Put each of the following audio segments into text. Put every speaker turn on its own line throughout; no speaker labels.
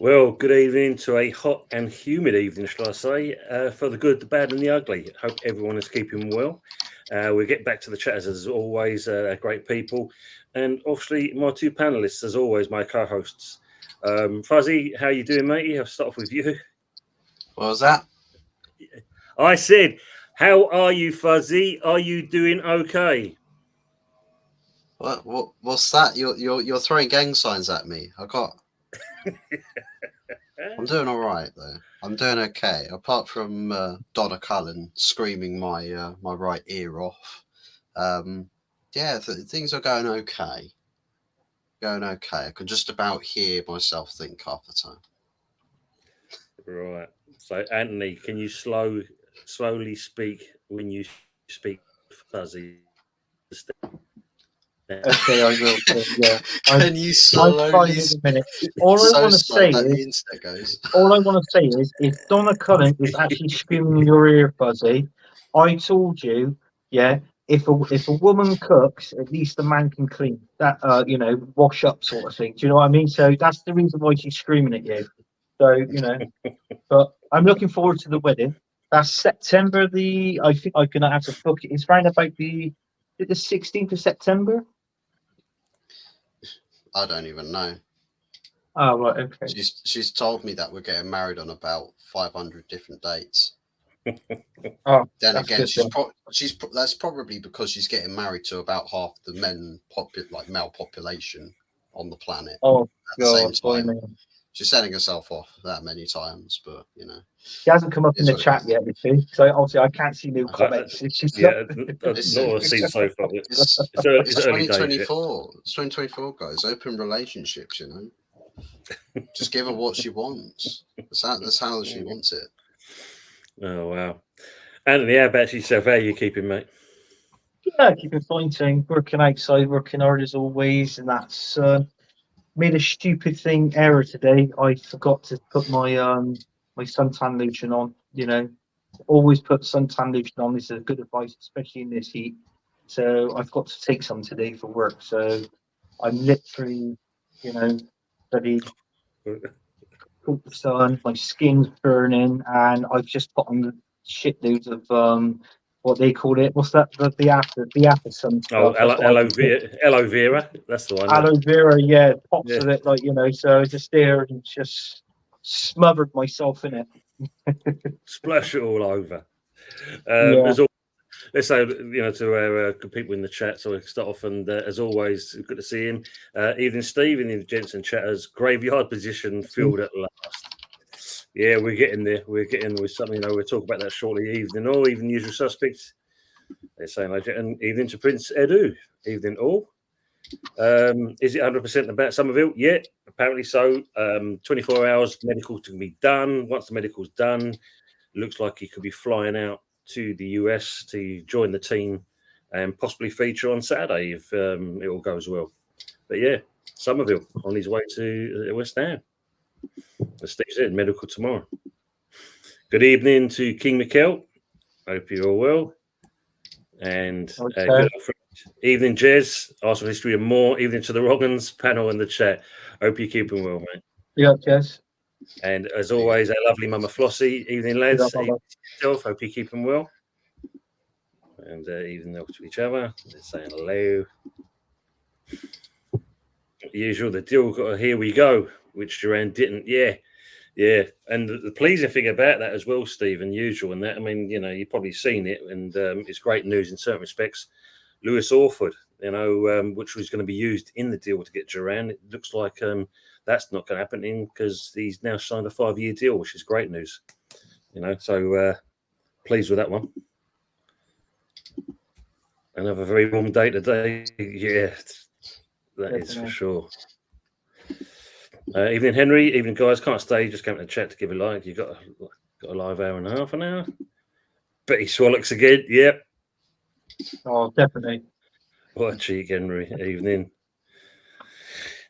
Well, good evening to a hot and humid evening, shall I say, for the good, the bad, and the ugly. Hope everyone is keeping well. We'll get back to the chatters as always, great people. And obviously, my two panelists, as always, my co hosts. Fuzzy, how you doing, matey? I'll start off with you.
What was that?
I said, how are you, Fuzzy? Are you doing okay?
What's that? You're throwing gang signs at me. I'm doing all right though. I'm doing okay. Apart from Donna Cullen screaming my my right ear off. Things are going okay. Going okay. I can just about hear myself think half the time.
Right. So, Anthony, can you slowly speak when you speak, Fuzzy?
Okay, I will. Yeah.
Can you slowly
in a minute. All I want to say
that the
is,
internet goes.
all I want to say is, if Donna Cullen is actually screaming in your ear, Fuzzy, I told you, yeah. If a woman cooks, at least the man can clean. That wash up sort of thing. Do you know what I mean? So that's the reason why she's screaming at you. So but I'm looking forward to the wedding. That's September. I think I'm gonna have to book it. It's round about the 16th of September.
I don't even know.
Oh, right, okay.
She's told me that we're getting married on about 500 different dates.
Oh,
then
that's
again,
good,
that's probably because she's getting married to about half the male population on the planet.
Oh,
at the same
God,
time. She's setting herself off that many times, but
she hasn't come up in the chat yet, is she? So obviously I can't see new comments.
Not seen so far.
It's
early
2024.
days,
It's 2024, guys. Open relationships, Just give her what she wants. That's how she wants it.
Oh wow, Anthony, how about yourself? How are you keeping, mate?
Yeah, keeping fine, thing. Working outside, working hard as always, and that's made a stupid error today. I forgot to put my my suntan lotion on. Always put suntan lotion on. This is good advice, especially in this heat. So I've got to take some today for work. So I'm literally, ready. Caught the sun, my skin's burning, and I've just put on the shitloads of what they call it. What's that? The after sun stuff.
Aloe vera. That's the one.
Aloe vera, yeah, pops of it, So I just there and just smothered myself in it.
Splash it all over.
Yeah.
As always, let's say to our good people in the chat. So we can start off, and as always, good to see him. Evening, Steve, in the gents and chatters. Graveyard position filled at last. Yeah, we're getting there. We're getting with something. We'll talk about that shortly. Evening all, even usual suspects. They're saying like, and evening to Prince Edu. Evening all. Is it 100% about Somerville? Yeah, apparently so. 24 hours medical to be done. Once the medical's done, looks like he could be flying out to the US to join the team and possibly feature on Saturday if it all goes well. But yeah, Somerville on his way to West Ham. As Steve said, medical tomorrow. Good evening to King Mikkel. Hope you're all well. And good evening, Jez. Arsenal history and more. Evening to the Roggins panel in the chat. Hope you're keeping well, mate.
Yeah, Jez.
And as always, our lovely Mama Flossie. Evening, lads. Evening to yourself. Hope you're keeping well. And evening to each other. They're saying hello. Usual, the deal got a here we go, which Duran didn't. Yeah. And the pleasing thing about that as well, Steve, and usual, and that, I mean, you've probably seen it, and it's great news in certain respects. Lewis Orford, which was going to be used in the deal to get Duran, it looks like that's not going to happen because he's now signed a 5-year deal, which is great news. So pleased with that one. Another very warm day today. Yeah, that is for sure. Evening, Henry. Evening, guys. Can't stay. Just came to the chat to give a like. You got a live hour and a half an hour. Betty Swallocks again. Yep.
Oh, definitely.
What a cheek, Henry. Evening.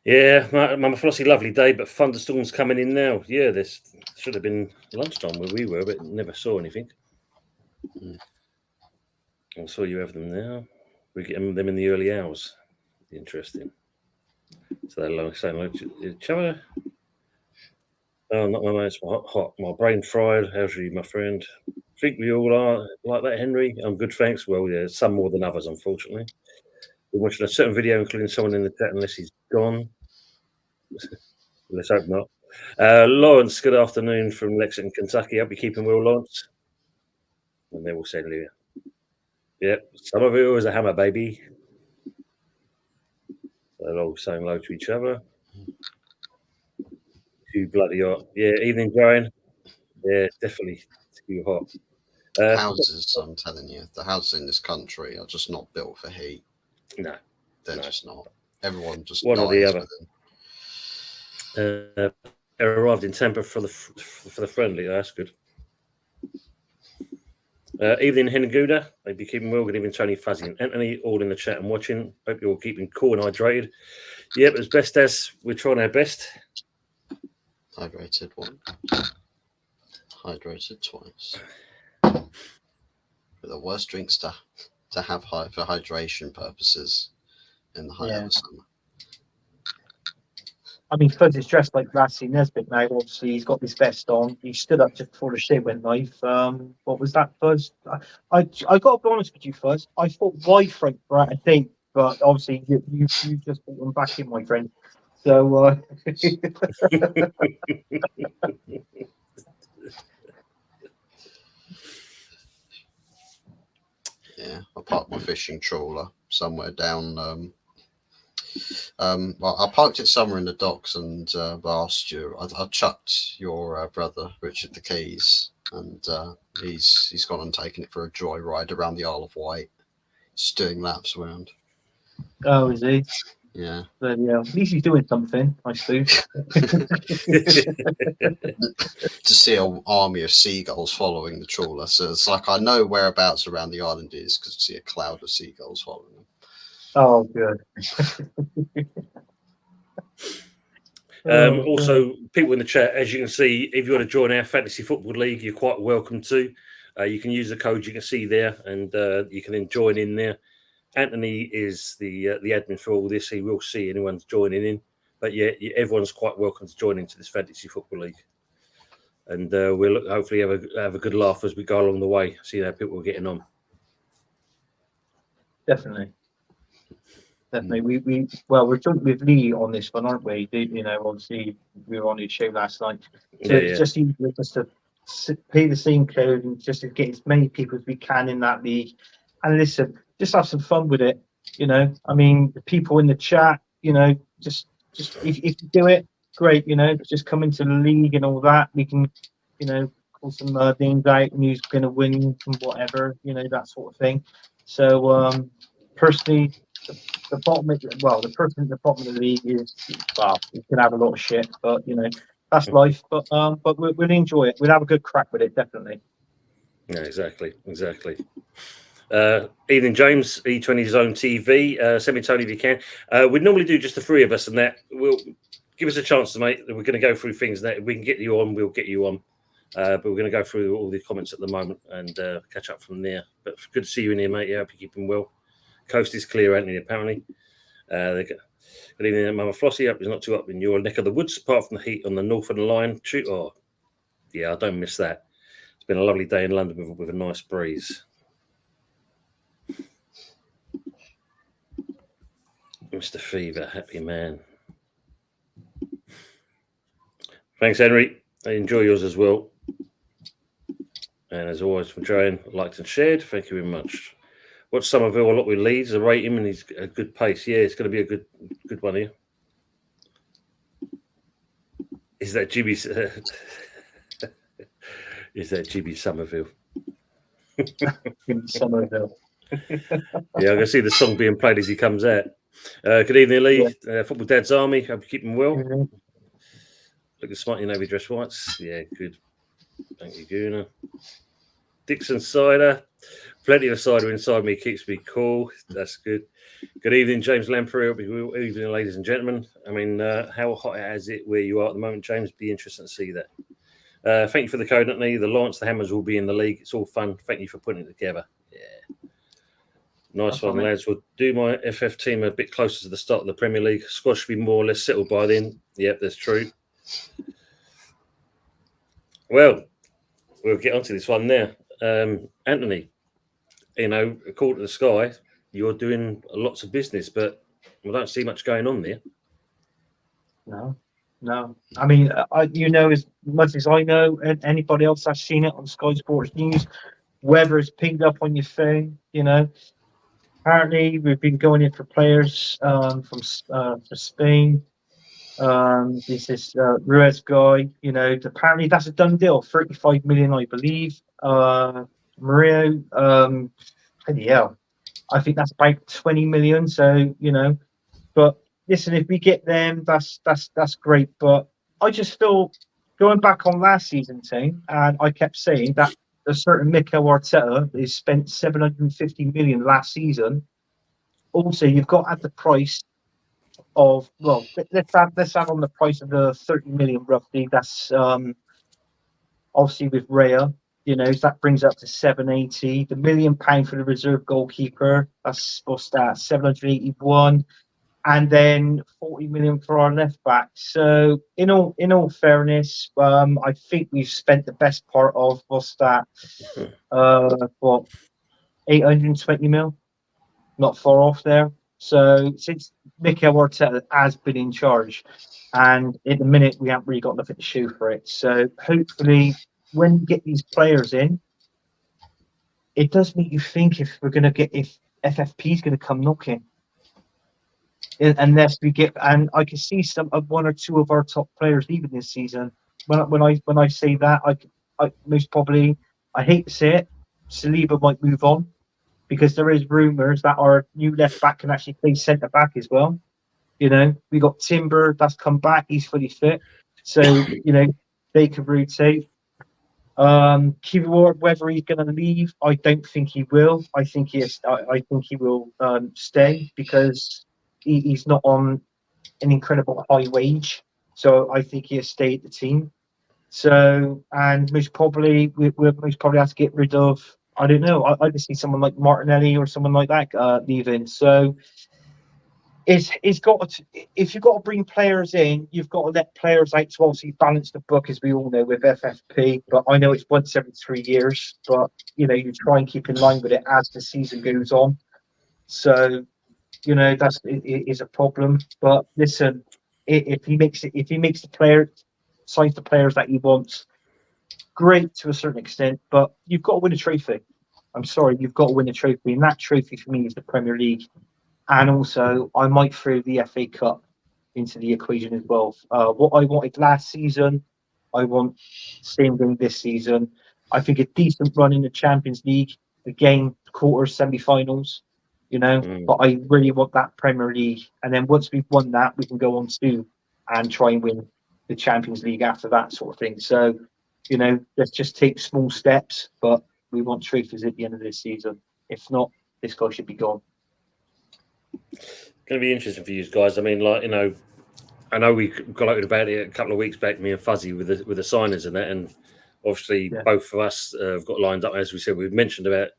Yeah, Mama Flossie, lovely day, but thunderstorms coming in now. Yeah, this should have been lunchtime where we were, but never saw anything. I saw you have them now. We're getting them in the early hours. Interesting. So they're saying like each other. Oh, not my mates. Hot. My brain fried. How's you, my friend? Think we all are like that, Henry? I'm good, thanks. Well, yeah, some more than others, unfortunately. We're watching a certain video, including someone in the chat, unless he's gone. Let's hope not. Lawrence, good afternoon from Lexington, Kentucky. Hope you're keeping well, Lawrence. And they will send you. Yep, some of it was a hammer, baby. They're all saying hello to each other. Too bloody hot. Yeah, evening, Brian. Yeah, definitely too hot.
Houses, I'm telling you, the houses in this country are just not built for heat.
No,
They're just not. Everyone just
one or the
dies
other.
with them.
Arrived in Tampa for the friendly. That's good. Evening, Henguda. Hope you're keeping well. Good evening, Tony, Fuzzy, and Anthony, all in the chat and watching. Hope you're all keeping cool and hydrated. Yep, as best as we're trying our best.
Hydrated one. Hydrated twice. But the worst drinks to have for hydration purposes in the height of the summer.
I mean, Fuzz is dressed like Lassie Nesbitt now. Obviously, he's got this vest on. He stood up just before the shit went live. What was that, Fuzz? I got to be honest with you, Fuzz. I thought Y-Frank were out of date, but obviously you just put them back in, my friend. So,
yeah, I parked my fishing trawler somewhere down. Well, I parked it somewhere in the docks, and asked you. I chucked your brother Richard the keys, and he's gone and taken it for a joyride around the Isle of Wight, just doing laps around.
oh, is he?
Yeah.
But, yeah, at least he's doing something, I suppose.
To see an army of seagulls following the trawler, so it's like I know whereabouts around the island is because I see a cloud of seagulls following them.
Oh, good.
Also, people in the chat, as you can see, if you want to join our fantasy football league, you're quite welcome to. You can use the code you can see there, and you can then join in there. Anthony is the admin for all this. He will see anyone's joining in, but yeah, everyone's quite welcome to join into this fantasy football league. And we'll hopefully have a good laugh as we go along the way. See how people are getting on.
Definitely. We're talking with Lee on this one, aren't we? You know, obviously we were on his show last night, so it's just easier just to pay the same code and just to get as many people as we can in that league. And listen, just have some fun with it. You know, I mean, the people in the chat, you know, just if you do it, great. You know, just come into the league and all that. We can, you know, call some names out and who's going to win and whatever. You know, that sort of thing. So personally. The person at the bottom of the league is, well, you can have a lot of shit, but you know, that's life. But we'll enjoy it. We'll have a good crack with it, definitely.
Yeah, exactly. Evening, James, E20 Zone TV. Send me Tony if you can. We'd normally do just the three of us, and that will give us a chance to mate. We're going to go through things that if we can get you on, we'll get you on. But we're going to go through all the comments at the moment and catch up from there. But good to see you in here, mate. Yeah, hope you're keeping well. Coast is clear, Anthony, apparently. Good evening, Mama Flossie. Hope it's not too up in your neck of the woods, apart from the heat on the northern line. Oh, yeah, I don't miss that. It's been a lovely day in London with a nice breeze. Mr. Fever, happy man. Thanks, Henry. I enjoy yours as well. And as always, from Joanne, liked and shared. Thank you very much. Watch Somerville a lot with Leeds. I rate him, and he's a good pace. Yeah, it's going to be a good one here. Is that Jimmy? Is that Jimmy Somerville?
Somerville.
Yeah, I can see the song being played as he comes out. Good evening, Lee. Football Dad's Army. Hope you keep him well.
Mm-hmm.
Looking smart in navy dress whites. Yeah, good. Thank you, Guna. Dixon cider. Plenty of cider inside me keeps me cool. That's good. Good evening, James Lamprey. Good evening, ladies and gentlemen. I mean, how hot is it where you are at the moment, James? Be interesting to see that. Thank you for the code, Anthony. The Lawrence, the Hammers will be in the league. It's all fun. Thank you for putting it together. Yeah. Nice one, lads. We'll do my FF team a bit closer to the start of the Premier League. Squad should be more or less settled by then. Yep, that's true. Well, we'll get onto this one now. Anthony, according to the Sky, you're doing lots of business, but I don't see much going on there.
No. I mean, as much as I know, and anybody else that's seen it on Sky Sports News, whether it's pinged up on your phone, apparently we've been going in for players for Spain. This is Ruiz guy. Apparently that's a done deal. 35 million, I believe. Mario, bloody hell, I think that's about 20 million. So but listen, if we get them, that's great. But I just feel going back on last season team, and I kept saying that a certain Mikel Arteta is spent 750 million last season. Also, you've got at the price of let's add on the price of the 30 million roughly. That's obviously with Raya. So that brings up to 780. The £1 million for the reserve goalkeeper. That's what's that? 781. And then 40 million for our left back. So in all fairness, I think we've spent the best part of 820 mil, not far off there. So since Mikel Arteta has been in charge, and at the minute we haven't really got nothing to show for it. So hopefully, when you get these players in, it does make you think if FFP is going to come knocking. Unless we get, and I can see some of one or two of our top players leaving this season. When I say that, I most probably, I hate to say it, Saliba might move on because there is rumours that our new left back can actually play centre back as well. We got Timber that's come back; he's fully fit, so they can rotate. Kiwi Ward, whether he's going to leave, I don't think he will. I think he will stay because he's not on an incredible high wage. So I think he'll stay at the team. So, and most probably we'll most probably have to get rid of, I don't know, I can see someone like Martinelli or someone like that leaving. So it's got to, if you've got to bring players in, you've got to let players out to obviously balance the book, as we all know, with FFP. But I know it's once every 3 years, but you try and keep in line with it as the season goes on. So that's it is a problem. But listen, if he makes the player signs the players that he wants, great to a certain extent. But you've got to win a trophy. I'm sorry, you've got to win a trophy, and that trophy for me is the Premier League. And also, I might throw the FA Cup into the equation as well. What I wanted last season, I want same thing this season. I think a decent run in the Champions League, again, quarters, semi-finals, but I really want that Premier League. And then once we've won that, we can go on to and try and win the Champions League after that sort of thing. So, let's just take small steps, but we want trophies at the end of this season. If not, this guy should be gone.
Going to be interesting for you guys. I mean, I know we gloated about it a couple of weeks back, me and Fuzzy, with the signers and that, and obviously both of us have got lined up. As we said, we've mentioned about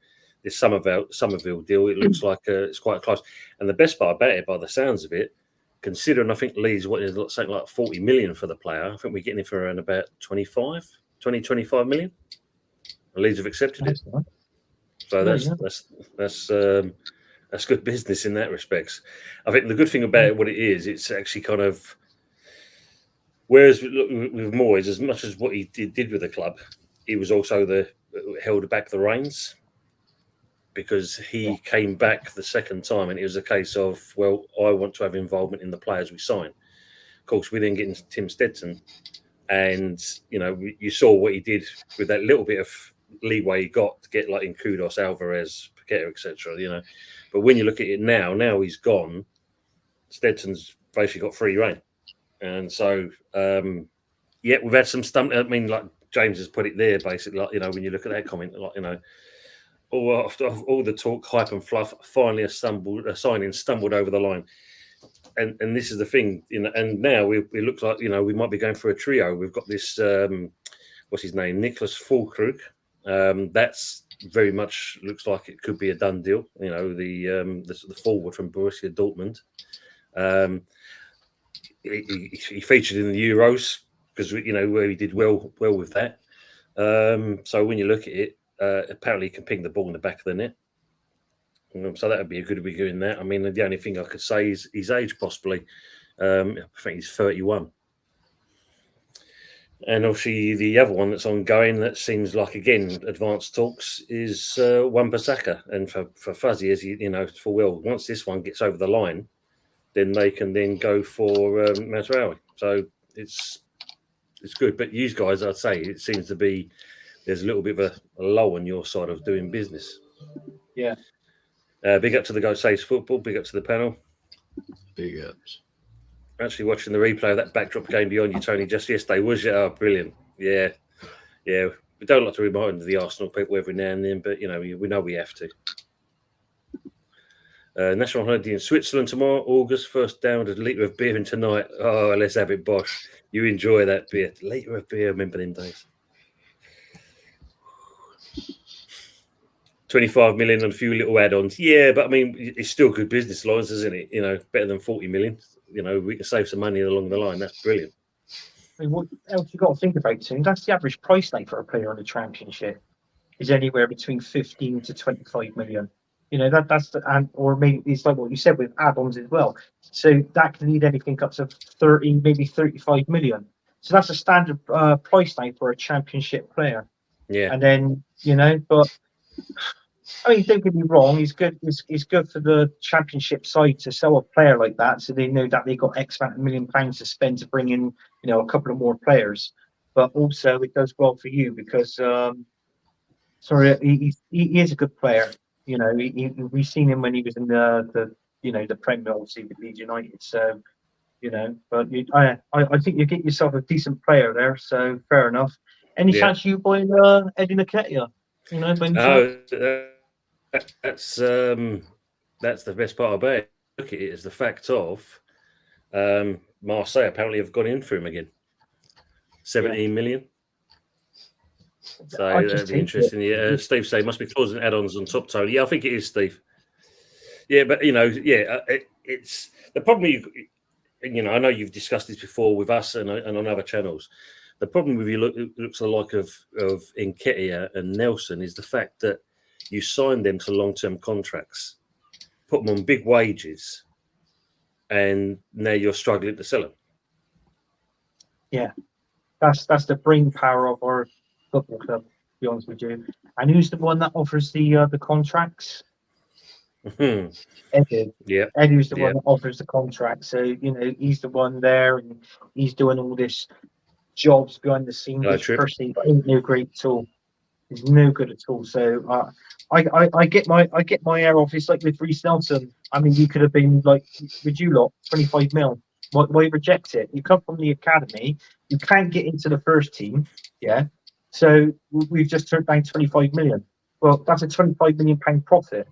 this Somerville deal. It looks like it's quite close. And the best part about it, by the sounds of it, considering I think Leeds wanted something like 40 million for the player, I think we're getting it for around about 25 million. And Leeds have accepted it. So that's good business in that respect. I think the good thing about it, what it is, it's actually kind of, whereas with Moyes, as much as what he did with the club, he was also held back the reins, because he came back the second time and it was a case of, well, I want to have involvement in the players we sign. Of course, we then get Tim Stetson, and you saw what he did with that little bit of leeway he got to get like in Kudos, Alvarez, Paqueta, etc. But when you look at it now he's gone. Stetson's basically got free reign, and so we've had some stump. I mean, like James has put it there, basically, like when you look at that comment, like after all the talk, hype, and fluff, finally a signing stumbled over the line. And this is the thing, and now we look like we might be going for a trio. We've got this what's his name, Nicholas Fulkrug. That's very much looks like it could be a done deal. The forward from Borussia Dortmund. He featured in the Euros because where he did well with that. So when you look at it, apparently he can ping the ball in the back of the net. So that would be a good way of doing that. I mean, the only thing I could say is his age, possibly. I think he's 31. And obviously, the other one that's ongoing that seems like, again, advanced talks is Wan-Bissaka. And for Fuzzy, as you know, for Will, once this one gets over the line, then they can then go for Mazraoui. So it's good. But you guys, I'd say, it seems to be there's a little bit of a lull on your side of doing business.
Yeah.
Big up to the guy Saves Football. Big up to the panel.
Big ups.
Actually watching the replay of that backdrop game behind you, Tony, just yesterday. Was it? Oh, brilliant. Yeah. We don't like to remind the Arsenal people every now and then, but, we know we have to. National holiday in Switzerland tomorrow, August. First down with a litre of beer in tonight. Oh, let's have it, Bosch. You enjoy that beer. Litre of beer, remember them days. 25 million and a few little add-ons. Yeah, but I mean, it's still good business lines, isn't it? Better than 40 million. We can save some money along the line. That's brilliant.
I mean, what else you got to think about, Tim? That's the average price tag for a player on the Championship is anywhere between 15 to 25 million. Or maybe it's like what you said with add-ons as well. So that can lead anything up to 30, maybe 35 million. So that's a standard price tag for a Championship player.
Yeah.
And then, but I mean, don't get me wrong. It's good. It's good for the Championship side to sell a player like that, so they know that they got X amount of £1 million to spend to bring in, a couple of more players. But also, it does well for you because, he is a good player. We've seen him when he was in the Premier, obviously with Leeds United. So, but I think you get yourself a decent player there. So fair enough. Any chance you buying Eddie Nketiah?
That's the best part about it. Look at it as the fact of Marseille apparently have gone in for him again. 17 million. So that'd be interesting. Yeah, Steve say must be clausing add-ons on top, Tony. Yeah, I think it is, Steve. Yeah, but it's the problem. I know you've discussed this before with us and on other channels. The problem with looks like of Nketiah and Nelson is the fact that you signed them to long-term contracts, put them on big wages, and now you're struggling to sell them.
Yeah, that's the brain power of our football club, to be honest with you. And who's the one that offers the contracts? Eddie.
Yeah.
Eddie's the one that offers the contract. So, he's the one there and he's doing all this jobs behind the scenes, which personally ain't no great at all. It's no good at all. So I get my air off. It's like with Reece Nelson. I mean, you could have been like, would you lot 25 mil? Why reject it? You come from the academy. You can't get into the first team. Yeah. So we've just turned down 25 million. Well, that's a 25 million pound profit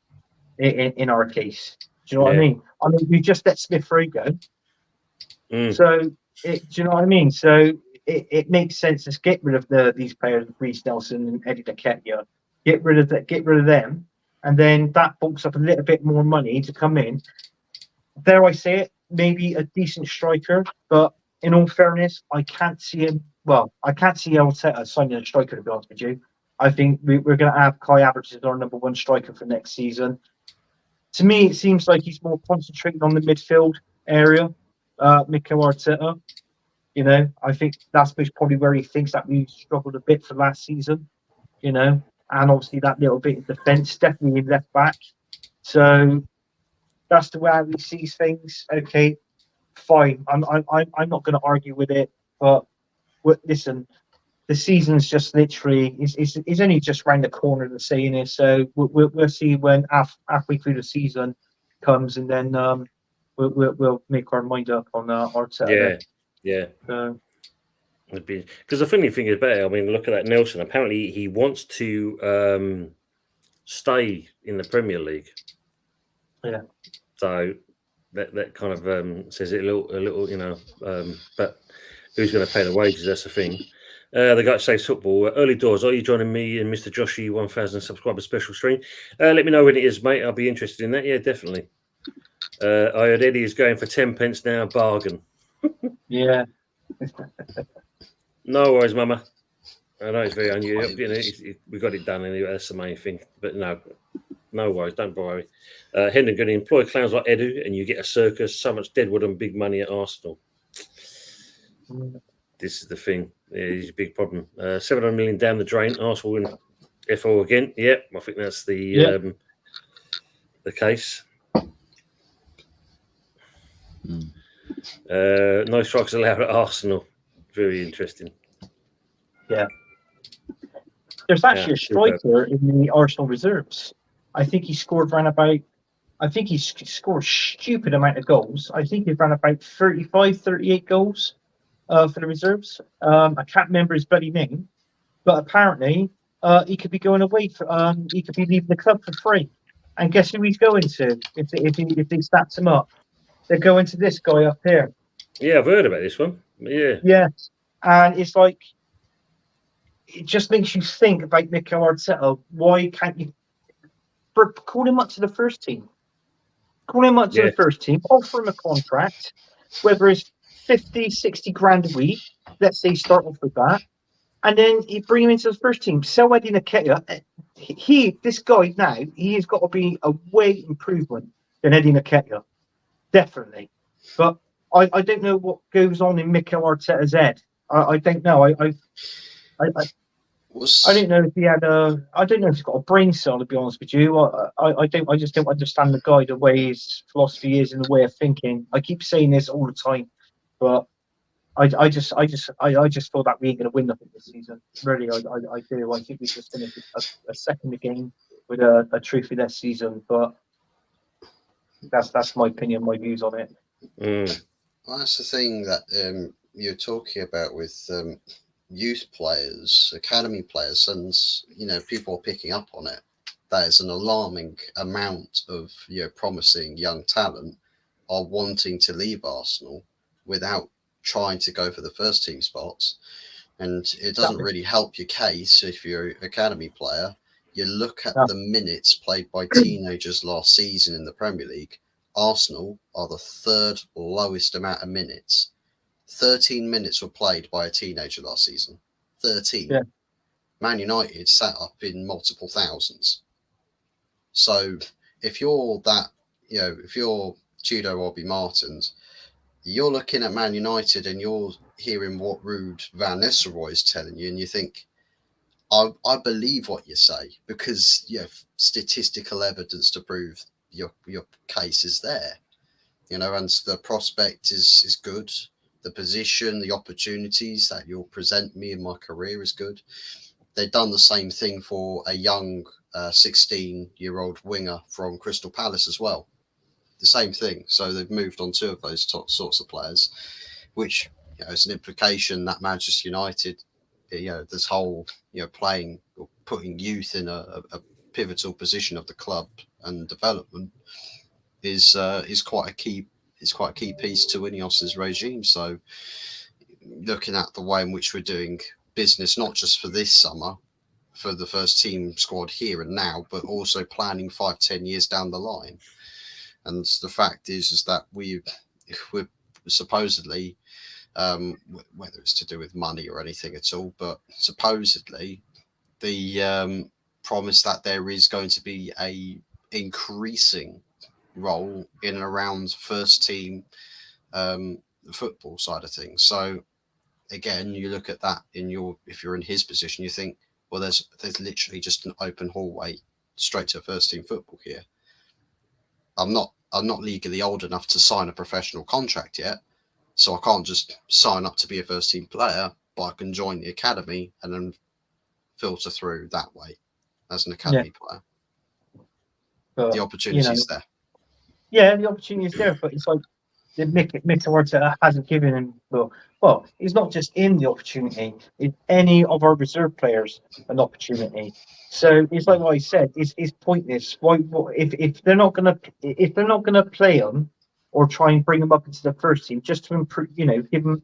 in our case. Do you know what I mean? I mean, we just let Smith Rowe go. So do you know what I mean? So it makes sense to get rid of these players, Reece Nelson and Eddie Nketiah. Get rid of them, and then that bulks up a little bit more money to come in. Dare I say it? Maybe a decent striker, but in all fairness, I can't see him. Well, I can't see Arteta signing a striker, to be honest with you. I think we're going to have Kai Havertz as our number one striker for next season. To me, it seems like he's more concentrated on the midfield area, Mikel Arteta. I think that's probably where he thinks that we struggled a bit for last season, and obviously that little bit of defence, definitely in left back. So that's the way he sees things. Okay, fine. I'm not going to argue with it, but listen, the season's just literally is only just round the corner to saying it. So we'll see when halfway through the season comes, and then we'll make our mind up on Arteta.
Yeah. Because the funny thing about it, I mean, look at that Nelson. Apparently, he wants to stay in the Premier League.
Yeah.
So that kind of says it a little, but who's going to pay the wages? That's the thing. The guy says football. Early doors. Are you joining me and Mr. Joshy 1000 subscriber special stream? Let me know when it is, mate. I'll be interested in that. Yeah, definitely. I heard Eddie is going for 10 pence now. Bargain.
Yeah.
No worries, Mama. I know it's very unusual. We got it done anyway. That's the main thing. But no worries. Don't worry. Hendon going to employ clowns like Edu, and you get a circus. So much deadwood and big money at Arsenal. This is the thing. It's a big problem. 700 million down the drain. Arsenal win FO again. Yeah, I think that's the case. No strikes allowed at Arsenal. Very interesting.
Yeah. There's actually a striker in the Arsenal reserves. I think he scored around about, I think he scored a stupid amount of goals. I think he ran about 35, 38 goals for the reserves. I can't remember his bloody name, but apparently he could be going away for, he could be leaving the club for free. And guess who he's going to if they stats him up? They're going to this guy up here.
Yeah, I've heard about this one. Yeah.
Yeah. And it's like, it just makes you think about Mikel Arteta. Why can't you call him up to the first team? Call him up to the first team, offer him a contract, whether it's 50, 60 grand a week. Let's say start off with that. And then you bring him into the first team. Sell Eddie Nketiah. This guy now, he has got to be a way improvement than Eddie Nketiah. Definitely. But I don't know what goes on in Mikel Arteta's head. I don't know. I don't know if he had I don't know if he's got a brain cell, to be honest with you. I just don't understand the guy, the way his philosophy is and the way of thinking. I keep saying this all the time, but I just feel that we ain't going to win nothing this season. Really, I do. I think we just finished a second game with a trophy this season, but that's my opinion, my views on it.
Well, that's the thing that you're talking about with youth players, academy players, and people are picking up on it. That is an alarming amount of promising young talent are wanting to leave Arsenal without trying to go for the first team spots, and it doesn't really help your case if you're an academy player. You look at the minutes played by teenagers last season in the Premier League. Arsenal are the third lowest amount of minutes. 13 minutes were played by a teenager last season. 13. Yeah. Man United sat up in multiple thousands. So if you're that, if you're Tudor Robbie Martins, you're looking at Man United and you're hearing what Ruud van Nistelrooy is telling you, and you think, I believe what you say because you have statistical evidence to prove your case is there, and the prospect is good. The position, the opportunities that you'll present me in my career is good. They've done the same thing for a young 16-year-old winger from Crystal Palace as well. The same thing. So they've moved on two of those sorts of players, which is an implication that Manchester United, this whole playing or putting youth in a pivotal position of the club and development is quite a key piece to Ineos's regime. So looking at the way in which we're doing business, not just for this summer, for the first team squad here and now, but also planning 5-10 years down the line. And the fact is that we're supposedly, whether it's to do with money or anything at all, but supposedly the promise that there is going to be a increasing role in and around first team football side of things. So again, you look at that if you're in his position, you think, well, there's literally just an open hallway straight to first team football here. I'm not legally old enough to sign a professional contract yet, so I can't just sign up to be a first team player, but I can join the academy and then filter through that way as an academy player. But, the opportunity is there.
Yeah, the opportunity is there, but it's like Mikel Arteta hasn't given him. Well, he's not just in the opportunity; it's any of our reserve players an opportunity. So it's like what I said. It's pointless. Why? If they're not gonna play him or try and bring him up into the first team just to improve, give him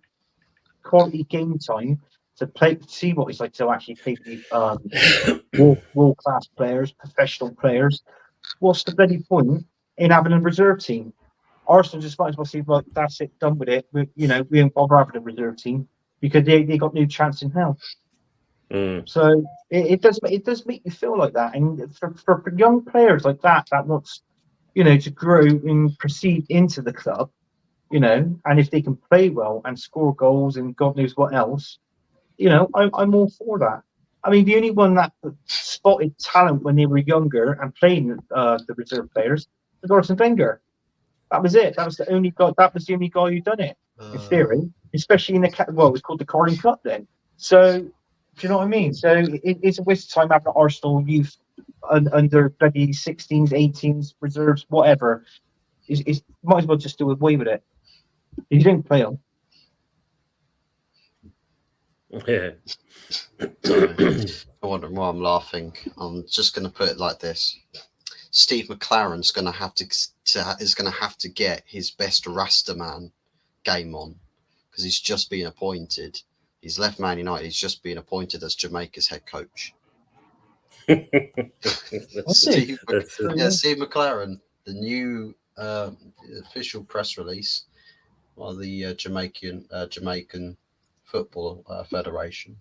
quality game time to play, see what it's like to actually play the world class players, professional players. What's the bloody point in having a reserve team? Arsenal just might as well say, like, that's it, done with it. We won't bother having a reserve team because they got no chance in hell. So it does make you feel like that. And for young players like that wants, to grow and proceed into the club, and if they can play well and score goals and God knows what else, I'm all for that. I mean, the only one that spotted talent when they were younger and playing the reserve players was Arsene Wenger. That was it. That was the only guy. That was the only guy who done it, in theory, especially in it was called the Carling Cup then. So, do you know what I mean? So it's a waste of time having Arsenal youth under bloody 16s, 18s, reserves, whatever. Is might as well just do away with it. If you don't play them.
Yeah.
I wonder why I'm laughing. I'm just going to put it like this: Steve McLaren's going to have to get his best Rastaman game on because he's just been appointed. He's left Man United. He's just been appointed as Jamaica's head coach. Steve McLaren, the new official press release by the Jamaican Football Federation.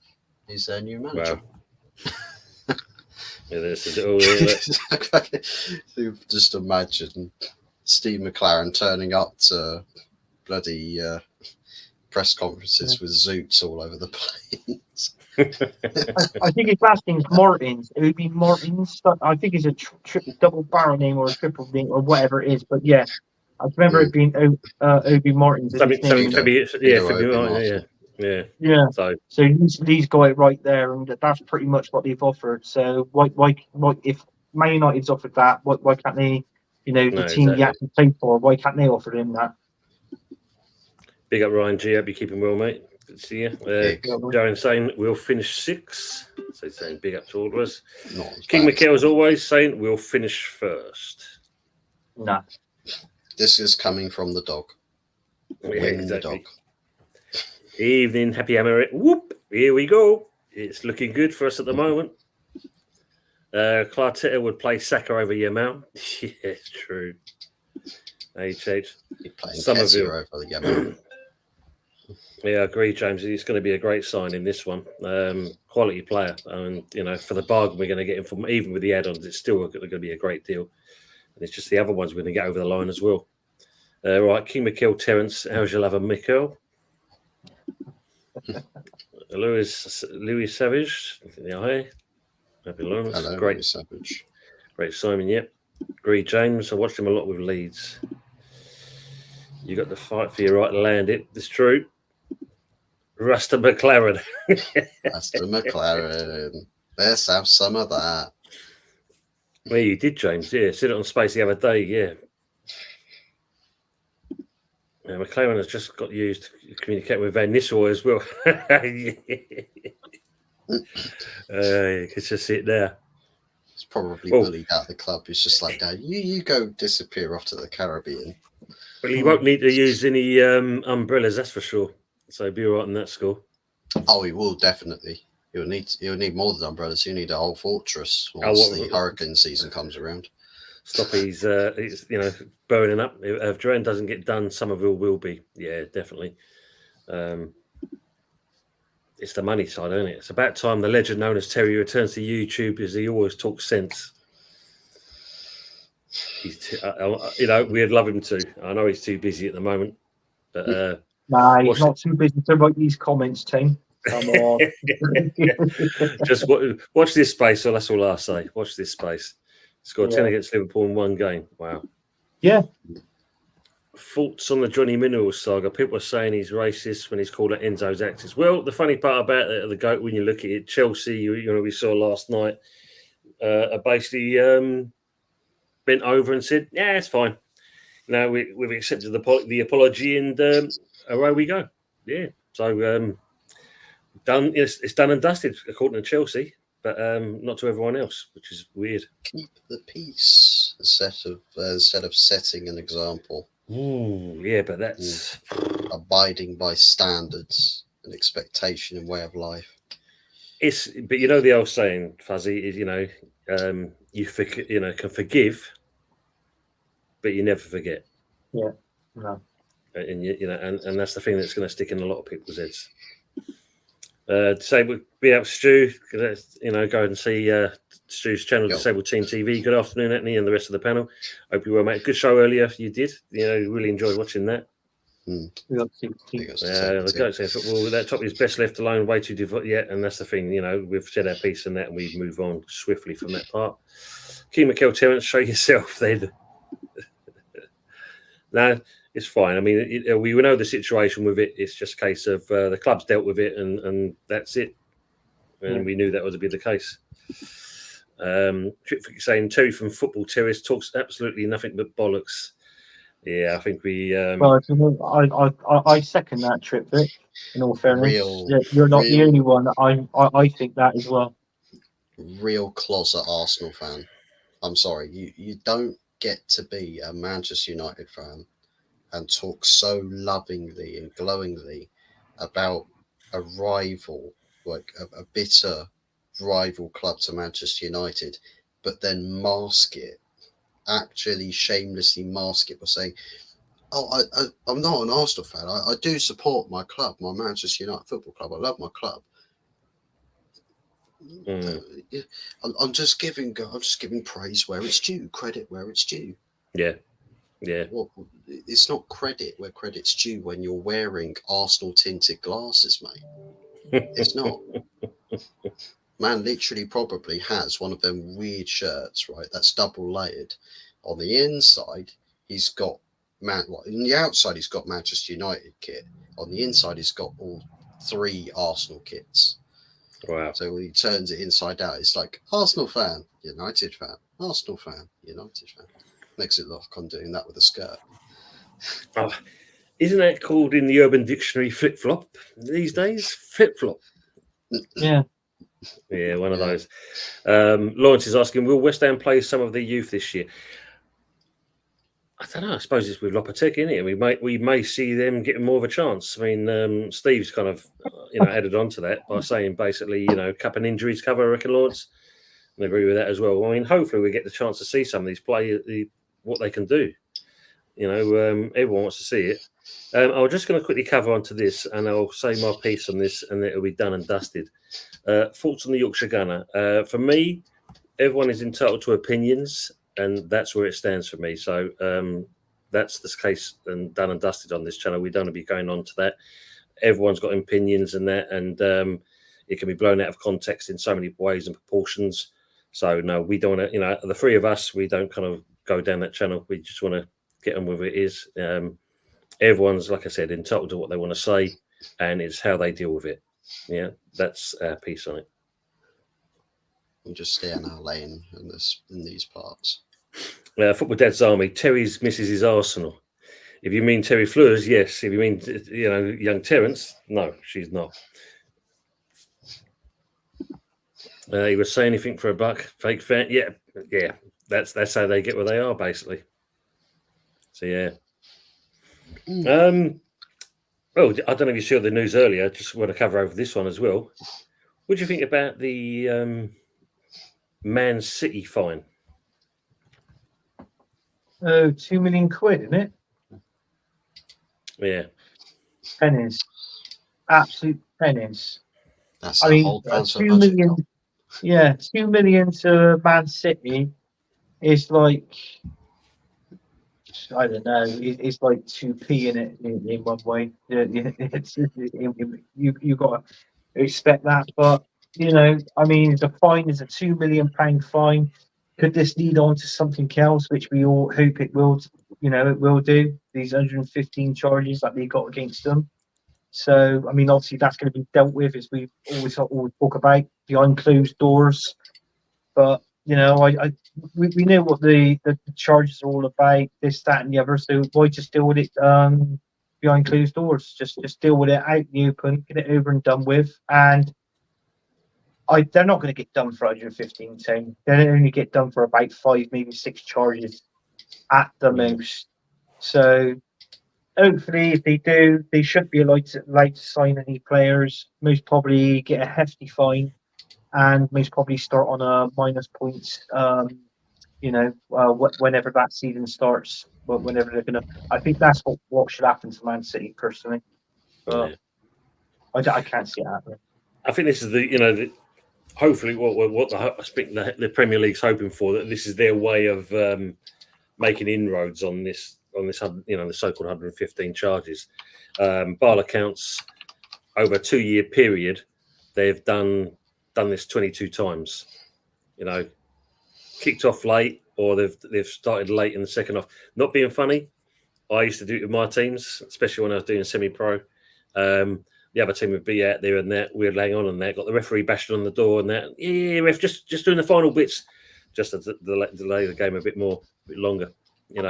He's their new manager.
Wow. Yeah, this is all.
Just imagine Steve McLaren turning up to bloody press conferences with zoots all over the place.
I think his last name's Martins. It would be Martins. I think it's a double barrel name or a triple name or whatever it is. But yeah, I remember it being Obi Martins. Yeah. So he's got it right there, and that's pretty much what they've offered. So why if Man United's offered that, why can't they? The team he actually played for, why can't they offer him that?
Big up Ryan G. Hope you're keeping well, mate. Good to see you. Darren saying we'll finish 6. So he's saying big up to all of us. King McHale, as always, saying we'll finish first.
Nah.
This is coming from the dog.
Exactly. The dog. Evening, happy Hammer. Whoop! Here we go. It's looking good for us at the moment. Clartetta would play Saka over Yamal. Yeah, it's true. HH.
Somerville over the Yamal.
Yeah, I agree, James. It's going to be a great sign in this one. Quality player. And, for the bargain we're going to get him from, even with the add-ons, it's still going to be a great deal. And it's just the other ones we're going to get over the line as well. Right, King McKill, Terence. How's your lover, Mikel? Louis Savage. Yeah, happy Lawrence.
Hello,
great,
Louis Savage.
Great Simon. Yep. Agree, James. I watched him a lot with Leeds. You got to fight for your right to land it. It's true. Rasta McLaren.
Rasta McLaren. Let's have some of that.
Well, you did, James. Yeah, said it on Space the other day. Yeah. McLaren has just got used to communicate with Van Nistelrooy as well. You could just see it there.
He's probably bullied out of the club. He's just like, Dad, you go disappear off to the Caribbean.
Well, he won't need to use any umbrellas, that's for sure. So be all right in that score.
Oh, he will definitely. He'll need more than umbrellas. He'll need a whole fortress once the hurricane season comes around.
Stop he's burning up. If Duran doesn't get done, Somerville will be. Yeah, definitely. It's the money side, isn't it? It's about time the legend known as Terry returns to YouTube, as he always talks sense. We'd love him to. I know he's too busy at the moment, but
nah, he's not too busy to write these comments, Tim. Come on.
Just watch this space. So that's all I say. Watch this space. Scored 10 against Liverpool in one game. Wow.
Yeah.
Thoughts on the Johnny Minerals saga? People are saying he's racist when he's called it Enzo's axis. Well, the funny part about the GOAT, when you look at it, Chelsea, we saw last night, basically bent over and said, "Yeah, it's fine. We've accepted the apology, and away we go." Yeah. So done. It's done and dusted, according to Chelsea. But not to everyone else, which is weird.
Keep the peace instead of setting an example.
Ooh, yeah, but that's
abiding by standards and expectation and way of life.
But the old saying, Fuzzy, is you can forgive, but you never forget.
Yeah, no.
And and that's the thing that's going to stick in a lot of people's heads. Disabled, be out Stu. Go and see Stu's channel,
Yep.
Disabled Team TV. Good afternoon, Anthony, and the rest of the panel. Hope you well, mate. Good show earlier. You did. Really enjoyed watching that.
We got
I think it was
I
Disabled
don't
Team.
say football. That topic is best left alone. Way too difficult. Yeah, and that's the thing. We've said our piece on that, and we move on swiftly from that part. Key McKell Terrence, show yourself then. No, it's fine. I mean, we know the situation with it. It's just a case of the club's dealt with it, and that's it. And we knew that was to be the case. Tripford saying Terry from Football Terrace talks absolutely nothing but bollocks. Yeah, I think we.
Well, I second that, Tripford. In all fairness, you're not the
real-
only one. I think that as well.
Real closet Arsenal fan. I'm sorry, you don't get to be a Manchester United fan and talk so lovingly and glowingly about a rival, like a bitter rival club to Manchester United, but then actually shamelessly mask it by saying, "Oh, I'm not an Arsenal fan. I do support my club, my Manchester United Football Club. I love my club. I'm just giving praise where it's due, credit where it's due."
Yeah.
Well, it's not credit where credit's due when you're wearing Arsenal tinted glasses, mate. It's not. Man literally probably has one of them weird shirts, right? That's double layered. On the inside, he's got on the outside he's got Manchester United kit. On the inside, he's got all 3 Arsenal kits.
Wow.
So when he turns it inside out, it's like Arsenal fan, United fan, Arsenal fan, United fan. Makes it look like I'm doing that with a skirt.
Oh, isn't that called in the Urban Dictionary flip flop these days? Flip flop.
Yeah.
Yeah, one of those. Lawrence is asking, will West Ham play some of the youth this year? I don't know. I suppose it's with Lopetegui, isn't it? We may see them getting more of a chance. I mean, Steve's kind of added on to that by saying basically, cup and injuries cover, I reckon, Lawrence. I agree with that as well. I mean, hopefully we get the chance to see some of these players, what they can do. Everyone wants to see it. I'm just going to quickly cover onto this, and I'll say my piece on this, and it'll be done and dusted. Thoughts on the Yorkshire Gunner? For me, everyone is entitled to opinions, and that's where it stands for me. So that's the case and done and dusted on this channel. We don't want to be going on to that. Everyone's got opinions and that, and it can be blown out of context in so many ways and proportions. So no, we don't want to. The 3 of us, we don't kind of go down that channel. We just want to get on with it. Everyone's, like I said, entitled to what they want to say, and it's how they deal with it. Yeah, that's our piece on it.
We'll just stay in our lane in these parts.
Football Dad's Army. Terry's misses his Arsenal. If you mean Terry Fleurs, yes. If you mean young Terence, no, she's not. He was saying anything for a buck. Fake fan, yeah. That's how they get where they are, basically. So yeah. Well, I don't know if you saw the news earlier. Just want to cover over this one as well. What do you think about the Man City fine?
Oh, 2 million quid, isn't it?
Yeah.
Pennies. Absolute pennies.
That's
whole
transfer
2
budget.
million. Yeah, 2 million to Man City is like, I don't know. It's like 2p in it in one way. You got to expect that, but the fine is a £2 million fine. Could this lead on to something else, which we all hope it will? It will do. These 115 charges that they got against them. So, obviously that's going to be dealt with, as we always talk about, behind closed doors. But we know what the charges are all about, this, that, and the other. So why just deal with it behind closed doors? Just deal with it out in the open, get it over and done with. And they're not going to get done for 115 10. They'll only get done for about 5, maybe 6 charges at the most. So hopefully, if they do, they should be allowed to sign any players. Most probably get a hefty fine, and most probably start on a minus points. Whenever that season starts, whenever they're gonna. I think that's what should happen to Man City personally. But I can't see it happening.
I think this is hopefully what the Premier League's hoping for, that this is their way of making inroads on this the so-called 115 charges. By all accounts, over a 2-year period, they've done this 22 times. Kicked off late, or they've started late in the second half. Not being funny, I used to do it with my teams, especially when I was doing semi-pro. The other team would be out there and that we'd hang on and that. Got the referee bashing on the door and that. Yeah, ref, just doing the final bits, just to delay the game a bit longer.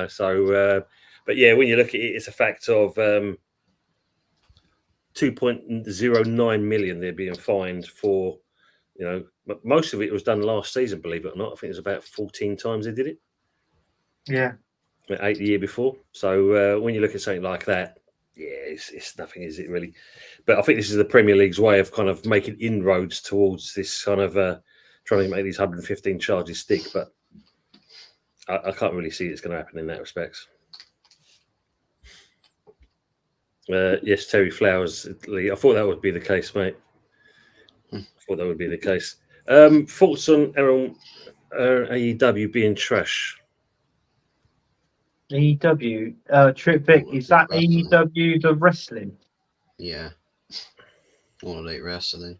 So, but yeah, when you look at it, it's a fact of 2.09 million they're being fined for. Most of it was done last season, believe it or not. I think it was about 14 times they did it.
Yeah.
8 the year before. So when you look at something like that, yeah, it's nothing, is it really? But I think this is the Premier League's way of kind of making inroads towards this kind of trying to make these 115 charges stick. But I can't really see it's going to happen in that respect. Yes, Terry Flowers. I thought that would be the case, mate. I thought that would be the case. Thoughts on AEW being trash?
AEW, Trip Vic, is that AEW the wrestling?
Yeah. All Elite Wrestling.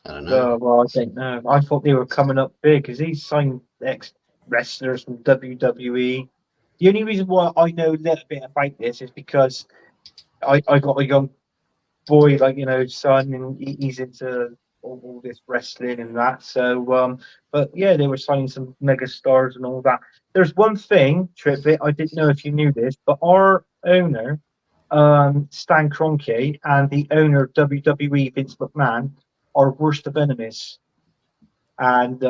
I don't know.
Well, I don't know. I thought they were coming up big because he's signed ex-wrestlers from WWE. The only reason why I know a little bit about this is because I got a young boy, son, and he's into all this wrestling and that. So, but yeah, they were signing some mega stars and all that. There's one thing, Tripit, I didn't know if you knew this, but our owner, Stan Kroenke, and the owner of WWE, Vince McMahon, are worst of enemies. And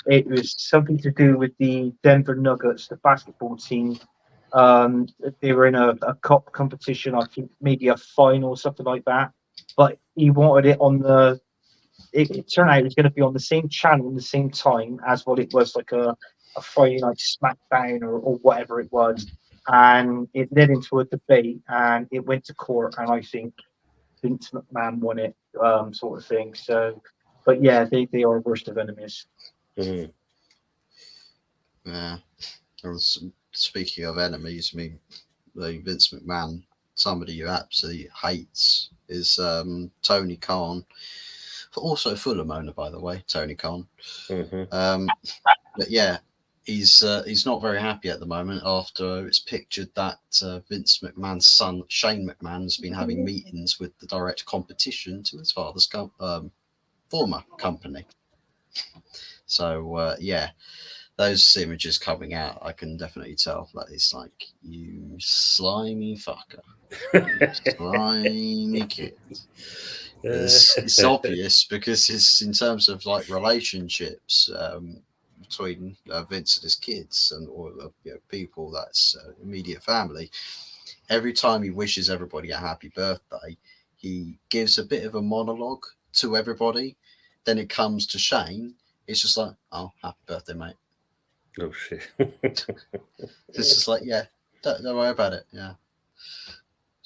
it was something to do with the Denver Nuggets, the basketball team. They were in a cup competition, I think maybe a final, something like that. But he wanted it on the. It turned out it was going to be on the same channel at the same time as what it was, like a Friday Night SmackDown or whatever it was. And it led into a debate, and it went to court. And I think Vince McMahon won it, sort of thing. So, but yeah, they are worst of enemies.
Mm.
Yeah. Speaking of enemies, I mean, Vince McMahon, somebody who absolutely hates is Tony Khan, also Fulham owner, by the way, Tony Khan.
Mm-hmm.
But yeah, he's not very happy at the moment after it's pictured that Vince McMahon's son Shane McMahon has been having meetings with the direct competition to his father's former company. So yeah, those images coming out, I can definitely tell that it's like, you slimy fucker, you slimy kid. It's obvious because it's in terms of like relationships between Vince and his kids and all people that's immediate family. Every time he wishes everybody a happy birthday, he gives a bit of a monologue to everybody. Then it comes to Shane. It's just like, oh, happy birthday, mate.
Oh shit!
It's just like, yeah, don't worry about it. Yeah,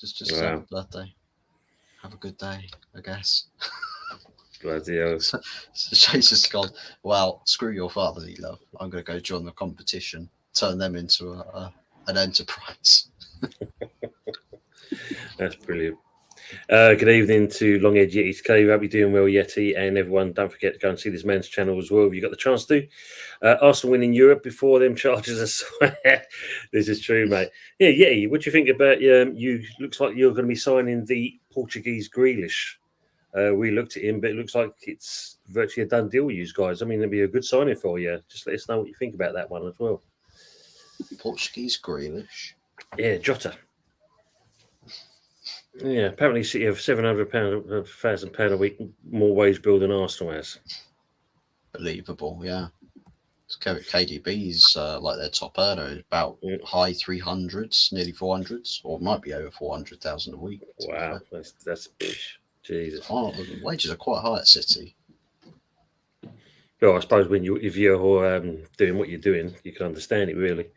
just have a birthday. Have a good day, I guess.
Bloody hell.
So Shane's just gone, well, screw your fatherly love. I'm going to go join the competition, turn them into an enterprise.
That's brilliant. Good evening to Long Edge Yeti's Cave. Hope you're doing well, Yeti, and everyone. Don't forget to go and see this man's channel as well if you got the chance to. Arsenal win in Europe before them charges are. This is true, mate. Yeah, Yeti, what do you think about you? Looks like you're going to be signing the Portuguese Grealish. We looked at him, but it looks like it's virtually a done deal with you guys. I mean, it'd be a good signing for you. Just let us know what you think about that one as well.
Portuguese Grealish.
Yeah, Jota. Yeah, apparently City have £1,000 a week more wage bill than Arsenal has.
Believable, yeah. KDB's like their top earner, about high 300s, nearly 400s, or might be over 400,000 a week.
Wow, that's Jesus.
Oh, the wages are quite high at City.
Well, I suppose if you're doing what you're doing, you can understand it really.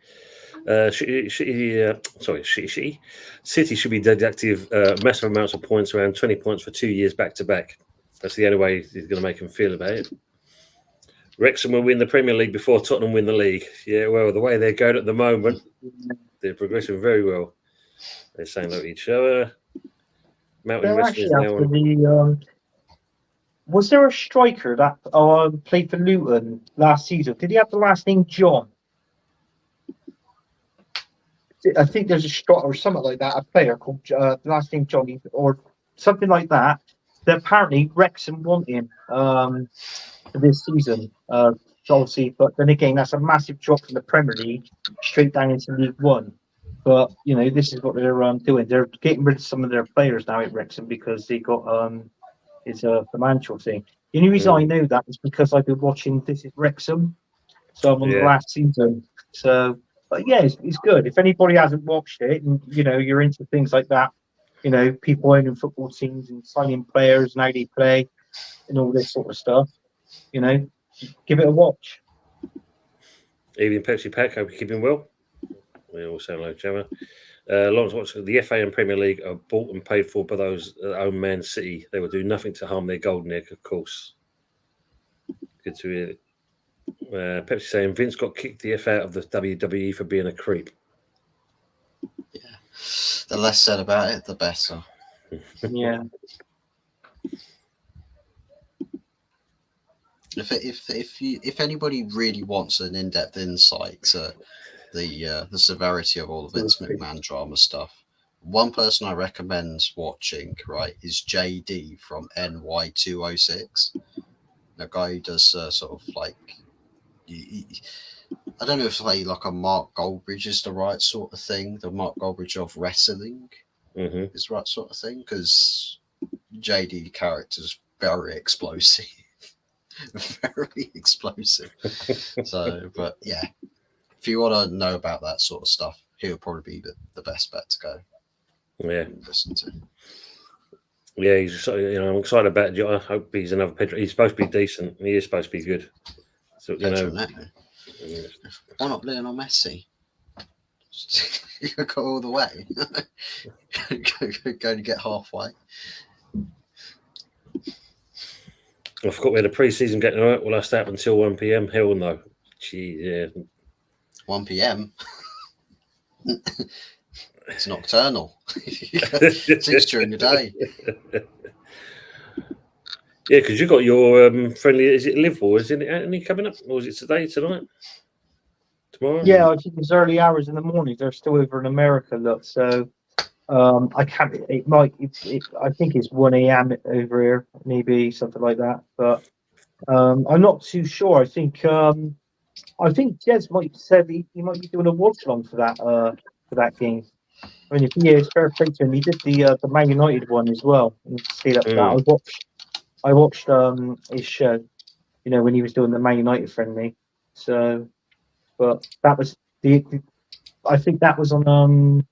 City should be deductive massive amounts of points, around 20 points for 2 years back to back. That's the only way he's going to make him feel about it. Wrexham will win the Premier League before Tottenham win the league. Yeah, well, the way they're going at the moment, they're progressing very well. They're saying that each other. Mountain
They're
Wrestling
actually
is now
after
on.
the. Was there a striker that played for Luton last season? Did he have the last name John? I think there's a striker or something like that. A player called the last name Johnny or something like that. That apparently Wrexham want him for this season. Obviously, but then again, that's a massive drop from the Premier League straight down into League One. But this is what they're doing. They're getting rid of some of their players now at Wrexham because they got it's a financial thing. The only reason I know that is because I've been watching This Is Wrexham, so I'm on the last season. So, but yeah, it's good. If anybody hasn't watched it, and you're into things like that, people owning football teams and signing players and how they play and all this sort of stuff, give it a watch.
Evening Pepsi Pack, hope you're keeping well. We all sound like Gemma. Lawrence Watson, the FA and Premier League are bought and paid for by those that own Man City. They will do nothing to harm their golden egg, of course. Good to hear. Pepsi saying Vince got kicked the F out of the WWE for being a creep.
Yeah. The less said about it, the better.
Yeah.
If anybody really wants an in-depth insight to the severity of all the Vince McMahon drama stuff, one person I recommend watching, right, is JD from NY206. A guy who does sort of like, I don't know if like a Mark Goldbridge is the right sort of thing. The Mark Goldbridge of wrestling is the right sort of thing, because JD character's very explosive. Very explosive. So, but yeah, if you want to know about that sort of stuff, he'll probably be the best bet to go.
Yeah,
listen to.
Yeah, he's I'm excited about it. I hope he's another Pedro. He's supposed to be decent. He is supposed to be good. So
Pedro Neto. Why not Lionel Messi? You could go all the way. Go to get halfway.
I forgot we had a pre-season getting right. Will I stay up until 1 p.m? Hell no. Gee, yeah.
1 p.m. It's nocturnal. It's during the day.
Yeah, because you got your friendly. Is it Liverpool? Is it Anthony coming up, or is it tonight, tomorrow?
Yeah, I think it's early hours in the morning. They're still over in America, look. So I can't. It might. I think it's 1 a.m. over here, maybe something like that. But I'm not too sure. I think Jez might have said he might be doing a watch along for that game. I mean, if he is, fair play to him. He did the Man United one as well. And stayed up for that. I watched his show, when he was doing the Man United friendly. So, but that was I think that was on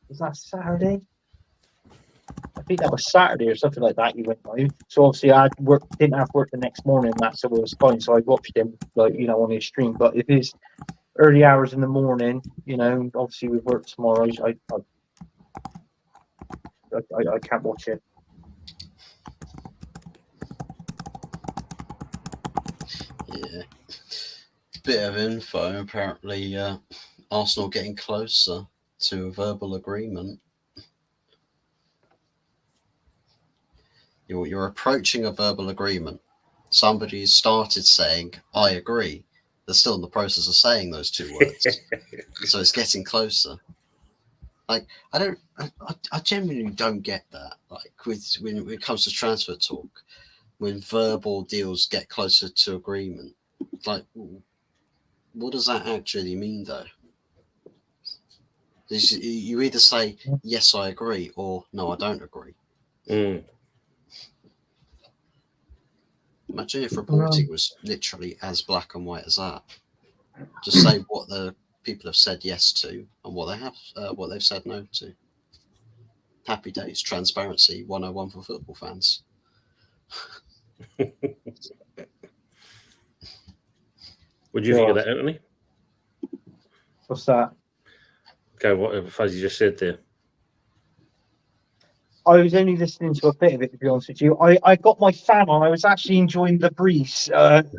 was that Saturday? I think that was Saturday or something like that. He went live. So obviously I didn't have work the next morning. So it was fine. So I watched him on his stream. But if it's early hours in the morning, obviously we work tomorrow. I can't watch it.
Yeah. Bit of info. Apparently, Arsenal getting closer to a verbal agreement. You're approaching a verbal agreement. Somebody started saying, "I agree." They're still in the process of saying those two words, so it's getting closer. Like I genuinely don't get that. Like when it comes to transfer talk, when verbal deals get closer to agreement, like what does that actually mean, though? You either say yes, I agree, or no, I don't agree. Imagine if reporting was literally as black and white as that. Just say what the people have said yes to and what they've said no to. Happy days, transparency 101 for football fans.
What do you think of that, Anthony?
What's that?
Go what Fuzzy just said there.
I was only listening to a bit of it, to be honest with you. I got my fan on. I was actually enjoying the breeze. And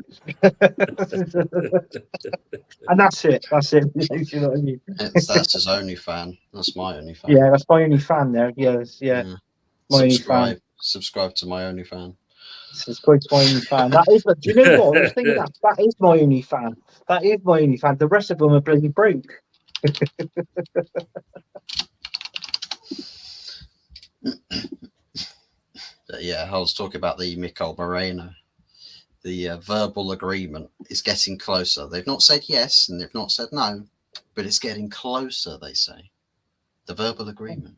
that's it. That's it. You know what I mean?
That's his only fan. That's my only fan.
Yeah, that's my only fan there. Yes, yeah. My only fan.
Subscribe to my only fan.
Subscribe to my only fan. That is. Do you know what? I was thinking that is my only fan. That is my only fan. The rest of them are bloody broke.
Yeah, I was talking about the Mikel Moreno. The verbal agreement is getting closer. They've not said yes and they've not said no, but it's getting closer, they say. The verbal agreement.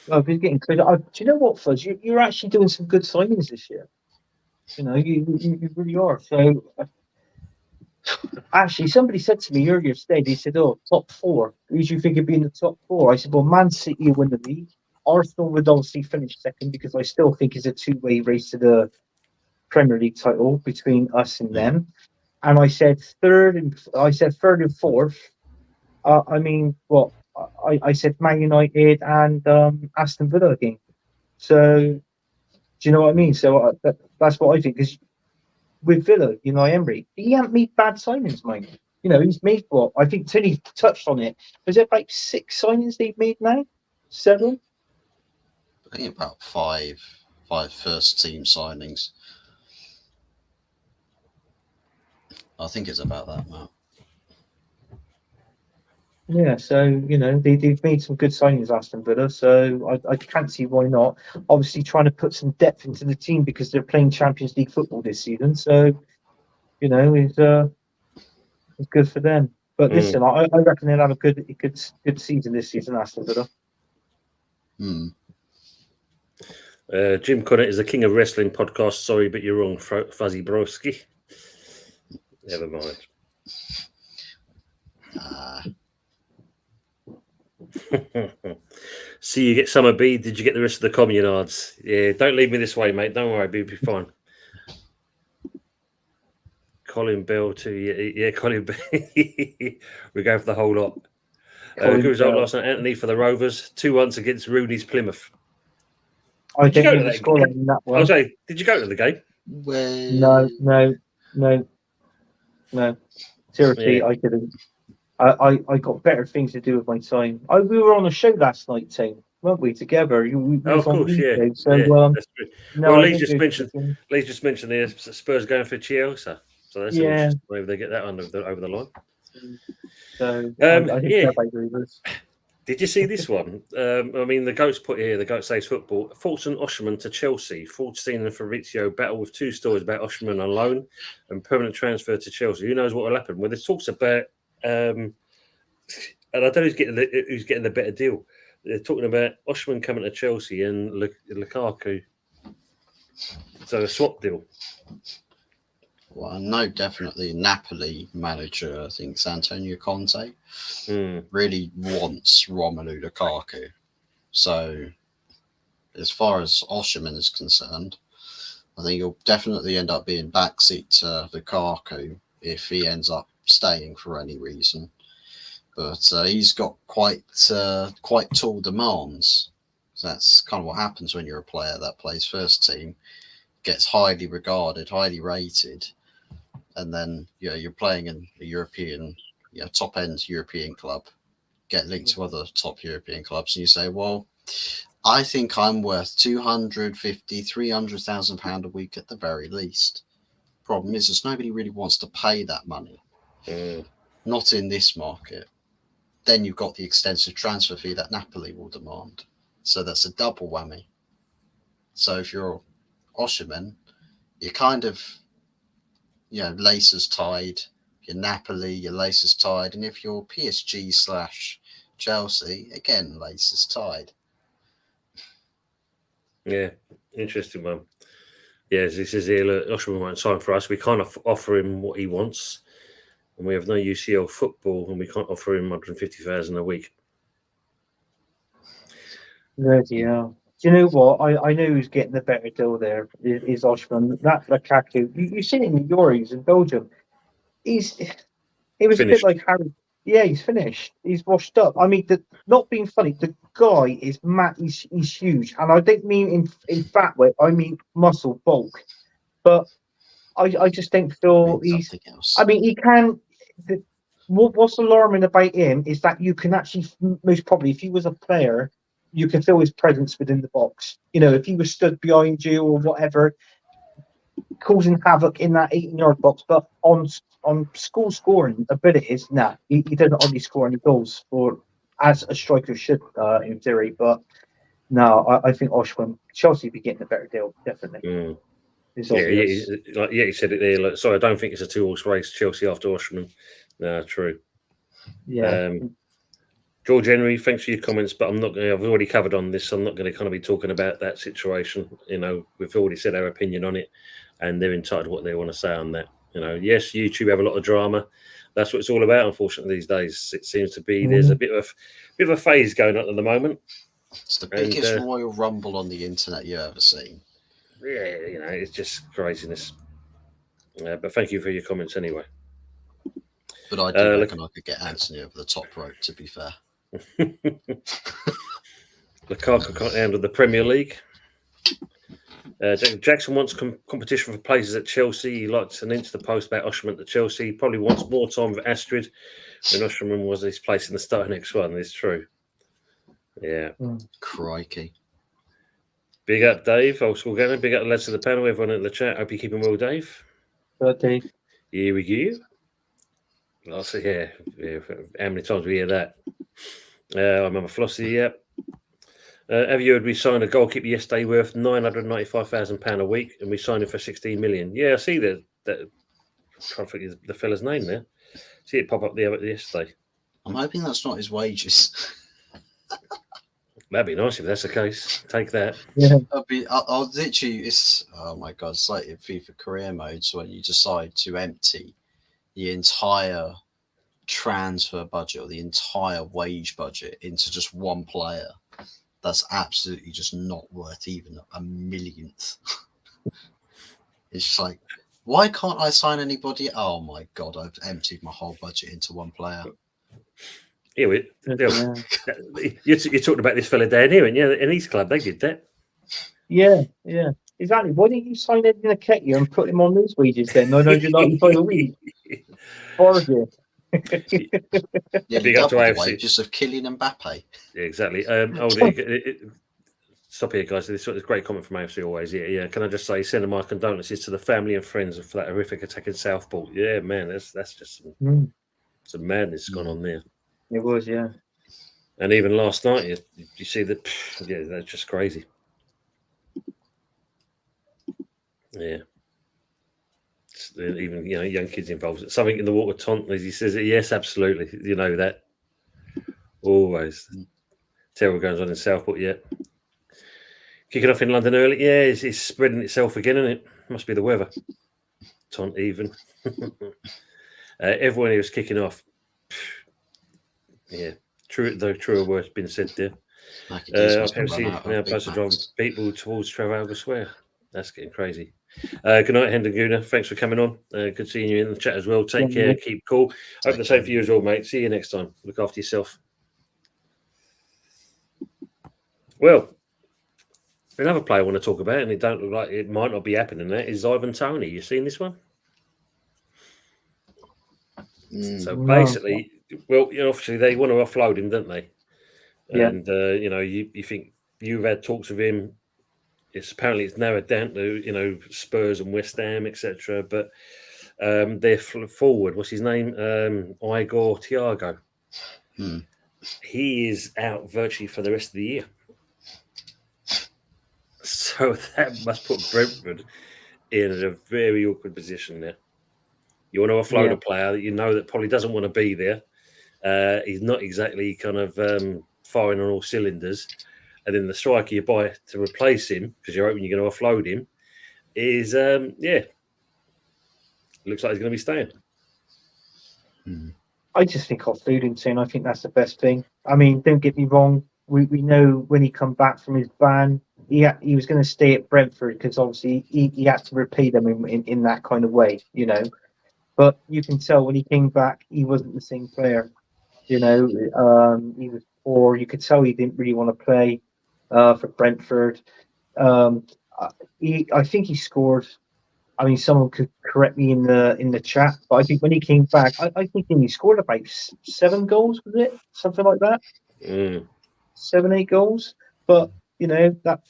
Oh, it's getting closer. Do you know what, Fuzz? You're actually doing some good signings this year. You know, you really are. So, actually, somebody said to me earlier today, they said, "Oh, top four. Who do you think would be in the top four?" I said, "Well, Man City will win the league. Arsenal would obviously finish second because I still think it's a two-way race to the Premier League title between us and them." And I said third and fourth. I mean, what I said Man United and Aston Villa again. So, do you know what I mean? So that's what I think. Because with Villa, you know, Emery, he hasn't made bad signings, mate. You know, he's made what? I think Tony touched on it. Was it like 6 signings they've made now? 7?
I think about five first team signings. I think it's about that now.
Yeah, so, you know, they've made some good signings, Aston Villa, so I can't see why not. Obviously, trying to put some depth into the team because they're playing Champions League football this season, so, you know, it's good for them. But listen, I reckon they'll have a good season this season, Aston Villa.
Jim Cornette is the king of wrestling podcast. Sorry, but you're wrong, Fuzzy Broski. Never mind. See, you get Summer B. Did you get the rest of the communards? Yeah, don't leave me this way, mate. Don't worry, we'll be fine. Colin Bell too. Yeah, Colin Bell. We're going for the whole lot. Good result last night, Anthony, for the Rovers. 2-1 against Rooney's Plymouth.
I think you score on that one.
I was saying, did you go to the game?
No. Seriously, yeah. I didn't. I got better things to do with my time. We were on a show last night, Tim, weren't we? Together.
Of course, yeah.
So,
that's true. No, well, Lee just mentioned the Spurs going for Chelsea. So that's interesting. Maybe they get that over the line.
So I think they're by Rovers.
Did you see this one? I mean, the Goats put here, the Goat Saves Football. Fulton Osherman to Chelsea. Fortstein and Fabrizio battle with 2 stories about Osherman on loan and permanent transfer to Chelsea. Who knows what will happen? Well, there's talks about, and I don't know who's getting the better deal. They're talking about Osherman coming to Chelsea and Lukaku. So a swap deal.
Well, I know definitely Napoli manager, I think it's Antonio Conte, really wants Romelu Lukaku. So, as far as Osherman is concerned, I think he'll definitely end up being backseat to Lukaku if he ends up staying for any reason. But he's got quite tall demands. So that's kind of what happens when you're a player that plays first team, gets highly regarded, highly rated. And then you're playing in a European, top end European club, get linked to other top European clubs, and you say, well, I think I'm worth £250,000-300,000 a week at the very least. Problem is nobody really wants to pay that money. Not in this market. Then you've got the extensive transfer fee that Napoli will demand. So that's a double whammy. So if you're Osherman, you're kind of laces tied. Your Napoli, your laces tied. And if you're PSG/Chelsea, again, laces tied.
Yeah, interesting one. Yeah, as he says here, look, Osherman won't sign for us. We can't offer him what he wants. And we have no UCL football, and we can't offer him 150,000 a week.
Yeah. Do you know what? I know who's getting the better deal there is Osherman. That Lukaku. You've seen him in Euros in Belgium. It was finished. A bit like Harry. Yeah, he's finished. He's washed up. I mean, not being funny, the guy is mad. He's huge, and I don't mean in fat weight. I mean muscle bulk. But I just don't feel he's.
Something else.
I mean, he can. What's alarming about him is that you can actually, most probably, if he was a player, you can feel his presence within the box. You know, if he was stood behind you or whatever, causing havoc in that 18-yard box. But on school scoring abilities, he doesn't only score any goals, or as a striker should, in theory. But no, I think Oshman, Chelsea would be getting a better deal, definitely.
Mm.
It's
Yeah,
obvious.
you said it there. Like, sorry, I don't think it's a 2-horse race. Chelsea after Oshman. No, true.
Yeah.
George Henry, thanks for your comments, but I'm not going. I've already covered on this. So I'm not going to kind of be talking about that situation. You know, we've already said our opinion on it, and they're entitled to what they want to say on that. You know, yes, YouTube have a lot of drama. That's what it's all about. Unfortunately, these days, it seems to be there's a bit of a phase going on at the moment.
It's the biggest Royal Rumble on the internet you ever seen.
Yeah, you know, it's just craziness. But thank you for your comments anyway.
But I do reckon I could get Anthony over the top rope, to be fair.
Lukaku can't handle the Premier League. Jackson wants competition for places at Chelsea. He likes an into the post about Oshman at Chelsea. He probably wants more time with Astrid when Oshman was his place in the starting X1. It's true. Yeah.
Crikey.
Big up, Dave. Old school gamer. Big up, lads of the panel. Everyone in the chat. Hope you're keeping well, Dave.
Good, Dave.
Here we go. I'll see here. Yeah, how many times we hear that? I remember Flossie, yeah. Have you heard we signed a goalkeeper yesterday worth £995,000 a week, and we signed him for 16 million? Yeah, I see that. I'm trying to think the fella's name there. See it pop up there yesterday.
I'm hoping that's not his wages.
That'd be nice if that's the case. Take that.
Yeah.
I'll literally. It's oh my god! It's like in FIFA career modes when you decide to empty the entire transfer budget or the entire wage budget into just one player. That's absolutely just not worth even a millionth. It's just like, why can't I sign anybody? Oh my god, I've emptied my whole budget into one player.
Yeah, you're talking about this fella down here, and yeah, in East Club they did that.
Yeah, exactly. Why didn't you sign Ed Nketiah and put him on those wages then? £995 a week. Bargain.
Yeah,
Big up to AFC.
Wages of Kylian Mbappe.
Yeah, exactly. Stop here, guys. This is a great comment from AFC always. Yeah. Can I just say, send my condolences to the family and friends for that horrific attack in Southport. Yeah, man, that's just some madness gone on there.
It was, yeah.
And even last night, you see that? Yeah, that's just crazy. Yeah. Even young kids involved. Something in the water taunt, as he says it. Yes, absolutely. You know that. Always. Terrible goes on in Southport yet. Kicking off in London early. Yeah, it's spreading itself again, isn't it? Must be the weather. Taunt even. Everyone here was kicking off. Yeah. True words been said there. I've seen now posted driving people towards Trafalgar Square. That's getting crazy. Good night, Hendon Guna. Thanks for coming on. Good seeing you in the chat as well. Take care. Keep cool. Hope the same for you as well, mate. See you next time. Look after yourself. Well, another player I want to talk about, and it don't look like it might not be happening. That is Ivan Toney. You seen this one? So basically, well, obviously they want to offload him, don't they?
Yeah.
And you think you've had talks with him. It's narrowed down to Spurs and West Ham, etc. But their forward, what's his name? Igor Thiago. He is out virtually for the rest of the year. So that must put Brentford in a very awkward position there. You want to offload a player that you know that probably doesn't want to be there. He's not exactly kind of firing on all cylinders. And then the striker you buy to replace him, because you're hoping you're going to offload him, is, looks like he's going to be staying.
I just think offloading soon. I think that's the best thing. I mean, don't get me wrong. We know when he come back from his ban, he was going to stay at Brentford because obviously he had to repay them in that kind of way, But you can tell when he came back, he wasn't the same player. You know, he was poor. You could tell he didn't really want to play for Brentford. Um, I think he scored. I mean, someone could correct me in the chat, but I think when he came back, I think he scored about 7 goals. Was it something like that? 7, 8 goals. But you know that.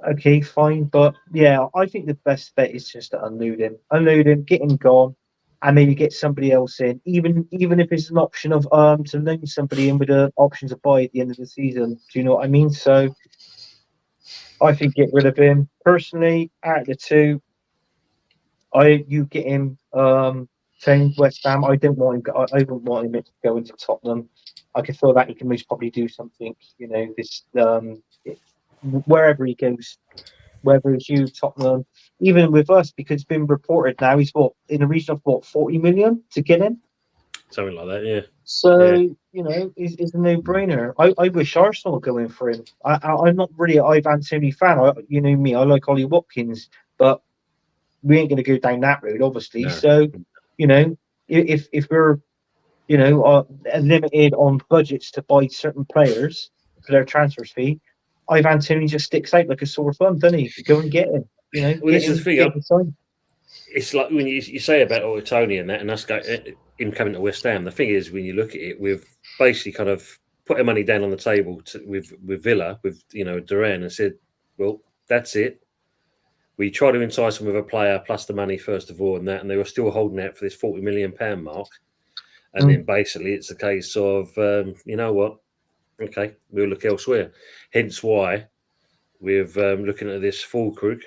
Okay, fine. But yeah, I think the best bet is just to unload him, get him gone, and maybe get somebody else in. Even if it's an option of to loan somebody in with an option to buy at the end of the season. Do you know what I mean? So I think get rid of him. Personally, out of the two, you get him to West Ham. I don't want him. I don't want him to go into Tottenham. I can feel that he can most probably do something. You know, this wherever he goes, whether it's you, Tottenham, even with us, because it's been reported now he's in the region of 40 million to get him.
Something like that, yeah.
So you know, it's a no-brainer. I wish Arsenal would go in for him. I'm not really an Ivan Toney fan. You know me, I like Ollie Watkins, but we ain't going to go down that road, obviously.
No.
So you know, if we're limited on budgets to buy certain players for their transfer fee, Ivan Toney just sticks out like a sore thumb, doesn't he? Go and get him. You know,
well, this is the thing.
Him
it's like when you say about Tony and that, and us him coming to West Ham. The thing is, when you look at it, we've basically kind of put our money down on the table with Villa, with Duran, and said, "Well, that's it." We tried to entice them with a player plus the money first of all, and that, and they were still holding out for this £40 million mark. And then basically, it's a case of you know what? Okay, we'll look elsewhere. Hence why we're looking at this Fulkrug,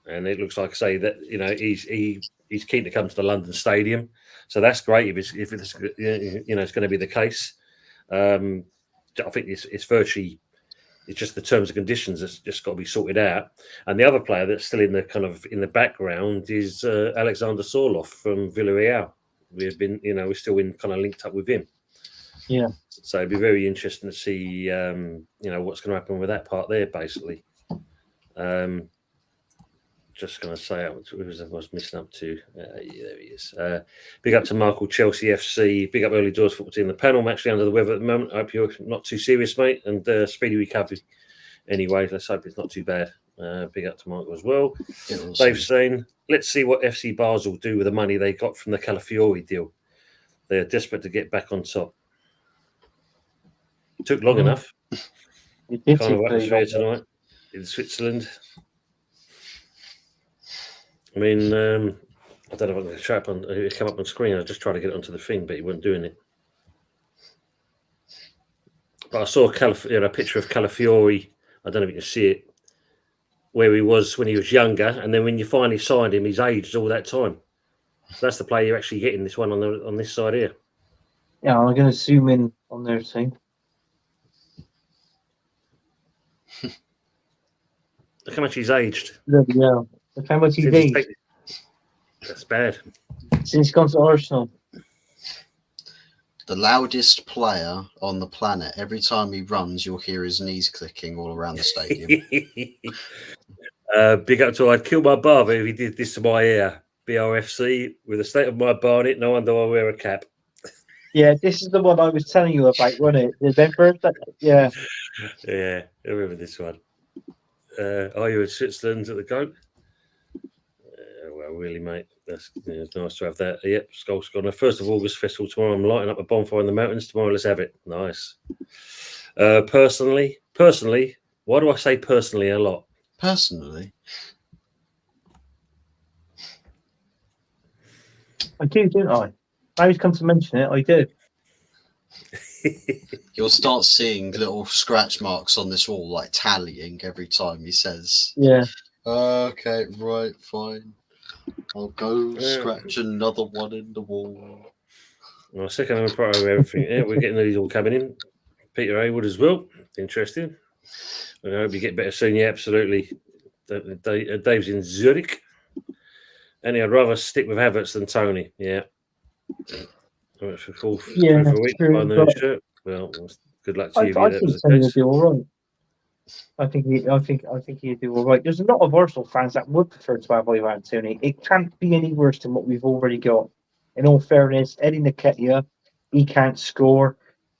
and it looks like I say that he's keen to come to the London Stadium, so that's great if it's it's going to be the case. I think it's virtually it's just the terms and conditions that's just got to be sorted out. And the other player that's still in the background is Alexander Sorloth from Villarreal. We've been we're still kind of linked up with him.
Yeah. So
it'd be very interesting to see what's going to happen with that part there, basically. Just going to say, I was missing up to. There he is. Big up to Michael, Chelsea FC. Big up Early Doors Football Team. The panel, I'm actually under the weather at the moment. I hope you're not too serious, mate, and speedy recovery. Anyway, let's hope it's not too bad. Big up to Michael as well. They've saying, let's see what FC Basel do with the money they got from the Calafiori deal. They are desperate to get back on top. It took long enough. Kind of atmosphere tonight in Switzerland. I mean, I don't know if I'm going to show up it came up on screen. I was just trying to get it onto the thing, but he wasn't doing it. But I saw a picture of Calafiori. I don't know if you can see it, where he was when he was younger, and then when you finally signed him, he's aged all that time. So that's the player you're actually getting. This one on this side here.
Yeah, I'm going to zoom in on their team.
Look how much he's aged.
Yeah, look how much he's aged.
That's bad.
Since he's gone to Arsenal.
The loudest player on the planet. Every time he runs, you'll hear his knees clicking all around the stadium.
Big up to I'd kill my barber if he did this to my ear. BRFC, with the state of my barnet, no wonder I wear a cap.
Yeah, this is the one I was telling you about, wasn't it? Remember? Yeah.
Yeah, I remember this one. Are you in Switzerland at the goat? Well, really, mate. It's nice to have that. Yep, Skull's gone. 1st of August festival tomorrow. I'm lighting up a bonfire in the mountains tomorrow. Let's have it. Nice. Personally, why do I say personally a lot?
Personally?
I do, don't I? Now he's come to mention it, I do.
You'll start seeing little scratch marks on this wall, like tallying every time he says.
Yeah.
Okay, right, fine. I'll go scratch another one in the wall.
Well, second, I'm proud of everything. Yeah, we're getting these all coming in. Peter Haywood as well. Interesting. I hope you get better soon. Yeah, absolutely. Dave's in Zurich. And I'd rather stick with Havertz than Tony. Yeah. True, well, good luck to you.
I think Tony will do all right. I think he'd do all right. There's a lot of Arsenal fans that would prefer to have Ivan Toney. It can't be any worse than what we've already got. In all fairness, Eddie Nketiah, he can't score.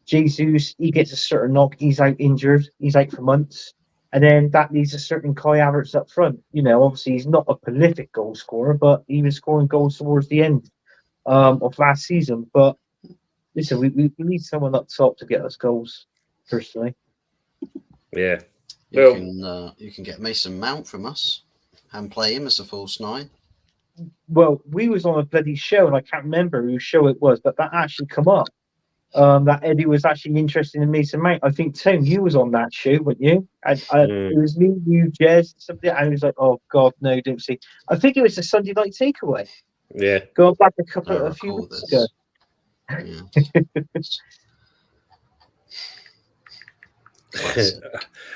Jesus, he gets a certain knock, he's out injured, he's out for months. And then that leaves a certain Kai Havertz up front. Obviously he's not a prolific goal scorer, but he was scoring goals towards the end of last season. But listen, we need someone up top to get us goals, personally.
Yeah.
You can get Mason Mount from us and play him as a false 9.
Well, we was on a bloody show, and I can't remember whose show it was, but that actually come up. That Eddie was actually interested in Mason Mount. I think, Tim, you was on that show, weren't you? And it was me, you, Jez, somebody, and he was like, "Oh God, no, don't see." I think it was a Sunday night takeaway.
Yeah.
Going back a few weeks ago.
Yeah.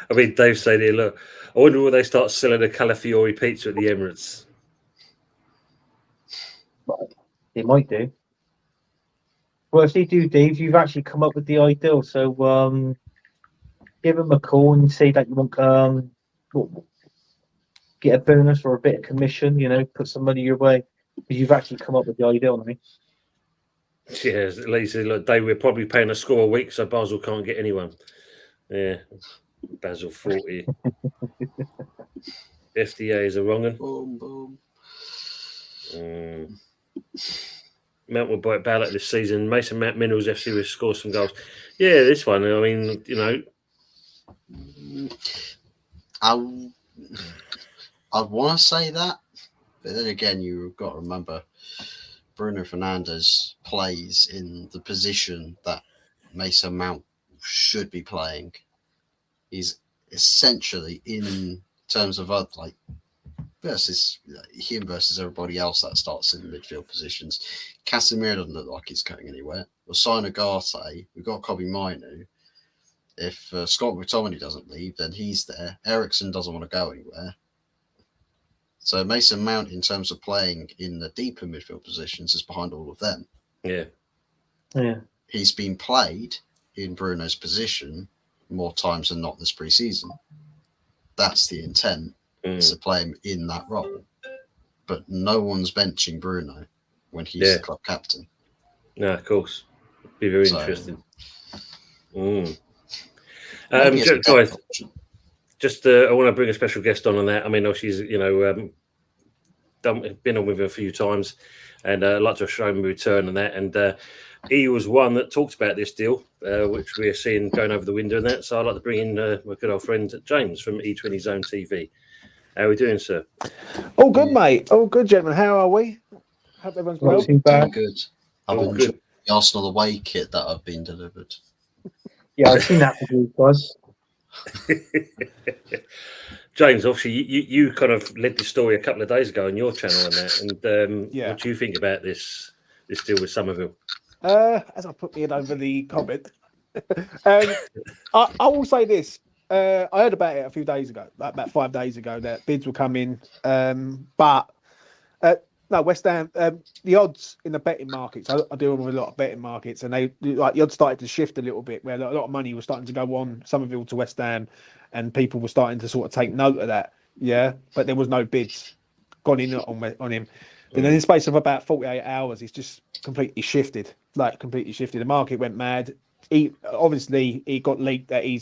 I mean, Dave said here, look, I wonder will they start selling a Calafiore pizza at the Emirates?
They might do. Well, if they do, Dave, you've actually come up with the ideal. So give them a call and say that you want get a bonus or a bit of commission. Put some money your way because you've actually come up with the ideal. I mean.
Yeah, at least look, Dave, we're probably paying a score a week, so Basel can't get anyone. Yeah, Basel 40. FDA is a wrong one.
Boom, boom.
Mount will bite ballot this season. Mason Mount Minerals FC will score some goals. Yeah, this one. I mean,
I want to say that, but then again, you've got to remember Bruno Fernandes plays in the position that Mason Mount should be playing. He's essentially, in terms of versus him versus everybody else that starts in the midfield positions. Casemiro doesn't look like he's going anywhere. We'll sign Agate. We've got Kobe Mainu. If Scott McTominay doesn't leave, then he's there. Ericsson doesn't want to go anywhere. So Mason Mount, in terms of playing in the deeper midfield positions, is behind all of them.
Yeah.
He's been played in Bruno's position more times than not this pre-season. That's the intent, is to play him in that role. But no one's benching Bruno when he's the club captain.
No, of course. Be very interesting. Guys, just I want to bring a special guest on that. I mean, she's been on with her a few times, and I'd like to show him a return on that. And he was one that talked about this deal, which we are seeing going over the window and that. So I'd like to bring in my good old friend James from E20 Zone TV. How are we doing, sir?
All good, mate. All good, gentlemen. How are we? Hope everyone's well.
Not too bad.
Good. I've enjoyed the Arsenal away kit that I've been delivered.
Yeah, I've seen that for you guys.
James, obviously, you kind of led the story a couple of days ago on your channel on that. And what do you think about this deal with Somerville?
As I put me in over the comment, I will say this. I heard about it a few days ago, like about 5 days ago, that bids were coming. But no, West Ham, the odds in the betting markets, I deal with a lot of betting markets, and the odds started to shift a little bit, where a lot of money was starting to go on Somerville to West Ham, and people were starting to sort of take note of that. Yeah, but there was no bids gone in on him. Then in the space of about 48 hours, it's just completely shifted. The market went mad. He got leaked that he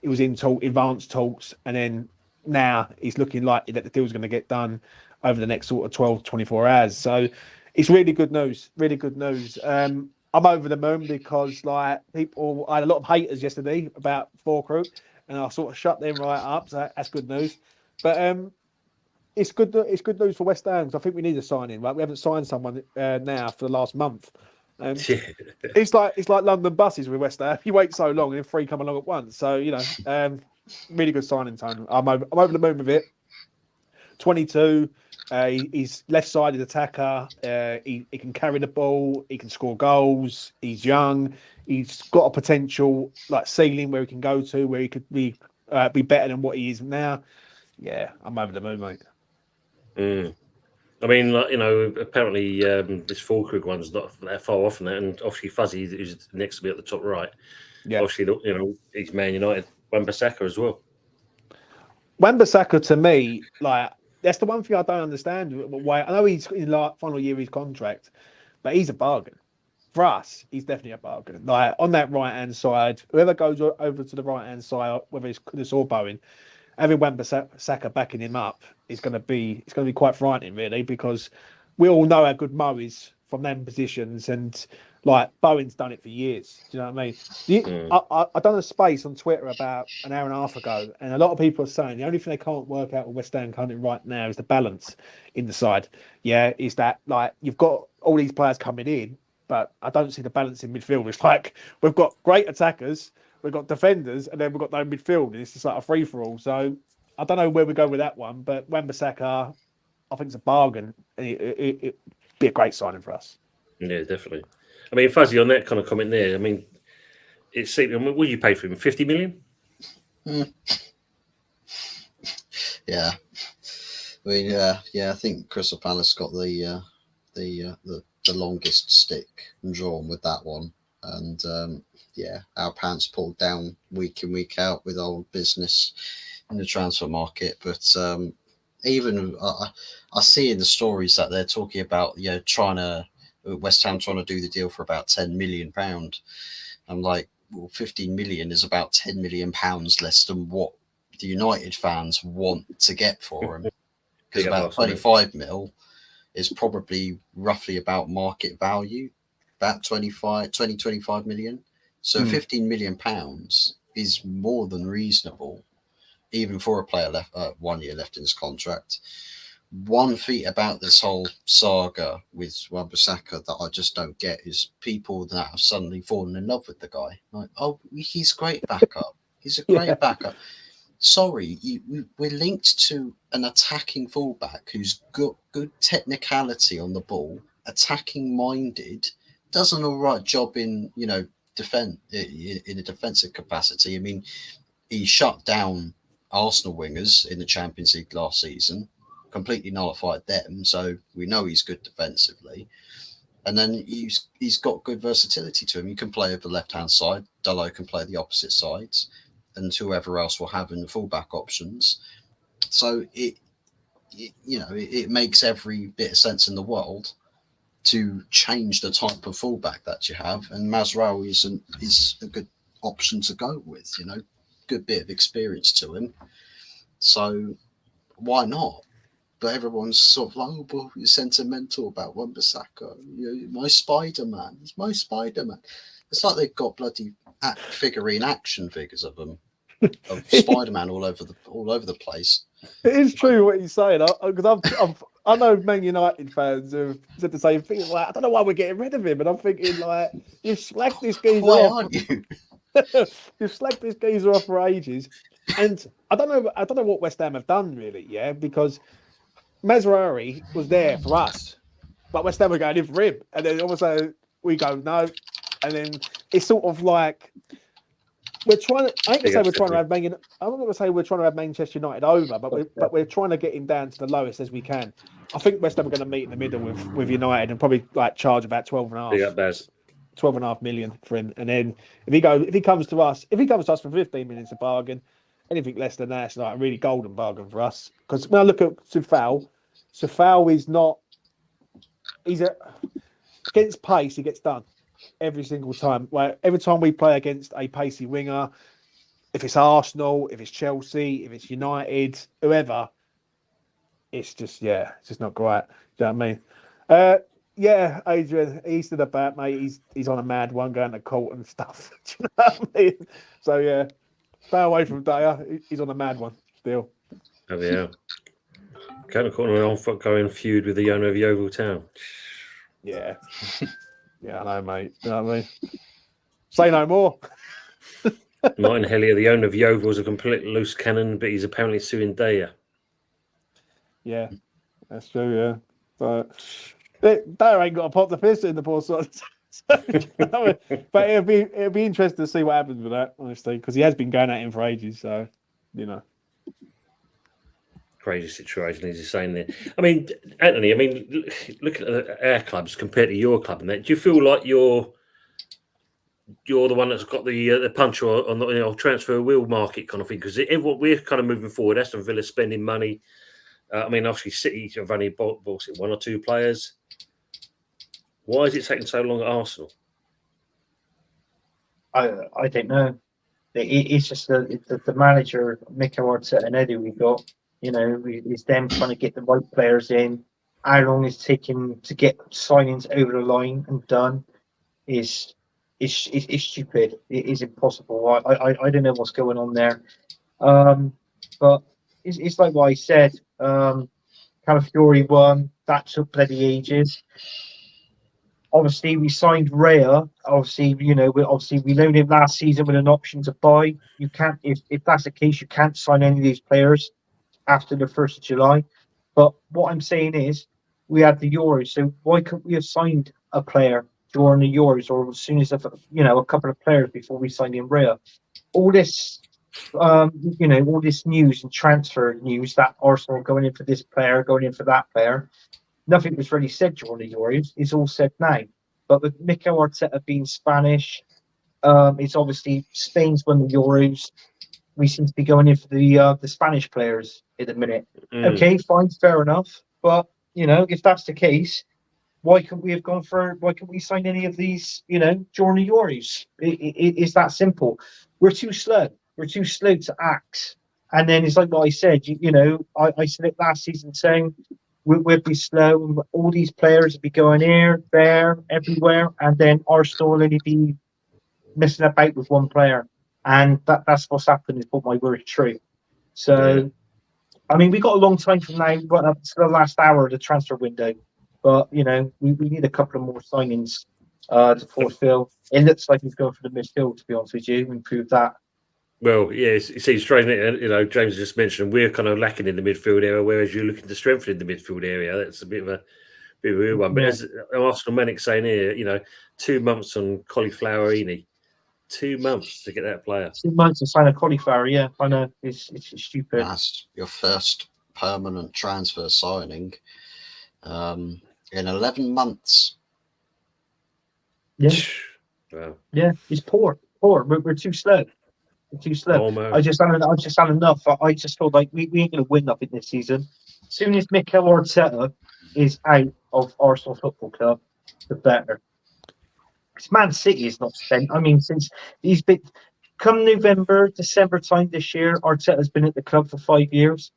was in advanced talks, and then now he's looking likely that the deal's going to get done over the next sort of 12, 24 hours. So it's really good news. I'm over the moon because I had a lot of haters yesterday about Forkroot, and I sort of shut them right up. So that's good news. But it's good news for West Ham, because I think we need a signing. Right, we haven't signed someone now for the last month. It's like London buses with West Ham. You wait so long, and then 3 come along at once. So really good signing, Tony. I'm over the moon with it. 22. He's left-sided attacker. He can carry the ball. He can score goals. He's young. He's got a potential ceiling where he can go to, where he could be better than what he is now. Yeah, I'm over the moon, mate.
I mean, apparently this Falkirk one's not that far off from that, and obviously Fuzzy, who's next to me at the top right. Yeah. Obviously, he's Man United. Wan-Bissaka as well.
Wan-Bissaka, to me, that's the one thing I don't understand. Why I know he's in final year of his contract, but he's a bargain. for us, he's definitely a bargain. Like on that right hand side, whoever goes over to the right hand side, whether it's Kudus or Bowen, having Wan-Bissaka backing him up is going to be quite frightening, really, because we all know how good Mo is from them positions, and like Bowen's done it for years. Do you know what I mean? I done a space on Twitter about an hour and a half ago, and a lot of people are saying the only thing they can't work out with West Ham currently right now is the balance in the side. Yeah, is that like you've got all these players coming in, but I don't see the balance in midfield. It's like we've got great attackers, we've got defenders, and then we've got no midfield, and it's just like a free for all. So I don't know where we go with that one, but Wan-Bissaka, I think it's a bargain. It'd be a great signing for us.
Yeah, definitely. I mean, Fuzzy, on that kind of comment there, I mean, it's what will you pay for him? 50 million?
Yeah. I mean, I think Crystal Palace got the longest stick drawn with that one, and our pants pulled down week in week out with old business in the transfer market. But even I see in the stories that they're talking about, West Ham trying to do the deal for about £10 million. I'm like, well, 15 million is about £10 million less than what the United fans want to get for him. Because about 25 mil is probably roughly about market value, about 25 million. So 15 million pounds is more than reasonable, even for a player left 1 year left in his contract. One thing about this whole saga with Wan-Bissaka that I just don't get is people that have suddenly fallen in love with the guy. Like, oh, he's great backup. He's a great backup. Sorry, we're linked to an attacking fullback who's got good technicality on the ball, attacking minded, does an all right job in defense in a defensive capacity. I mean, he shut down Arsenal wingers in the Champions League last season, completely nullified them. So we know he's good defensively, and then he's got good versatility to him. You can play over the left hand side. Dalot can play the opposite sides, and whoever else will have in the fullback options. So it makes every bit of sense in the world to change the type of fullback that you have, and Mazraoui is a good option to go with. Good bit of experience to him, so why not? But everyone's sort of like, oh, well, you're sentimental about Wan-Bissaka. My Spider-Man. He's my Spider-Man. It's like they've got bloody figurine action figures of them, of Spider-Man all over the place.
It is true what you're saying, because I know Man United fans have said the same thing. Like, I don't know why we're getting rid of him, and I'm thinking, like, you've slacked this geezer
Why
off.
aren't you?
You've slacked this geezer off for ages, and I don't know what West Ham have done really, because Mazraoui was there for us, but West Ham were going in for him, and then also we go no, and then it's sort of like we're trying to. I ain't gonna say we're trying to have I'm not gonna say we're trying to have Manchester United over, but we're trying to get him down to the lowest as we can. I think West Ham are going to meet in the middle with United and probably like charge about 12.5 million for him, and then if he comes to us for 15 million, it's a bargain. Anything less than that's like a really golden bargain for us. Because when I look at Sufal is not. Against pace, he gets done every single time. Like every time we play against a pacey winger, if it's Arsenal, if it's Chelsea, if it's United, whoever, it's just not great. Do you know what I mean? Adrian, he's to the bat, mate. He's on a mad one, going to court and stuff. Do you know what I mean? So stay away from Daya. He's on a mad one still.
Oh yeah. Kind of caught an ongoing feud with the owner of Yeovil Town.
Yeah. Yeah, I know, mate. You know what I mean? Say no more.
Martin Hellier, the owner of Yeovil, is a complete loose cannon, but he's apparently suing Daya.
Yeah, that's true, yeah. But Daya ain't got a pot to piss in, the poor son. But it'll be interesting to see what happens with that, honestly, because he has been going at him for ages, so
Crazy situation, as you're saying there. I mean, Anthony, looking at our clubs compared to your club and that, do you feel like you're the one that's got the punch on the transfer wheel market kind of thing? Because we're kind of moving forward. Aston Villa spending money. Obviously City have only bought one or two players. Why is it taking so long at Arsenal?
I don't know. It's just the manager, Mikel Arteta, and Edu we got. You know, it's them trying to get the right players in. How long it's taking to get signings over the line and done is stupid. It is impossible. I don't know what's going on there. But it's like what I said. Calafiori won. That took bloody ages. Obviously, we signed Raya. Obviously, we loaned him last season with an option to buy. You can't, if that's the case, you can't sign any of these players after the 1st of July. But what I'm saying is, we had the Euros, so why couldn't we have signed a player during the Euros, or as soon as a couple of players before we signed in Raya? All this, all this news and transfer news that Arsenal are going in for this player, going in for that player. Nothing was really said during the Euros. It's all said now. But with Mikel Arteta being Spanish, it's obviously Spain's won the Euros. We seem to be going in for the Spanish players at the minute. Okay, fine, fair enough. But if that's the case, why couldn't we sign any of these? During the Euros, it's that simple. We're too slow. We're too slow to act. And then it's like what I said. I said it last season saying. We'd be slow, and all these players would be going here, there, everywhere, and then Arsenal will only be messing about with one player. And that's what's happened, is put my word true. So, I mean, we got a long time from now, right up to the last hour of the transfer window. But, we need a couple of more signings to fulfill. It looks like he's going for the midfield, to be honest with you, and prove that.
Well, yeah, it seems strange. James just mentioned we're kind of lacking in the midfield area, whereas you're looking to strengthen the midfield area. That's a bit of a weird one. But as Arsenal Manic saying here, 2 months on Cauliflowerini, 2 months to get that player.
2 months to sign a cauliflower, yeah, I know. It's stupid.
That's your first permanent transfer signing in 11 months.
Yeah.
Wow.
Yeah, it's poor. We're too slow. Too slow.
Oh,
I just had enough. I just feel like we ain't going to win nothing this season. As soon as Mikel Arteta is out of Arsenal Football Club, the better. Because Man City is not spent. I mean, since he's been come November, December time this year, Arteta's been at the club for 5 years.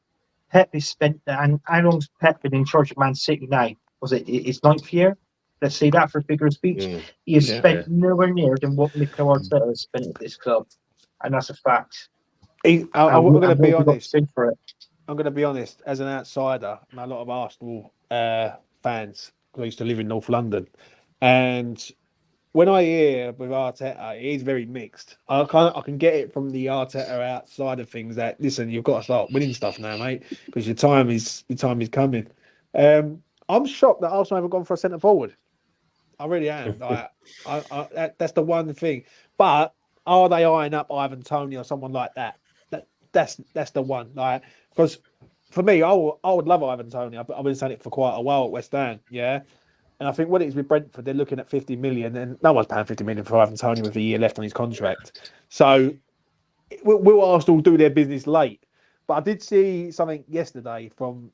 Pep is spent, and how long's Pep been in charge of Man City now? Was it his 9th year? Let's say that for a bigger speech. He has spent nowhere near than what Mikel Arteta has spent at this club. And that's a fact.
I'm going to be honest.
I'm
going to be honest. As an outsider, and a lot of Arsenal fans, because I used to live in North London, and when I hear with Arteta, it is very mixed. I can get it from the Arteta outside of things that listen, you've got to start winning stuff now, mate, because your time is coming. I'm shocked that Arsenal haven't gone for a centre forward. I really am. That's the one thing, but. Are they eyeing up Ivan Toney or someone like that? That's the one. Like, because for me, I would love Ivan Toney. I've been saying it for quite a while at West Ham, yeah. And I think what it is with Brentford, they're looking at 50 million, and no one's paying 50 million for Ivan Toney with a year left on his contract. So, will Arsenal do their business late? But I did see something yesterday from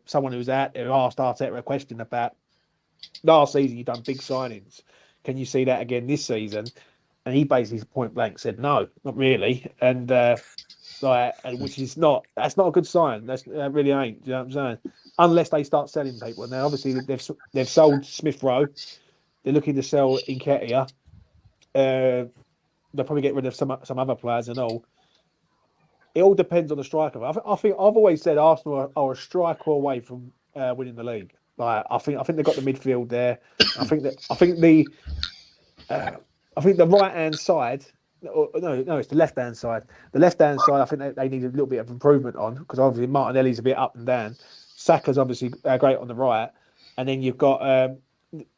someone who was out there who asked Arteta a question about last season. You've done big signings. Can you see that again this season? And he basically point blank said no, not really, and which is that's not a good sign. That really ain't. Do you know what I'm saying? Unless they start selling people. Now, obviously, they've sold Smith Rowe. They're looking to sell Nketiah. They'll probably get rid of some other players and all. It all depends on the striker. I think I've always said Arsenal are a striker away from winning the league. Like I think they've got the midfield there. I think the right-hand side, no, it's the left-hand side. The left-hand side, I think they need a little bit of improvement on, because obviously Martinelli's a bit up and down. Saka's obviously great on the right, and then you've got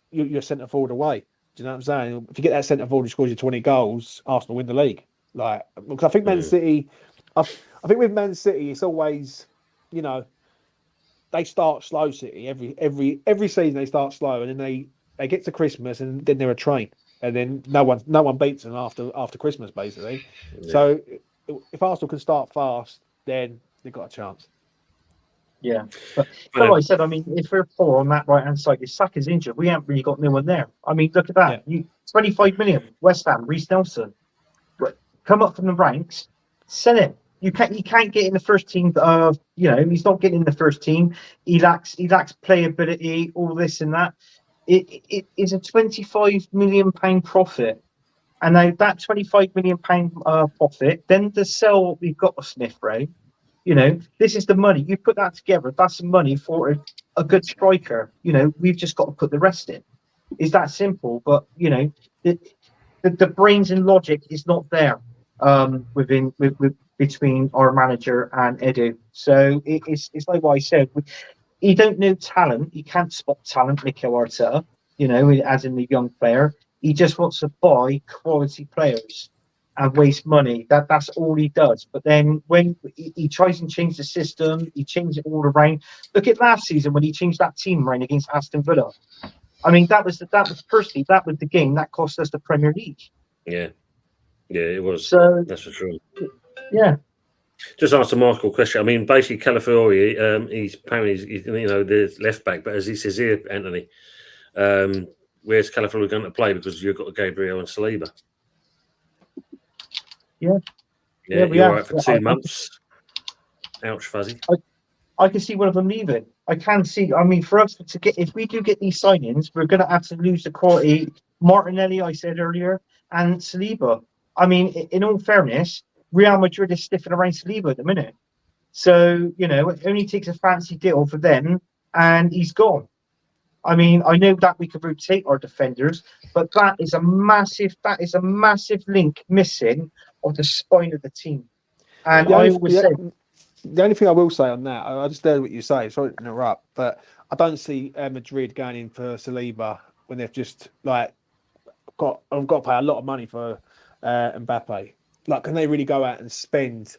your centre forward away. Do you know what I'm saying? If you get that centre forward who scores you 20 goals, Arsenal win the league. Like, because I think Man City, I think with Man City, it's always, they start slow. City every season they start slow, and then they get to Christmas, and then they're a train. And then no one beats them after Christmas, basically. Yeah. So if Arsenal can start fast, then they've got a chance.
Yeah, but like I said, I mean, if we're poor on that right hand side, if Saka's injured, we haven't really got no one there. I mean, look at that. Yeah. 25 million. West Ham, Reece Nelson. Come up from the ranks, sell him. You can't get in the first team. He's not getting in the first team. He lacks playability, all this and that. It is a 25 million pound profit. And now that 25 million pound profit, then to sell what we've got with Smith Rowe, this is the money. You put that together, that's the money for a good striker. We've just got to put the rest in. It's that simple. But, the brains and logic is not there between our manager and Edu. So it's like what I said. He don't know talent. He can't spot talent, Mikel Arteta, as in the young player. He just wants to buy quality players and waste money. That's all he does. But then when he tries and change the system, he changes it all around. Look at last season when he changed that team around against Aston Villa. I mean, that was the game that cost us the Premier League.
Yeah, it was.
So
that's for sure.
Yeah.
Just answer Michael question. I mean, basically, Calafiori, he's apparently the left back, but as he says here, Anthony, where's Calafiori going to play? Because you've got Gabriel and Saliba.
Yeah,
you're right for 2 months. Ouch, Fuzzy.
I can see one of them leaving. I can see. I mean, for us to get, if we do get these signings, we're going to have to lose the quality. Martinelli, I said earlier, and Saliba. I mean, in all fairness, Real Madrid is sniffing around Saliba at the minute. So, it only takes a fancy deal for them and he's gone. I mean, I know that we could rotate our defenders, but that is a massive link missing of the spine of the team. And I always say...
The only thing I will say on that, I just heard what you say, sorry to interrupt, but I don't see Madrid going in for Saliba when they've just, got to pay a lot of money for Mbappe. Can they really go out and spend?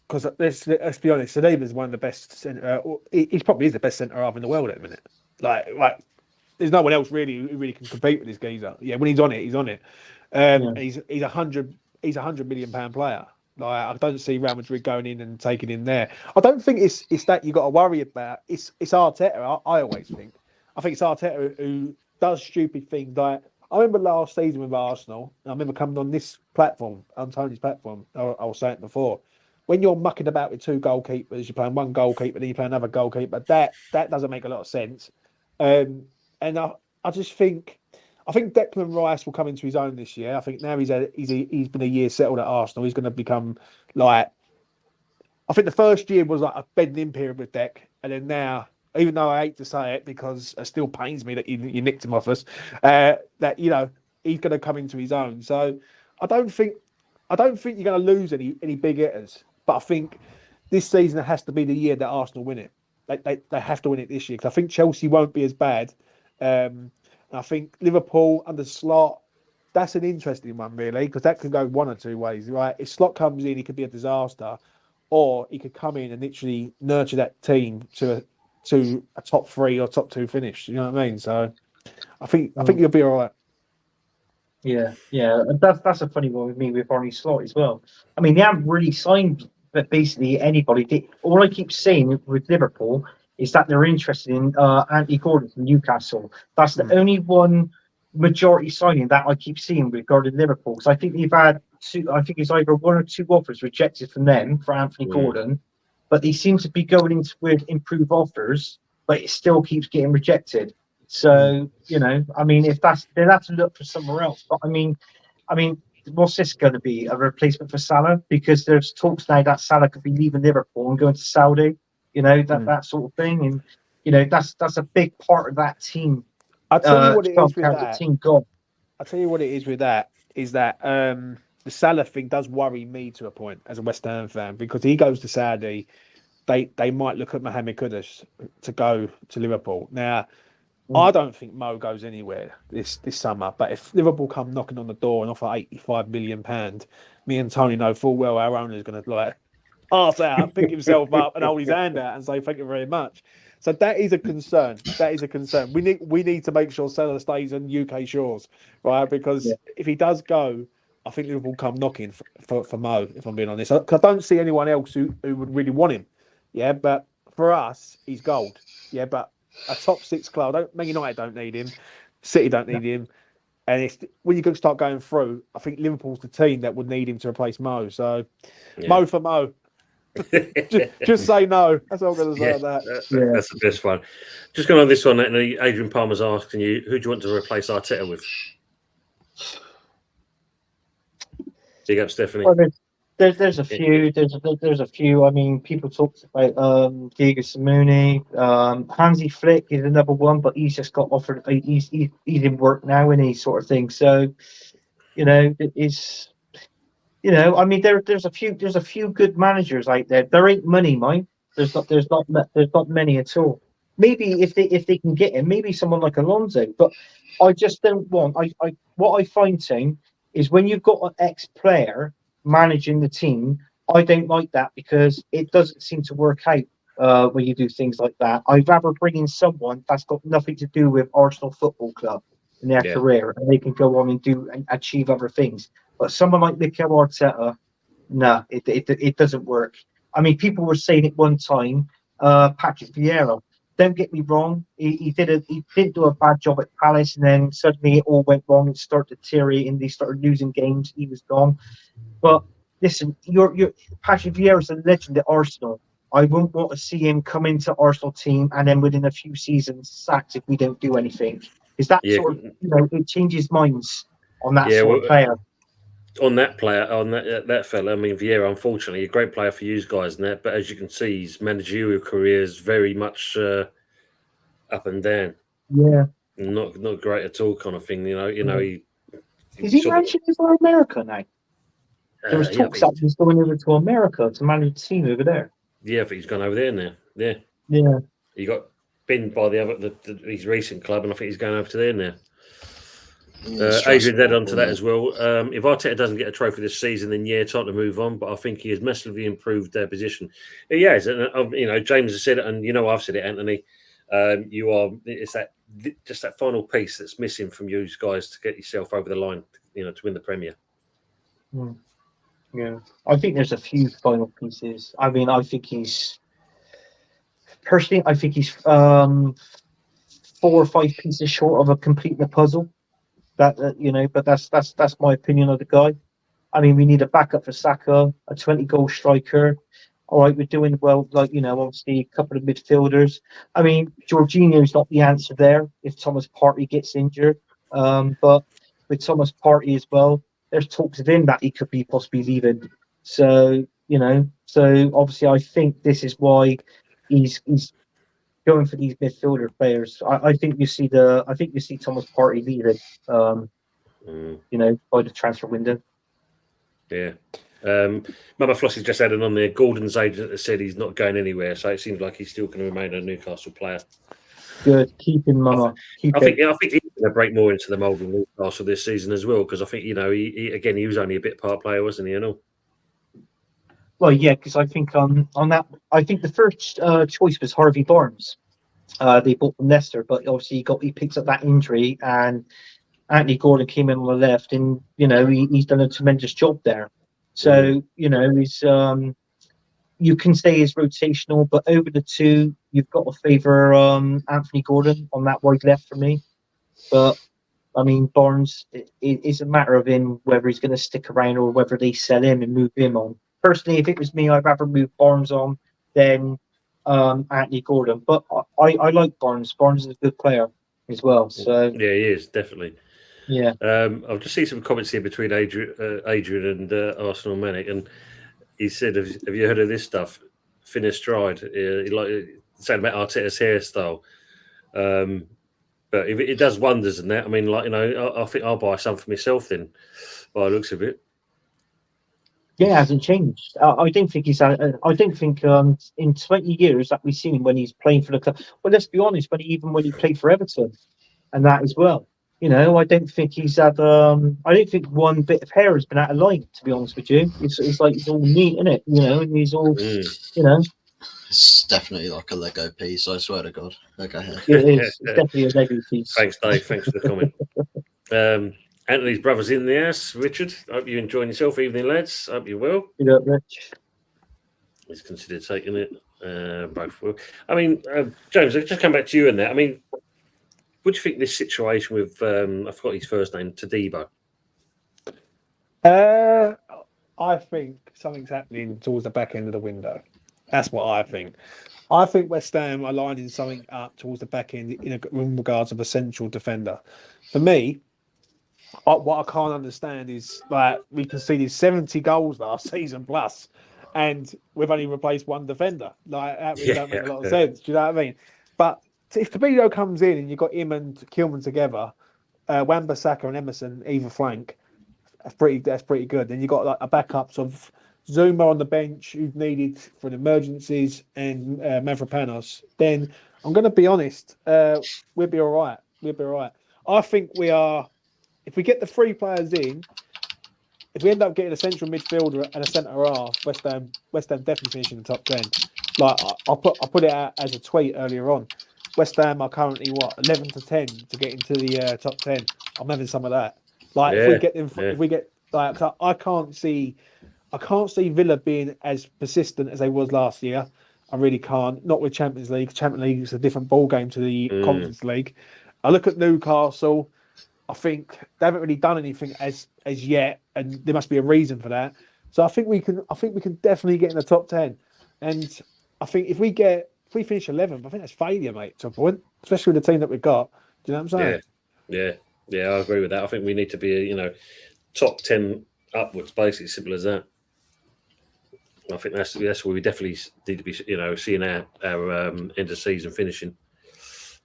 Because let's be honest, Saliba's one of the best centre. He probably is the best centre half in the world at the minute. There's no one else really who really can compete with this geezer. Yeah, when he's on it, he's on it. He's £100 million player. I don't see Real Madrid going in and taking him there. I don't think it's that you got to worry about. It's Arteta. I always think. I think it's Arteta who does stupid things. I remember last season with Arsenal, and I remember coming on this platform, on Tony's platform, I was saying it before, when you're mucking about with 2 goalkeepers, you're playing one goalkeeper, then you play another goalkeeper, that doesn't make a lot of sense. And I just think, Declan Rice will come into his own this year. I think now he's been a year settled at Arsenal, he's going to become I think the first year was like a bedding in period with Dec, and then now, even though I hate to say it because it still pains me that you nicked him off us, that he's going to come into his own. So I don't think you're going to lose any big hitters, but I think this season has to be the year that Arsenal win it. They have to win it this year, because I think Chelsea won't be as bad. And I think Liverpool under Slot, that's an interesting one really, because that can go one or two ways, right? If Slot comes in, he could be a disaster, or he could come in and literally nurture that team to a top 3 or top 2 finish. You know what I mean? So I think you'll be all right.
Yeah. That's a funny one with me with Arne Slot as well. I mean, they haven't really signed basically anybody. All I keep saying with Liverpool is that they're interested in Anthony Gordon from Newcastle. That's the only one majority signing that I keep seeing regarding Liverpool. Because I think they've had it's either 1 or 2 offers rejected from them for Anthony Gordon, but they seem to be going into with improved offers, but it still keeps getting rejected. So, I mean, if they'll have to look for somewhere else. But I mean, what's this going to be? A replacement for Salah? Because there's talks now that Salah could be leaving Liverpool and going to Saudi, that sort of thing. And, that's a big part of that team.
I'll tell you what it is with that.
Team gone.
I'll tell you what it is with that, is that the Salah thing does worry me to a point as a West Ham fan, because he goes to Saudi, they might look at Mohamed Kudus to go to Liverpool. Now, I don't think Mo goes anywhere this summer, but if Liverpool come knocking on the door and offer £85 million, me and Tony know full well our owner is going to arse out, pick himself up and hold his hand out and say thank you very much. So that is a concern. We need to make sure Salah stays on UK shores, right? Because if he does go, I think Liverpool come knocking for Mo, if I'm being honest. I don't see anyone else who would really want him. Yeah, but for us, he's gold. Yeah, but a top 6 club, Man United don't need him. City don't need him. And it's when you can start going through, I think Liverpool's the team that would need him to replace Mo. So Mo for Mo. just say no. That's all I'm going to say on that.
That's the best one. Just going on this one, Adrian Palmer's asking you, who do you want to replace Arteta with? Big up, Stephanie.
Well, there's a few. There's a few. I mean, people talked about Diego Simeone. Hansi Flick is another one, but he's just got offered. He's in work now, and he sort of thing. So, it is. I mean, there's a few good managers out there. There ain't money, mate. There's not many at all. Maybe if they can get him, maybe someone like Alonso. But I just don't want. What I find, Tim, is when you've got an ex-player managing the team, I don't like that because it doesn't seem to work out when you do things like that. I'd rather bring in someone that's got nothing to do with Arsenal Football Club in their career, and they can go on and do and achieve other things. But someone like Mikel Arteta, no, it doesn't work. I mean, people were saying it one time. Patrick Vieira. Don't get me wrong. He didn't do a bad job at Palace, and then suddenly it all went wrong. It started deteriorating. They started losing games. He was gone. But listen, you're Patrick Vieira is a legend at Arsenal. I wouldn't want to see him come into Arsenal team and then within a few seasons sacked if we don't do anything. Is that sort of it changes minds on that sort of player.
On that player, on that fella, I mean, Vieira, unfortunately, a great player for you guys and that, but as you can see, his managerial career is very much up and down.
Yeah,
not great at all, kind of thing. Is
he managing for America now? There was talks that he's going over to America to manage the team over there.
Yeah, I think he's gone over there now.
Yeah.
He got binned by his recent club, and I think he's going over to there now. Adrian, add on to that as well. If Arteta doesn't get a trophy this season, then time to move on. But I think he has massively improved their position. He has, and James has said it, and I've said it, Anthony. It's that final piece that's missing from you guys to get yourself over the line, to win the Premier.
Yeah, I think there's a few final pieces. I mean, I think he's 4 or 5 pieces short of completing the puzzle. But that's my opinion of the guy. I mean, we need a backup for Saka, a 20-goal striker. All right, we're doing well. Obviously a couple of midfielders. I mean, Jorginho's not the answer there if Thomas Partey gets injured. But with Thomas Partey as well, there's talks of him that he could be possibly leaving. So obviously I think this is why he's going for these midfielder players. I think you see Thomas Partey leaving, by the transfer window.
Yeah. Mama Flossie's just added on there. Gordon's agent has said he's not going anywhere, so it seems like he's still going to remain a Newcastle player.
Good, keep him, Mama.
I think he's going to break more into the mould of Newcastle this season as well, because I think he was only a bit part player, wasn't he?
Well, yeah, because I think on that, I think the first choice was Harvey Barnes. They bought from Leicester, but obviously he picked up that injury, and Anthony Gordon came in on the left, and he's done a tremendous job there. So he's you can say he's rotational, but over the two, you've got to favour Anthony Gordon on that wide left for me. But I mean, Barnes, it's a matter of whether he's going to stick around or whether they sell him and move him on. Personally, if it was me, I'd rather move Barnes on than Anthony Gordon. But I like Barnes. Barnes is a good player as well. So
yeah, he is definitely.
Yeah.
I've just seen some comments here between Adrian and Arsenal Manic, and he said, "Have you heard of this stuff?" Finistride, saying about Arteta's hairstyle. But if it does wonders in that, I mean, I think I'll buy some for myself then, by the looks of it.
Yeah, it hasn't changed. I don't think in 20 years that we've seen him when he's playing for the club. Well, let's be honest, when he played for Everton and that as well. I don't think he's had. I don't think one bit of hair has been out of line. To be honest with you, it's like he's all neat, isn't it? And he's all,
It's definitely like a Lego piece. I swear to God. Okay.
It is. It's definitely a Lego piece.
Thanks, Dave. Thanks for the comment. Anthony's brother's in the house. Richard, hope you're enjoying yourself. Evening, lads. Hope you're well.
Good up, Rich.
He's considered taking it. Both will. I mean, James, I'll just come back to you in that. I mean, What do you think this situation with I forgot his first name, Tadibo?
I think something's happening towards the back end of the window. That's what I think. I think West Ham are lining something up towards the back end in regards of a central defender. For me, what I can't understand is like we conceded 70 goals last season plus, and we've only replaced one defender. Like that really don't make a lot of sense. Do you know what I mean? But if Tadibo comes in and you've got him and Kilman together, Wan-Bissaka and Emerson either flank, that's pretty good. Then you've got like a backups of Zuma on the bench who's needed for the emergencies and Mavropanos. Then I'm going to be honest, we'll be all right. We'll be all right. I think we are. If we get the 3 players in, if we end up getting a central midfielder and a centre half, West Ham definitely finishing the top 10. Like I put it out as a tweet earlier on. West Ham are currently 11 to 10 to get into the top 10. I'm having some of that. Like if we get them, if we get like, I can't see Villa being as persistent as they was last year. I really can't. Not with Champions League. Champions League is a different ball game to the Conference League. I look at Newcastle. I think they haven't really done anything as yet, and there must be a reason for that. So I think we can definitely get in the top 10. And I think if we finish 11th, I think that's failure, mate, to a point, especially with the team that we've got. Do you know what I'm saying?
Yeah, I agree with that. I think we need to be, top 10 upwards, basically, simple as that. I think that's where we definitely need to be, seeing our end of season finishing.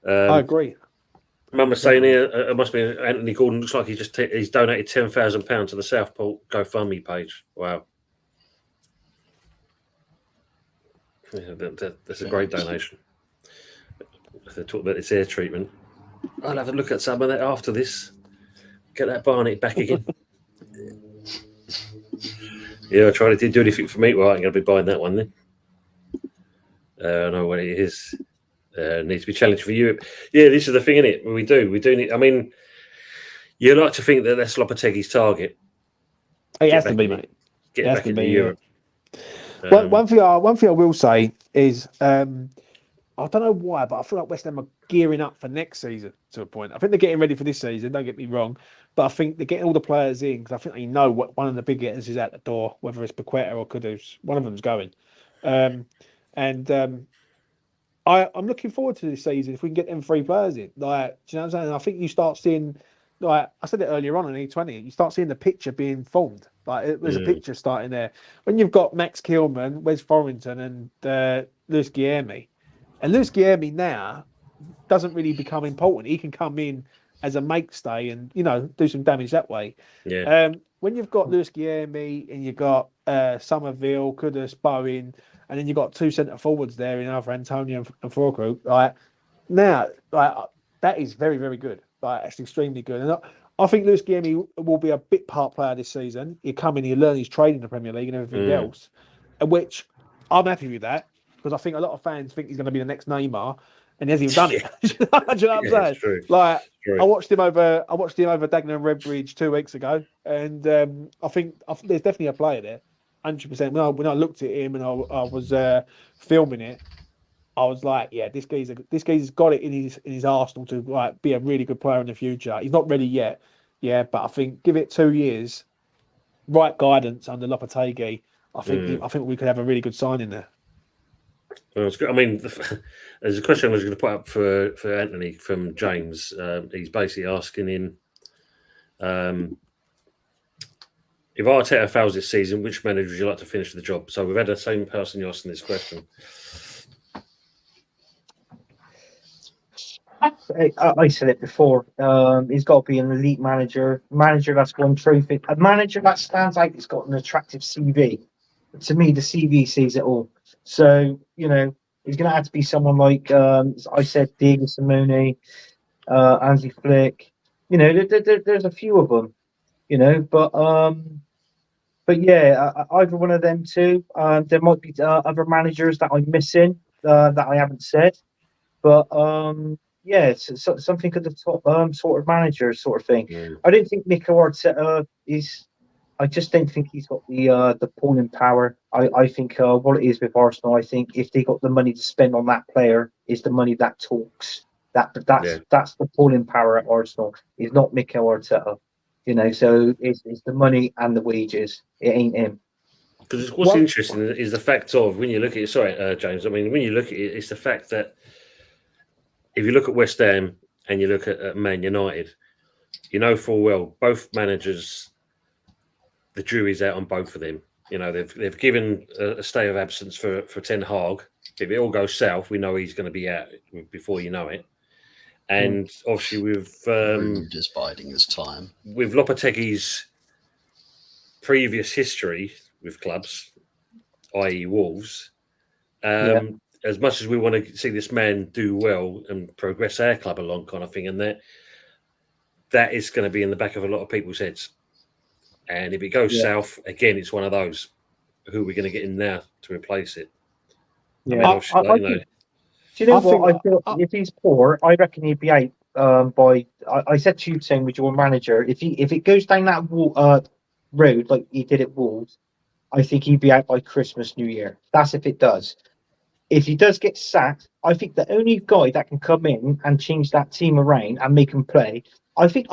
I agree.
Mum was saying here, it must be Anthony Gordon. Looks like he's donated £10,000 to the Southport GoFundMe page. Wow, that's a great donation. They talk about this air treatment. I'll have a look at some of that after this. Get that Barnett back again. Yeah, I tried. It didn't do anything for me. Well, I'm going to be buying that one then. I know what it is. Needs to be challenged for you. Yeah, this is the thing, isn't it? We do need. I mean, you like to think that that's Lopetegui's target.
It has to be, mate.
Get back into Europe.
One thing I will say is, I don't know why, but I feel like West Ham are gearing up for next season to a point. I think they're getting ready for this season. Don't get me wrong, but I think they're getting all the players in because I think they know what one of the big hitters is at the door, whether it's Paqueta or Kudus. One of them's going, I'm looking forward to this season if we can get them 3 players in. Like, do you know what I'm saying? I think you start seeing, like I said it earlier on in E20, you start seeing the picture being formed. Like there's a picture starting there. When you've got Max Kilman, Wes Thorrington, and Lewis Guilherme, and Lewis Guilherme now doesn't really become important. He can come in as a mainstay and do some damage that way.
Yeah.
When you've got Lewis Guilherme and you've got Somerville, Kudus, Bowen, and then you've got 2 centre forwards there in either Antonio and Fulkrug. That is very, very good. It's extremely good. And I think Lewis Guilherme will be a bit part player this season. He'll come in, he'll learn his trade in the Premier League and everything else, which I'm happy with that because I think a lot of fans think he's going to be the next Neymar, and he hasn't even done it. Do you know what I'm saying?
True.
I watched him over Dagenham Redbridge 2 weeks ago, and I think there's definitely a player there. 100%. When I looked at him and I was filming it, I was like, yeah, this guy's got it in his arsenal to be a really good player in the future. He's not ready yet, but I think give it 2 years, right guidance under Lopetegui. I think we could have a really good signing there.
Well, it's good. I mean, there's a question I was going to put up for Anthony from James. He's basically asking him. If Arteta fails this season, which manager would you like to finish the job? So we've had the same person asking this question.
I said it before. He's got to be an elite manager that's won trophy, a manager that stands out. He's got an attractive CV. To me, the CV sees it all. So he's going to have to be someone like I said, Diego Simeone, Hansi Flick. There's a few of them. But yeah, either one of them two. There might be other managers that I'm missing that I haven't said, but it's something at the top, sort of manager sort of thing.
Yeah.
I don't think Mikel Arteta is. I just don't think he's got the pulling power. I think what it is with Arsenal, I think if they got the money to spend on that player, is the money that talks. That's the pulling power at Arsenal. It's not Mikel Arteta, So it's the money and the wages. It ain't him.
Because what's interesting is the fact of when you look at it. Sorry, James. I mean, when you look at it, it's the fact that if you look at West Ham and you look at Man United, full well both managers, the jury's out on both of them. They've given a stay of absence for Ten Hag. If it all goes south, we know he's going to be out before you know it. And obviously with
just biding his time.
With Lopetegui's previous history with clubs, i.e. Wolves, as much as we want to see this man do well and progress our club along kind of thing, and that is going to be in the back of a lot of people's heads. And if it goes south, again, it's one of those. Who are we going to get in now to replace it?
Yeah. Do you know what? I feel if he's poor, I reckon he'd be out by. I said to you, saying with your manager, if it goes down that road like he did at Wolves, I think he'd be out by Christmas, New Year. That's if it does. If he does get sacked, I think the only guy that can come in and change that team around and make him play, I think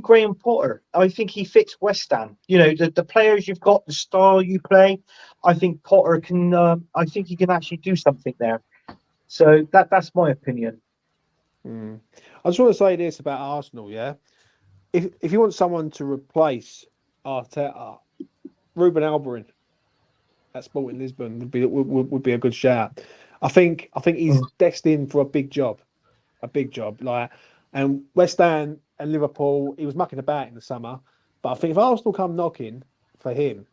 Graham Potter. I think he fits West Ham. The players you've got, the style you play. I think Potter can. I think he can actually do something there. So that's my opinion.
I just want to say this about Arsenal. Yeah, if you want someone to replace Arteta, Ruben Alvarez at Sporting Lisbon would be a good shout. I think he's destined for a big job. And West Ham and Liverpool, he was mucking about in the summer, but I think if Arsenal come knocking for him,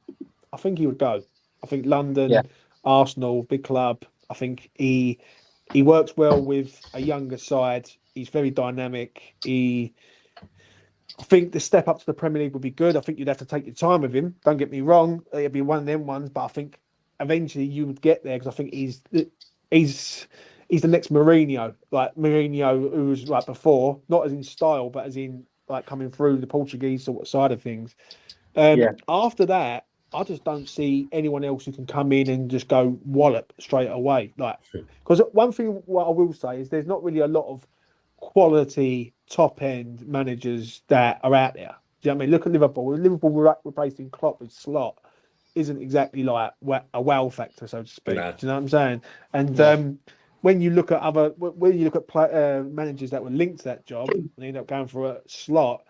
I think he would go. I think London, Arsenal, big club. I think he works well with a younger side. He's very dynamic. I think the step up to the Premier League would be good. I think you'd have to take your time with him. Don't get me wrong; it'd be one of them ones. But I think eventually you would get there because I think he's the next Mourinho, like Mourinho, who was like before, not as in style, but as in like coming through the Portuguese sort of side of things. After that, I just don't see anyone else who can come in and just go wallop straight away. Because one thing what I will say is there's not really a lot of quality top end managers that are out there. Do you know what I mean? Look at Liverpool. Liverpool replacing Klopp with Slot isn't exactly like a wow factor, so to speak.
No.
Do you know what I'm saying? And when you look at managers that were linked to that job and they end up going for a Slot,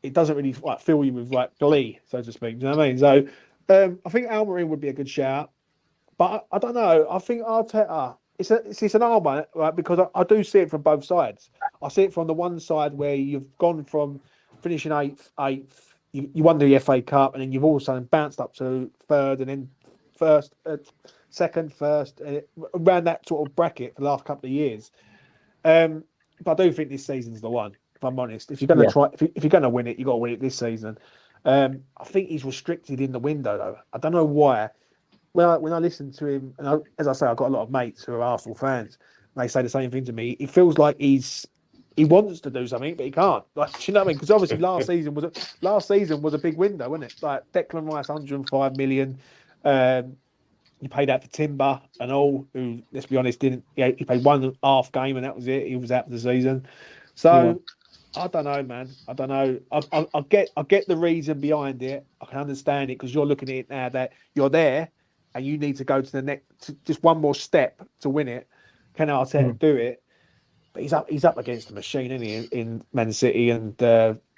it doesn't really fill you with glee, so to speak. Do you know what I mean? So I think Almiron would be a good shout, but I don't know. I think Arteta, it's an hard one, right? Because I do see it from both sides. I see it from the one side where you've gone from finishing eighth, you won the FA Cup, and then you've also bounced up to third, and then first, second, first, around that sort of bracket for the last couple of years. But I do think this season's the one. If I'm honest, if you're going to try, if you're going to win it, you got to win it this season. I think he's restricted in the window though. I don't know why. When I listen to him, and as I say, I've got a lot of mates who are Arsenal fans. And they say the same thing to me. It feels like he wants to do something, but he can't. Do you know what I mean? Because obviously last season was a big window, wasn't it? Like Declan Rice, 105 million. You paid out for Timber and all. Who, let's be honest, didn't. He played one half game and that was it. He was out for the season. So I don't know, man. I don't know. I get the reason behind it. I can understand it because you're looking at it now that you're there and you need to go to the next, just one more step to win it. Can Arteta do it? But he's up against the machine, isn't he, in Man City and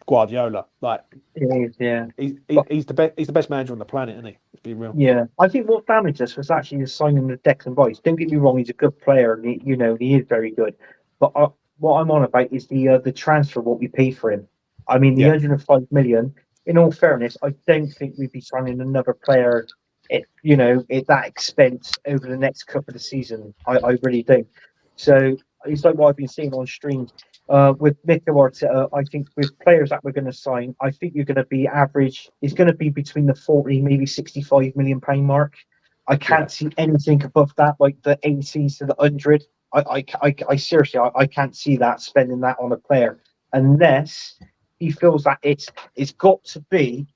Guardiola. Like, he's the best manager on the planet, isn't he? Let's be real.
Yeah, I think what damaged us was actually the signing of Declan Rice. Don't get me wrong; he's a good player, and he is very good. But what I'm on about is the transfer, what we paid for him. I mean, the 105 million. In all fairness, I don't think we'd be signing another player at that expense over the next couple of seasons. I really don't. So it's like what I've been seeing on streams with Mikel Arteta. I think with players that we're going to sign, I think you're going to be average. It's going to be between the 40, maybe 65 million pound mark. I can't see anything above that, like the 80s to the 100. I seriously, I can't see that spending that on a player unless he feels that it's got to be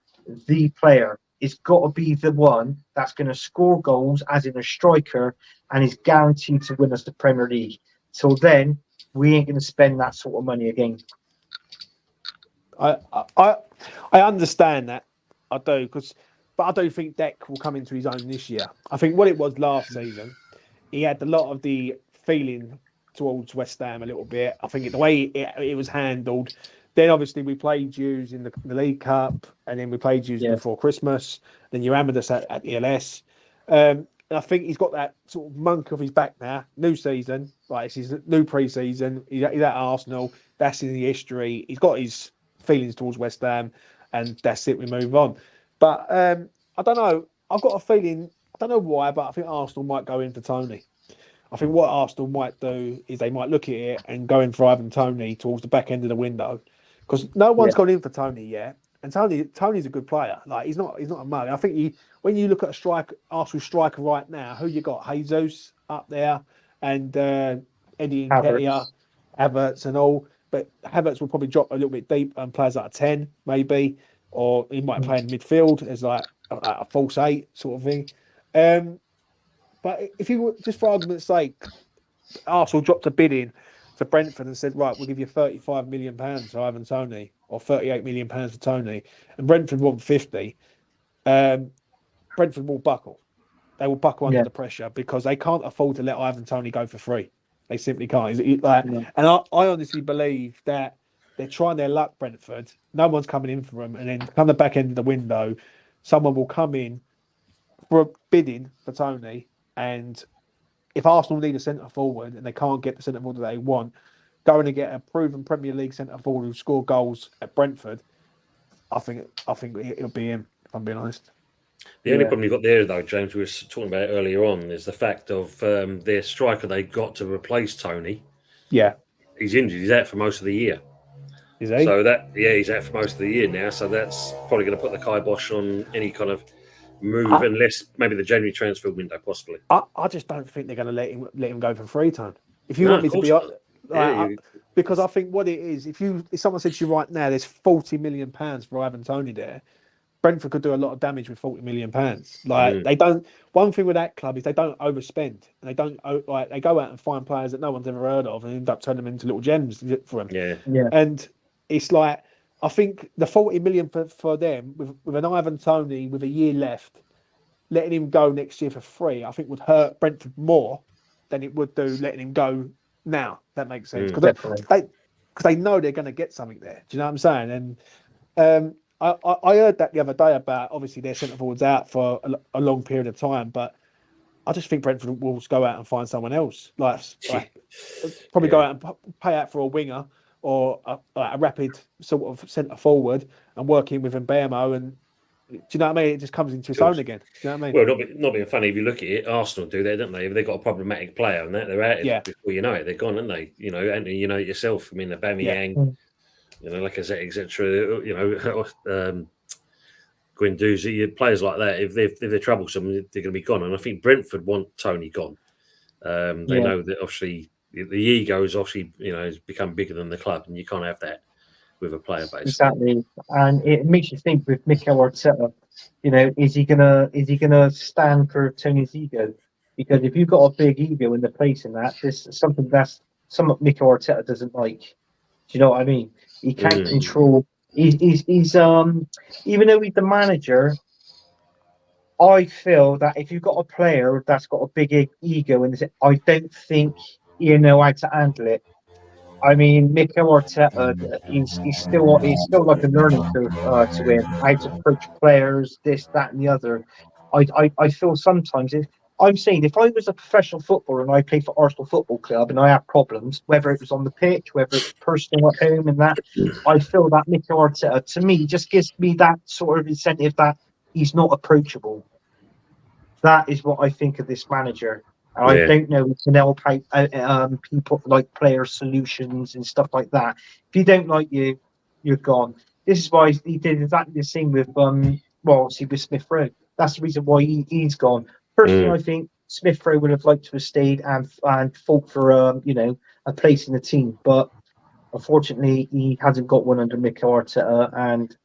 the player. It's got to be the one that's going to score goals, as in a striker, and is guaranteed to win us the Premier League. Till then, we ain't going to spend that sort of money again.
I understand that. I do, but I do think Deck will come into his own this year. I think what it was last season, he had a lot of the feeling towards West Ham a little bit. I think the way it was handled. Then obviously we played yous in the League Cup, and then we played yous before Christmas. Then you hammered us at ELS. And I think he's got that sort of monk off his back now. New season, like it's his new pre-season. He's at Arsenal. That's in the history. He's got his feelings towards West Ham, and that's it. We move on. But I don't know. I've got a feeling. I don't know why, but I think Arsenal might go in for Tony. I think what Arsenal might do is they might look at it and go in for Ivan Toney towards the back end of the window, because no one's gone in for Tony yet. And Tony's a good player. Like he's not a mug. I think when you look at Arsenal striker right now, who you got? Jesus up there, and Eddie Nketiah, Havertz and all. But Havertz will probably drop a little bit deep and plays like a 10 maybe, or he might play in midfield as like a false 8 sort of thing. But if you just for argument's sake, Arsenal dropped a bid in to Brentford and said, right, we'll give you £35 million for Ivan Toney, or £38 million for Toney, and Brentford want 50. Brentford will buckle. They will buckle under the pressure because they can't afford to let Ivan Toney go for free. They simply can't. And I honestly believe that they're trying their luck, Brentford. No one's coming in for them, and then come the back end of the window, someone will come in for a bidding for Toney. And if Arsenal need a centre forward and they can't get the centre forward that they want, going to get a proven Premier League centre forward who scored goals at Brentford, I think it'll be him, if I'm being honest.
The only problem you've got there, though, James, we were talking about earlier on, is the fact of their striker they got to replace Toney.
Yeah.
He's injured. He's out for most of the year.
Is he?
So he's out for most of the year now. So that's probably going to put the kibosh on any kind of move, unless maybe the January transfer window, possibly.
I just don't think they're going to let him go for free time. If you want me to be honest, because I think what it is, if someone said to you right now, there's £40 million for Ivan Toney there, Brentford could do a lot of damage with £40 million. Like they don't. One thing with that club is they don't overspend, and they don't they go out and find players that no one's ever heard of and end up turning them into little gems for them. Yeah. And it's like I think the £40 million for them with an Ivan Toney with a year left, letting him go next year for free, I think would hurt Brentford more than it would do letting him go now. That makes sense because they know they're going to get something there. Do you know what I'm saying? And I heard that the other day about obviously their centre forwards out for a long period of time, but I just think Brentford will go out and find someone else, probably go out and pay out for a winger or a rapid sort of centre forward and work in with Mbeumo. And do you know what I mean? It just comes into its own again. Do you know what I mean?
Well, not being funny, if you look at it, Arsenal do that, don't they? If they've got a problematic player and that, they're out of it before you know it. They're gone, aren't they? You know, and you know it yourself. I mean, Aubameyang, you know, like I said, etc. You know, Guendouzi, players like that. If they're troublesome, they're going to be gone. And I think Brentford want Toney gone. They know that obviously the ego is obviously has become bigger than the club, and you can't have that with a player base.
Exactly, and it makes you think with Mikel Arteta. You know, is he gonna stand for Tony's ego? Because if you've got a big ego in the place in that, there's something Mikel Arteta doesn't like. Do you know what I mean? He can't control. He's even though he's the manager, I feel that if you've got a player that's got a big ego, I don't think you know how to handle it. I mean, Mikel Arteta, he's still like a learning curve to him, how to approach players, this, that, and the other. I feel sometimes I'm saying if I was a professional footballer and I played for Arsenal Football Club and I had problems, whether it was on the pitch, whether it was personal at home and that, I feel that Mikel Arteta, to me, just gives me that sort of incentive that he's not approachable. That is what I think of this manager. And I don't know if he can help out people like player solutions and stuff like that. If you don't like you, you're gone. This is why he did exactly the same with obviously with Smith Rowe. That's the reason why he's gone. Personally, I think Smith Rowe would have liked to have stayed and fought for a place in the team, but unfortunately he hasn't got one under Mikel Arteta. And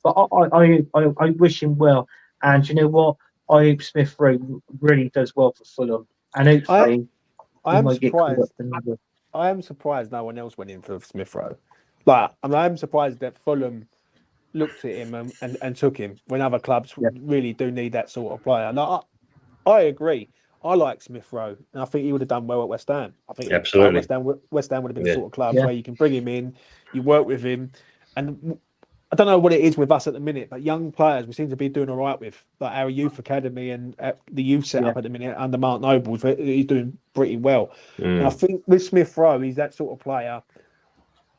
but I wish him well. And you know what? I hope Smith Rowe really does well for Fulham. And hopefully
I am surprised. I am surprised no one else went in for Smith Rowe. Like, I'm surprised that Fulham looked at him and took him when other clubs really do need that sort of player. And I agree. I like Smith Rowe, and I think he would have done well at West Ham. I think
Absolutely.
West Ham would have been the
Yeah.
sort of club where you can bring him in, you work with him, and I don't know what it is with us at the minute, but young players we seem to be doing all right with, like our youth academy and the youth setup at the minute under Mark Noble. He's doing pretty well, and I think with Smith Rowe, he's that sort of player.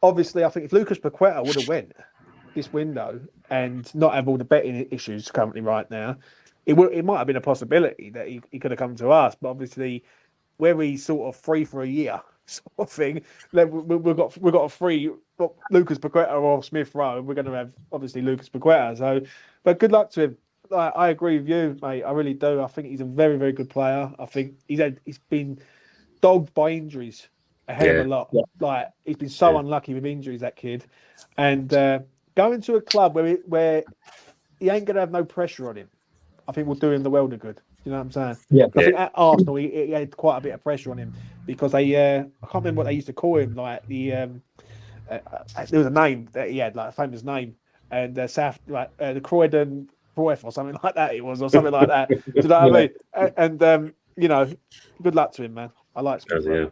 Obviously, I think if Lucas Paqueta would have went this window and not have all the betting issues currently right now, it might have been a possibility that he could have come to us. But obviously, where he's sort of free for a year sort of thing, then we've got a free Lucas Paqueta or Smith Rowe, and we're going to have obviously Lucas Paqueta. So, but good luck to him. I agree with you, mate. I really do. I think he's a very, very good player. I think he's been dogged by injuries a hell of a lot.
Yeah.
Like, he's been so unlucky with injuries, that kid. And going to a club where he ain't going to have no pressure on him, I think will do him the world of good. You know what I'm saying?
Yeah.
I think at Arsenal he had quite a bit of pressure on him because I can't remember what they used to call him. Like there was a name that he had, like a famous name, and the Croydon Cruyff or something like that. It was or something like that. Do you know what I mean? And you know, good luck to him, man. I like Smith.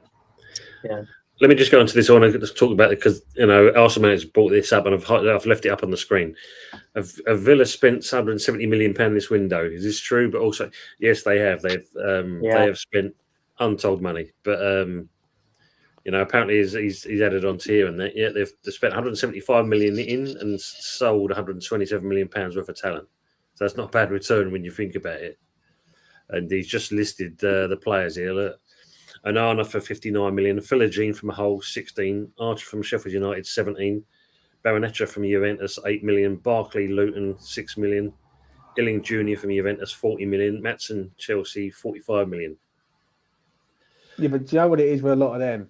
Yeah.
Let me just go into this one and just talk about it because, you know, Arsenal has brought this up and I've left it up on the screen. Villa spent £170 million this window. Is this true? But also, yes, they have. They have spent untold money. But, you know, apparently he's added on to here and that. Yeah, they've spent 175 million in and sold 127 million pounds worth of talent. So that's not a bad return when you think about it. And he's just listed the players here. Look. Onana for 59 million, Philogene from Hull 16, Archer from Sheffield United 17, Baronetta from Juventus 8 million, Barkley Luton 6 million, Illing Jr. from Juventus 40 million, Maatsen Chelsea 45 million.
Yeah, but do you know what it is with a lot of them?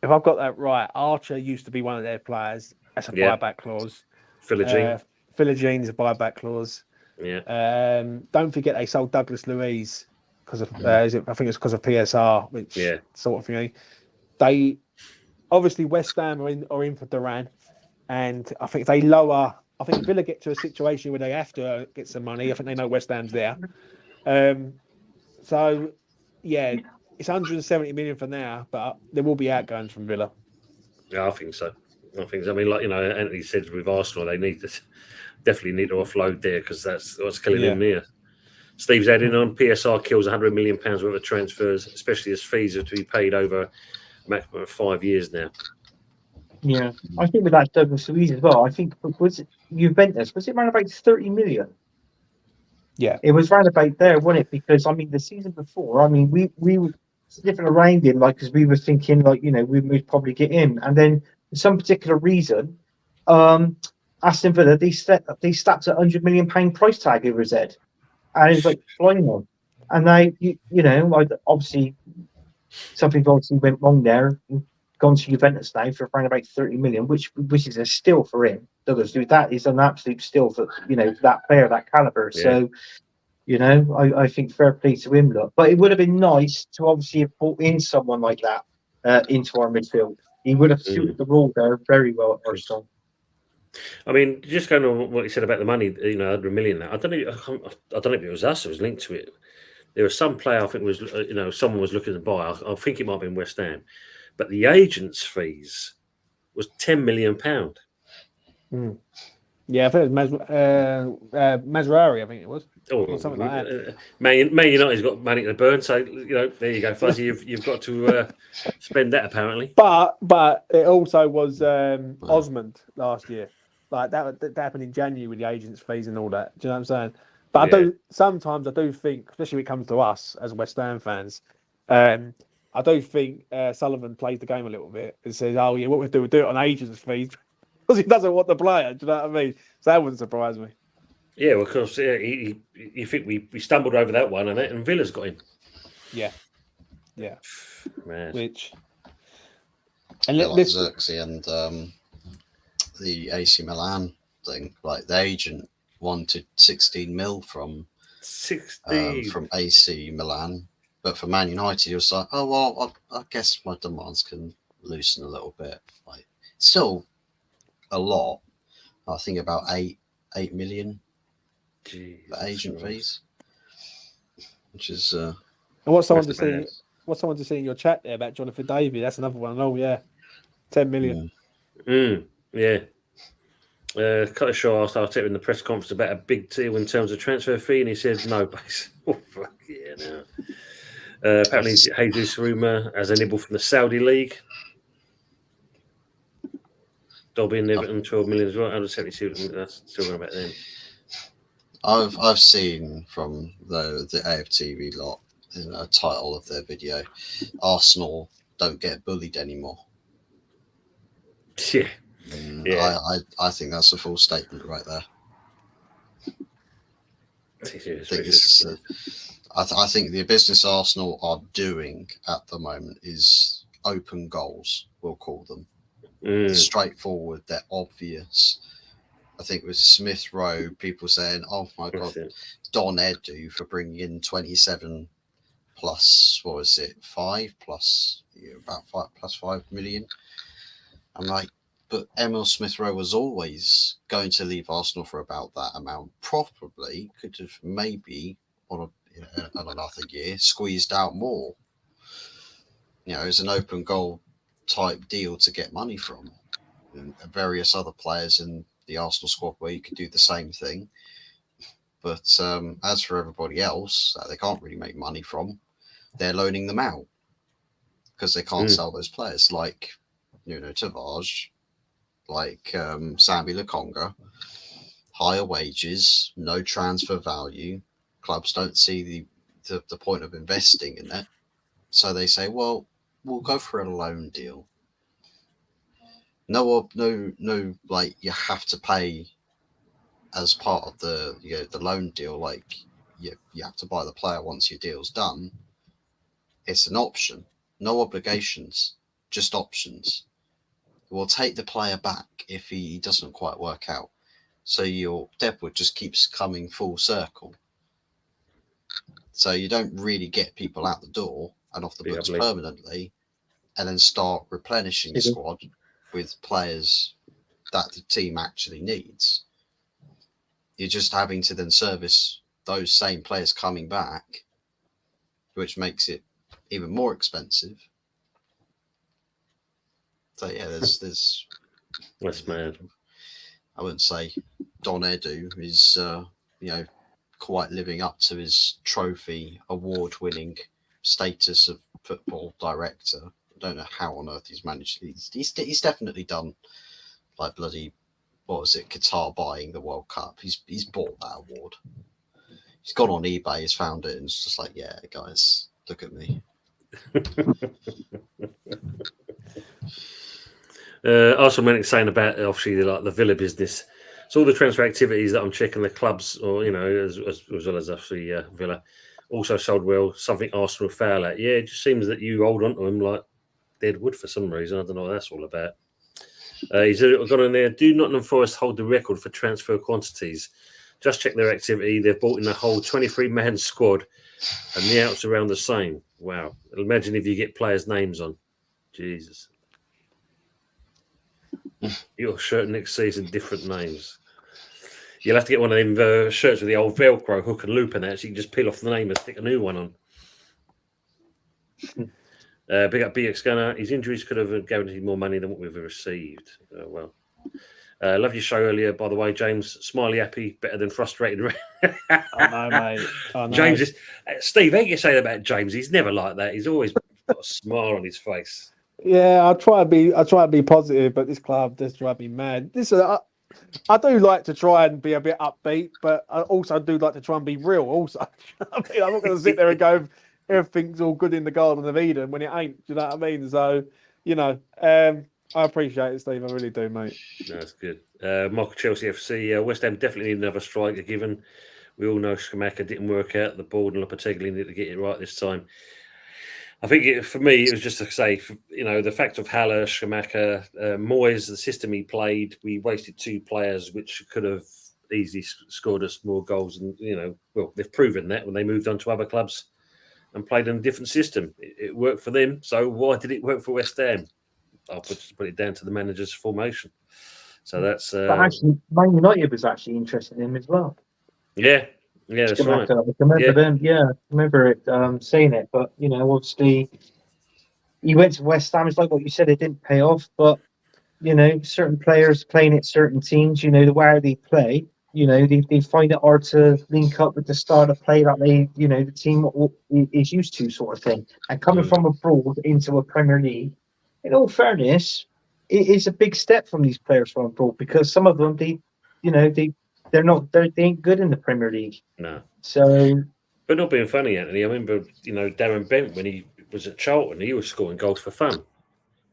If I've got that right, Archer used to be one of their players. That's a buyback clause. Philogene's a buyback clause.
Yeah.
Don't forget they sold Douglas Luiz because of I think it's because of PSR, which sort of thing. They obviously West Ham are in for Duran, and I think if they lower. I think Villa get to a situation where they have to get some money. I think they know West Ham's there. So yeah, it's 170 million for now, but there will be outgoings from Villa.
Yeah, I think so. I mean, like, you know, Anthony said with Arsenal, they definitely need to offload there because that's what's killing him there. Steve's adding on, PSR kills £100 million worth of transfers, especially as fees are to be paid over a maximum of 5 years now.
Yeah, I think with that Douglas Luiz as well, I think, was it Juventus? Was it around about 30 million?
Yeah.
It was round about there, wasn't it? Because, I mean, the season before, I mean, we were sniffing around him, like, because we were thinking, like, you know, we'd probably get him. And then, for some particular reason, Aston Villa, they slapped a £100 million price tag over his head. And it was like flying on. And they, you know, obviously, something obviously went wrong there. Gone to Juventus now for around about 30 million, which is a steal for him. Douglas, that is an absolute steal for, you know, that player, that caliber. Yeah. So, you know, I think fair play to him. Look, but it would have been nice to obviously have brought in someone like that into our midfield. He would have suited the role there very well at Arsenal.
I mean, just going on what you said about the money, you know, 100 million. I don't know if it was us. It was linked to it. There was some player I think was, you know, someone was looking to buy. I think it might have been West Ham, but the agents' fees was £10 million.
Yeah, I think it was Mazraoui. I think it was.
Or
something like that.
Man United's got money to burn, so you know, there you go, Fuzzy. You've got to spend that apparently.
But it also was Osmond last year. Like that happened in January with the agents' fees and all that. Do you know what I'm saying? But I do think, especially when it comes to us as West Ham fans, I do think Sullivan plays the game a little bit and says, "Oh yeah, what we do it on agents' fees," because he doesn't want the player. Do you know what I mean? So that wouldn't surprise me.
Yeah, well, of course, you think we stumbled over that one, and Villa's got him.
Yeah.
Man.
Which
and like Xerxes and the AC Milan thing, like the agent wanted 16 mil from AC Milan, But for Man United, it was like, oh well, I guess my demands can loosen a little bit. Like, still a lot. I think about 8 million for agent fees, which is.
And what's someone to
That's bad.
see? What's someone to see in your chat there about Jonathan Davey? That's another one. Oh yeah, 10 million.
Yeah. Cut Shaw asked Arteta in the press conference about a big deal in terms of transfer fee, and he said no, base. Oh, fuck yeah, no. Apparently, Jesus rumour as a nibble from the Saudi League. Dobby and Everton, 12 million as well. 172. That's still about them.
I've seen from the AFTV lot in a title of their video, Arsenal don't get bullied anymore.
Yeah. Yeah.
I think that's a full statement right there. I think the business Arsenal are doing at the moment is open goals, we'll call them. They're straightforward, they're obvious. I think with Smith Rowe, people saying, oh my God, Don Edu for bringing in 27 plus, what was it, 5 plus, about 5 plus 5 million. I'm like, but Emil Smith Rowe was always going to leave Arsenal for about that amount. Probably could have maybe on another year squeezed out more. It's an open goal type deal to get money from. And various other players in the Arsenal squad where you could do the same thing. But as for everybody else that they can't really make money from, they're loaning them out because they can't sell those players like Tavares, like Sambi Lokonga. Higher wages, no transfer value. Clubs don't see the point of investing in it. So they say, well, we'll go for a loan deal. No, like you have to pay as part of the loan deal. Like you have to buy the player once your deal's done. It's an option, no obligations, just options. We'll take the player back if he doesn't quite work out. So your Deadwood just keeps coming full circle. So you don't really get people out the door and off the books permanently, and then start replenishing the squad with players that the team actually needs. You're just having to then service those same players coming back, which makes it even more expensive. So yeah, there's
that's mad.
I wouldn't say Don Edu is quite living up to his trophy award-winning status of football director. I don't know how on earth he's managed. He's definitely done like bloody, what was it, Qatar buying the World Cup. He's bought that award. He's gone on eBay, he's found it, and it's just like, yeah, guys, look at me.
Also, when it's saying about obviously like the Villa business, so all the transfer activities that I'm checking, the clubs, or as well as obviously Villa, also sold well. Something Arsenal foul at. Yeah, it just seems that you hold on to him like dead wood for some reason. I don't know what that's all about. He's got in there. Do Nottingham Forest hold the record for transfer quantities? Just check their activity. They've brought in a whole 23-man squad, and the outs around the same. Wow! Imagine if you get players' names on. Jesus. Your shirt next season, different names. You'll have to get one of them shirts with the old Velcro hook and loop in that, so you can just peel off the name and stick a new one on. Big up BX Gunner. His injuries could have guaranteed more money than what we've received. Love your show earlier, by the way, James. Smiley happy, better than frustrated.
I know, mate. I know.
James is Steve. How can you say that about James? He's never like that. He's always got a smile on his face.
Yeah, I try to be positive, but this club does drive me mad. I do like to try and be a bit upbeat, but I also do like to try and be real. Also, I mean, I'm not going to sit there and go, everything's all good in the Garden of Eden when it ain't. Do you know what I mean? So, I appreciate it, Steve. I really do, mate.
That's good. Michael Chelsea FC. West Ham definitely need another striker. Given we all know Skamaka didn't work out the board, and Lopetegui need to get it right this time. I think for me, it was just to say, the fact of Haller, Skamaka, Moyes, the system he played, we wasted 2 players which could have easily scored us more goals. And, they've proven that when they moved on to other clubs. and played in a different system. It worked for them, so why did it work for West Ham? I'll just put it down to the manager's formation. So that's
But actually, Man United was actually interested in him as well.
yeah, that's right.
I remember them. Yeah, I remember it saying it. But obviously, he went to West Ham. It's like what you said; it didn't pay off. But certain players playing at certain teams, the way they play, they find it hard to link up with the style of play that the team is used to, sort of thing. And coming from abroad into a Premier League, in all fairness, it is a big step from these players from abroad, because some of them they ain't good in the Premier League.
No.
So,
but not being funny, Anthony. I remember, Darren Bent when he was at Charlton, he was scoring goals for fun.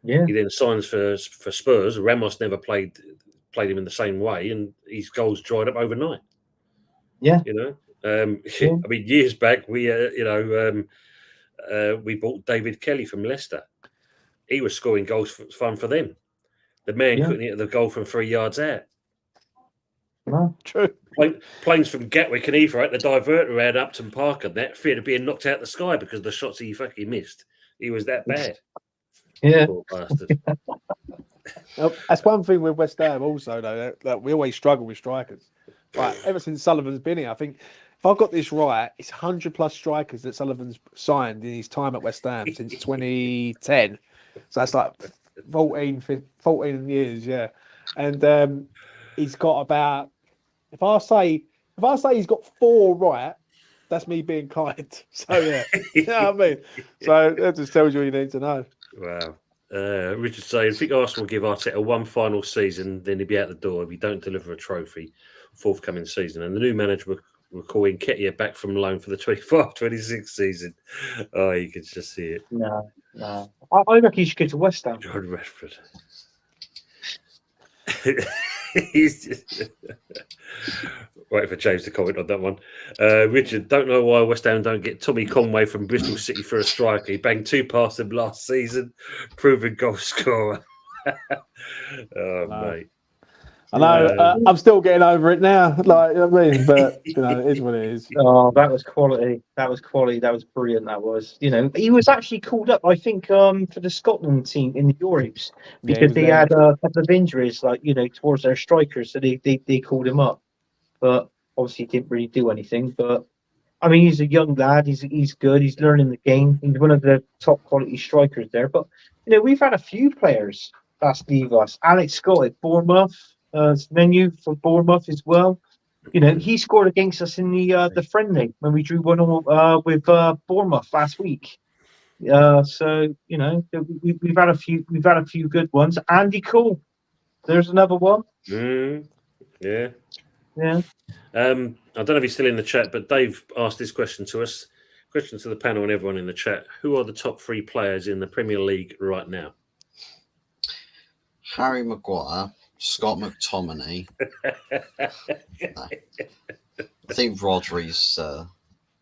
yeah.
He then signs for Spurs. Ramos never played him in the same way, and his goals dried up overnight.
Yeah.
I mean, years back, we we bought David Kelly from Leicester. He was scoring goals for fun for them. The man couldn't hit the goal from 3 yards out.
No.
True.
Planes from Gatwick and Heathrow at the diverter around Upton Park and that, feared of being knocked out the sky because the shots he fucking missed. He was that bad.
Yeah.
Poor bastard.
That's one thing with West Ham also, though, that we always struggle with strikers. Like, ever since Sullivan's been here, I think if I've got this right, it's 100+ strikers that Sullivan's signed in his time at West Ham since 2010. So that's like 14 years, yeah. And he's got about, if I say he's got 4 right, that's me being kind. So yeah, you know what I mean. So that just tells you what you need to know.
Wow. Richard saying, I think Arsenal will give Arteta one final season, then he'll be out the door if he don't deliver a trophy forthcoming season. And the new manager will call Nketiah back from loan for the 25-26 season. Oh, you can just see it.
No. I reckon he should go to West Ham.
John Redford. He's just waiting for James to comment on that one. Richard, don't know why West Ham don't get Tommy Conway from Bristol City for a striker. He banged 2 past him last season, proven goal scorer. Mate.
I know. I'm still getting over it now. Like, you know what I mean, but it is what it is.
Oh, that was quality. That was brilliant. That was. He was actually called up, I think, for the Scotland team in the Euros because they had a couple of injuries, towards their strikers, so they called him up. But obviously, he didn't really do anything. But I mean, he's a young lad. He's good. He's learning the game. He's one of the top quality strikers there. But we've had a few players that leave us. Alex Scott at Bournemouth. Menu for Bournemouth as well. He scored against us in the friendly when we drew 1-1 with Bournemouth last week. So we've had a few good ones. Andy Cole, there's another one.
Yeah.
Yeah.
I don't know if he's still in the chat, but Dave asked this question to us. Question to the panel and everyone in the chat: who are the top 3 players in the Premier League right now?
Harry Maguire, Scott McTominay. I think Rodri's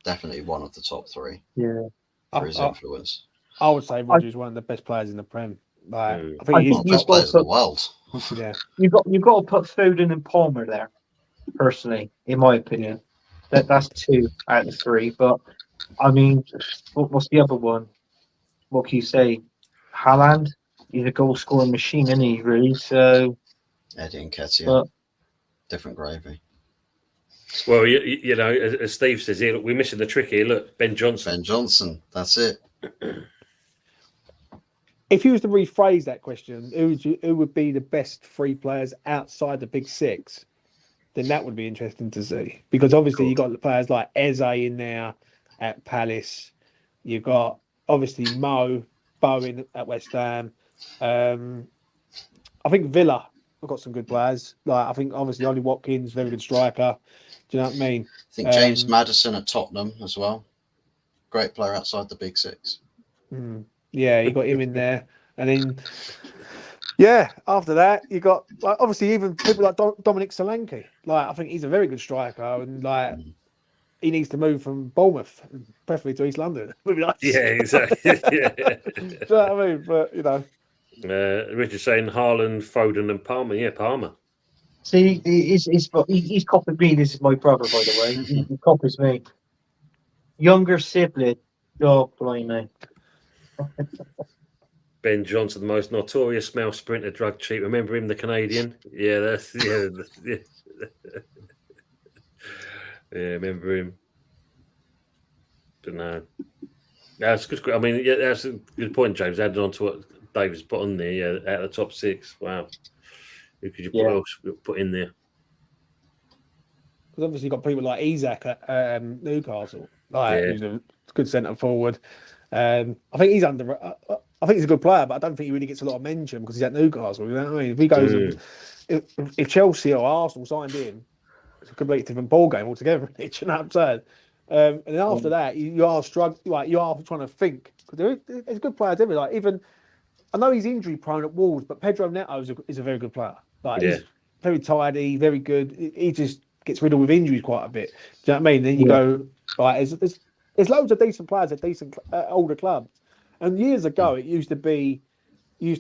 definitely one of the top 3.
Yeah.
For his influence.
I would say Rodri's one of the best players in the Prem. Like, I think
one
he's
of the best players in the world.
Yeah.
You've got to put Foden and Palmer there, personally, in my opinion. That's 2 out of 3. But I mean, what's the other one? What can you say? Haaland? He's a goal scoring machine, isn't he, really? So
Eddie Nketiah. Different gravy.
Well, as Steve says here, look, we're missing the trick here. Look, Ben Johnson.
That's it.
If you was to rephrase that question, who would be the best 3 players outside the big 6? Then that would be interesting to see. Because obviously you've got the players like Eze in there at Palace. You've got obviously Bowen at West Ham. I think Villa have got some good players. Like, I think obviously Ollie Watkins, very good striker. Do you know what I mean?
I think James Maddison at Tottenham as well. Great player outside the big 6.
Yeah, you got him in there. And then, after that, you got, like, obviously even people like Dominic Solanke. Like, I think he's a very good striker. And, like, he needs to move from Bournemouth, preferably to East London. Would be nice.
Yeah, exactly. Yeah.
Do you know what I mean? But,
Richard saying Haaland, Foden and Palmer. Yeah, Palmer.
See, he's copied me. This is my brother, by the way. He copies me. Younger sibling, Oh, blimey.
Ben Johnson, the most notorious male sprinter, drug cheat. Remember him, the Canadian? Yeah, that's yeah. Remember him. Don't know. That's good. I mean, yeah, that's a good point, James. Adding on to what David's put on there, yeah, out of the top 6. Wow. Who could you put in there?
Because obviously you've got people like Isak at Newcastle, who's a good centre forward. I think he's under. I think he's a good player, but I don't think he really gets a lot of mention because he's at Newcastle. You know what I mean? If he goes, if Chelsea or Arsenal signed him, it's a completely different ball game altogether. You know what I'm saying? And then after that, you are struggling. Like you are trying to think. There's good players everywhere. Like even I know he's injury prone at Wolves, but Pedro Neto is a very good player. Like he's very tidy, very good. He just gets riddled with injuries quite a bit. Do you know what I mean? Then you go, right, there's loads of decent players at decent older clubs. And years ago, it used to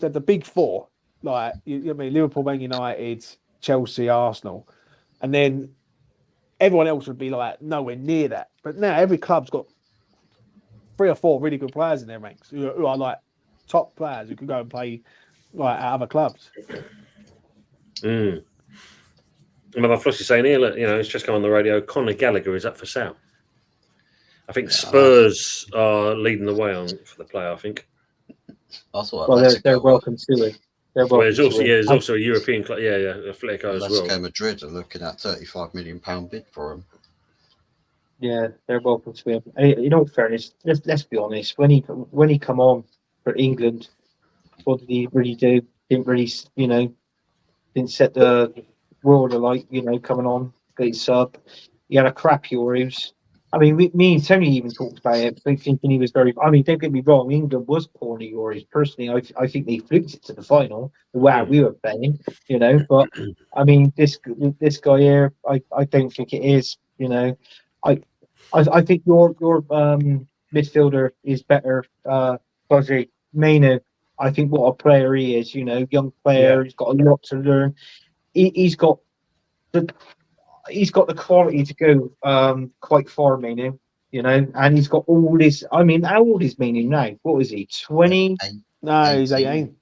have the big four, like you know what I mean, Liverpool, Man United, Chelsea, Arsenal, and then everyone else would be like nowhere near that. But now every club's got 3 or 4 really good players in their ranks who are like top players who could go and play like at other clubs.
My Flossy's saying here, look, it's just come on the radio. Conor Gallagher is up for sale. I think Spurs are leading the way for the player. I think.
I thought.
Well, they're welcome to it.
There's also a European club. Yeah, Atletico as well.
Atletico Madrid are looking at £35 million bid for him.
Yeah, they're welcome to him. In fairness, let's be honest. When he come on for England, what did he really do? Didn't really, didn't set the world alight. Coming on, great sub. He had a crap Euros. I mean, me and Tony even talked about it, thinking he was very. I mean, don't get me wrong, England was poor in the Euros. Personally, I think they fluked it to the final. Wow, we were playing, But I mean, this guy here, I don't think it is. I think your midfielder is better. Rodri Mainu, I think what a player he is. Young player. He's got a lot to learn. He's got the quality to go quite far, Mainu. And he's got all this. I mean, how old is Mainu now? What is he? 20?
No, he's 18.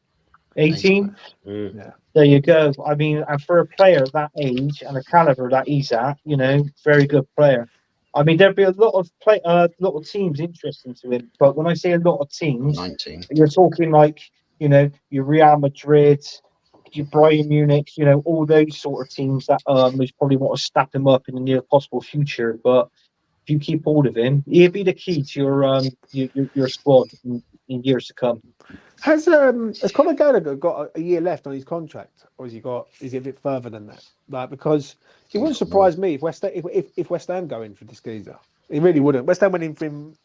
18?
Yeah.
There you go. I mean, and for a player that age and the caliber that he's at, very good player. I mean, there'd be a lot of teams interested to him. But when I say a lot of teams,
19.
You're talking like, your Real Madrid, your Bayern Munich, all those sort of teams that most probably want to stack him up in the near possible future. But if you keep hold of him, he'll be the key to your squad in years to come.
Has Conor Gallagher got a year left on his contract, or is he a bit further than that? Like, because it wouldn't surprise me if West Ham go in for this geezer. It really wouldn't. West Ham went in for him.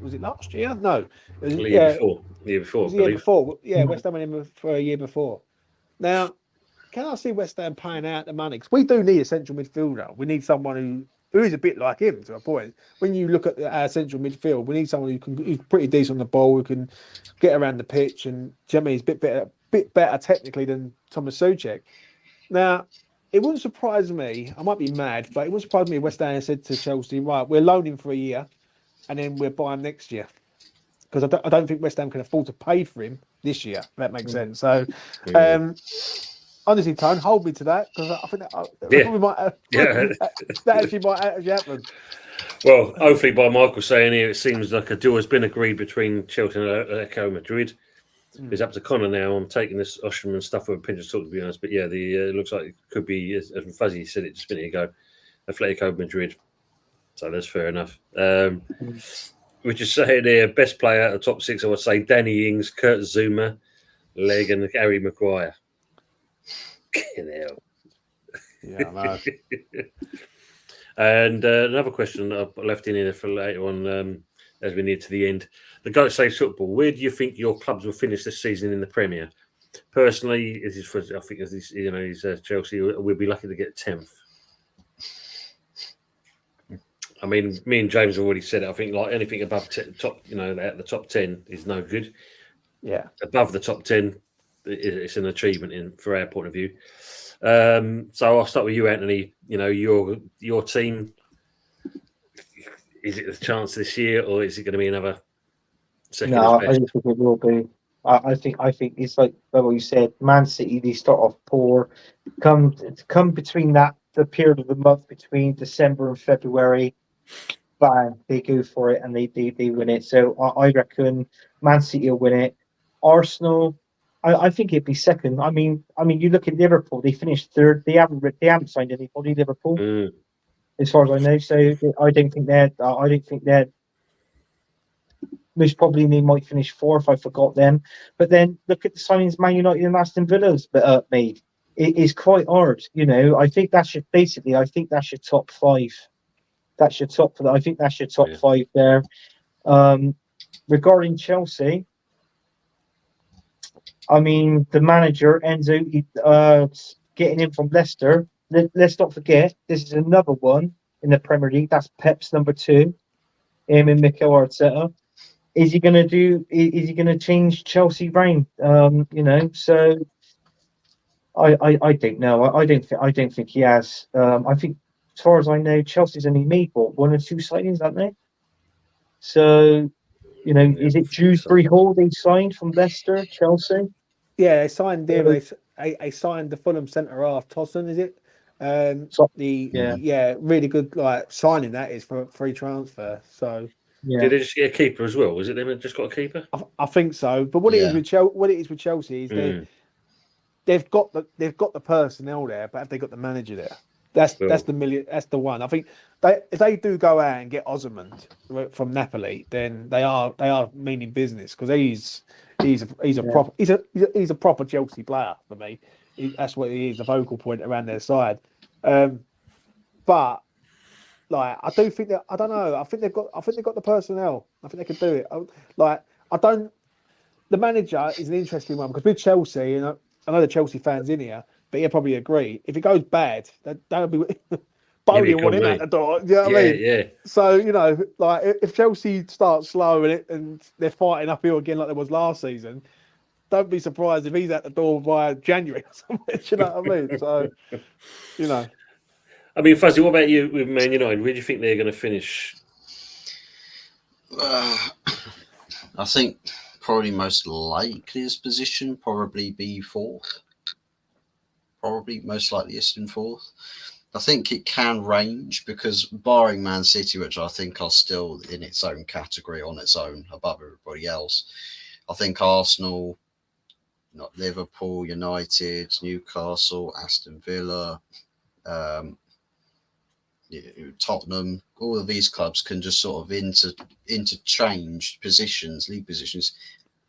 Was it last year? No,
it was the year before.
The year before. Yeah, West Ham went in for a year before. Now, can I see West Ham paying out the money? Because we do need a central midfielder. We need someone who is a bit like him to a point. When you look at our central midfield, we need someone who's pretty decent on the ball, who can get around the pitch, and Jimmy is a bit better technically than Thomas Souček. Now, it wouldn't surprise me. I might be mad, but it wouldn't surprise me if West Ham said to Chelsea, right, we're loaning for a year, and then we'll buy him next year. Because I don't think West Ham can afford to pay for him this year. If that makes sense. So, honestly, Tone, hold me to that, because I think that actually might happen.
Well, hopefully, by Michael saying here, it seems like a deal has been agreed between Chelsea and Atletico Madrid. It's up to Conor now. I'm taking this Osterman stuff with a pinch of salt, to be honest. But yeah, it looks like it could be, as Fuzzy said it just a minute ago, Atletico Madrid. So that's fair enough. We just say there, best player at the top 6, I would say Danny Ings, Kurt Zouma, Leg, and Harry Maguire.
Yeah, I know.
And another question I left in here for later on, as we near to the end. The Goat Saves Football. Where do you think your clubs will finish this season in the Premier? Personally, I think he's Chelsea. We'll be lucky to get 10th. I mean, me and James have already said it. I think like anything above top, at the top 10 is no good.
Yeah.
Above the top 10, it's an achievement for our point of view. So I'll start with you, Anthony. Your team. is it the chance this year, or is it going to be another second
No,
as
I
best?
don't think it will be. I think it's like what you said. Man City, they start off poor. Come between the period of the month between December and February, bang, they go for it and they win it. So I reckon Man City will win it. Arsenal, I think it'd be second. You look at Liverpool; they finished third. They haven't signed anybody. Liverpool,
Mm.
as far as I know. So I don't think they're. Most probably they might finish fourth. I forgot them. But then look at the signings Man United and Aston Villa's made. It is quite hard, I think that's your basically. I think that's your top five. That's your top. I think that's your top
Yeah.
five there. Um, Regarding Chelsea, the manager Enzo, getting in from Leicester. Let's not forget this is another one in the Premier League. That's Pep's number two. Him and Mikel Arteta. Is he going to do? Is he going to change Chelsea reign? So I don't know. I don't think he has. I think as far as I know, Chelsea's only made one or two signings, haven't they? So
Yeah,
is it Dewsbury Hall they signed from Leicester, Chelsea?
Yeah, they signed him.
Uh,
They signed the Fulham centre half Tosson, is it?
So, yeah,
Yeah, really good like signing that is for a free transfer. So
yeah,
Did they just get a keeper as well? Was it them that just got a keeper?
I think so. But what it is
Yeah.
with Chelsea is
Mm.
they've got the personnel there, but have they got the manager there? That's the one. I think if they do go out and get Osimhen from Napoli, then they are meaning business because he's a proper Chelsea player for me. That's what he is, the focal point around their side. But like I do think that I don't know. I think they've got the personnel. I think they could do it. I don't. The manager is an interesting one because with Chelsea, I know the Chelsea fans in here, but he'll probably agree. If it goes bad, that'll be Bowley want him out the door. You know what I mean?
Yeah.
So like if Chelsea start slow and they're fighting uphill again like there was last season, don't be surprised if he's at the door by January or something. You know what I mean? So
Fuzzy, what about you with Man United? Where do you think they're going to finish?
I think probably most likeliest position probably be fourth. Probably most likeliest in fourth. I think it can range because barring Man City, which I think are still in its own category on its own above everybody else, I think Arsenal, not Liverpool, United, Newcastle, Aston Villa, Tottenham, all of these clubs can just sort of interchange league positions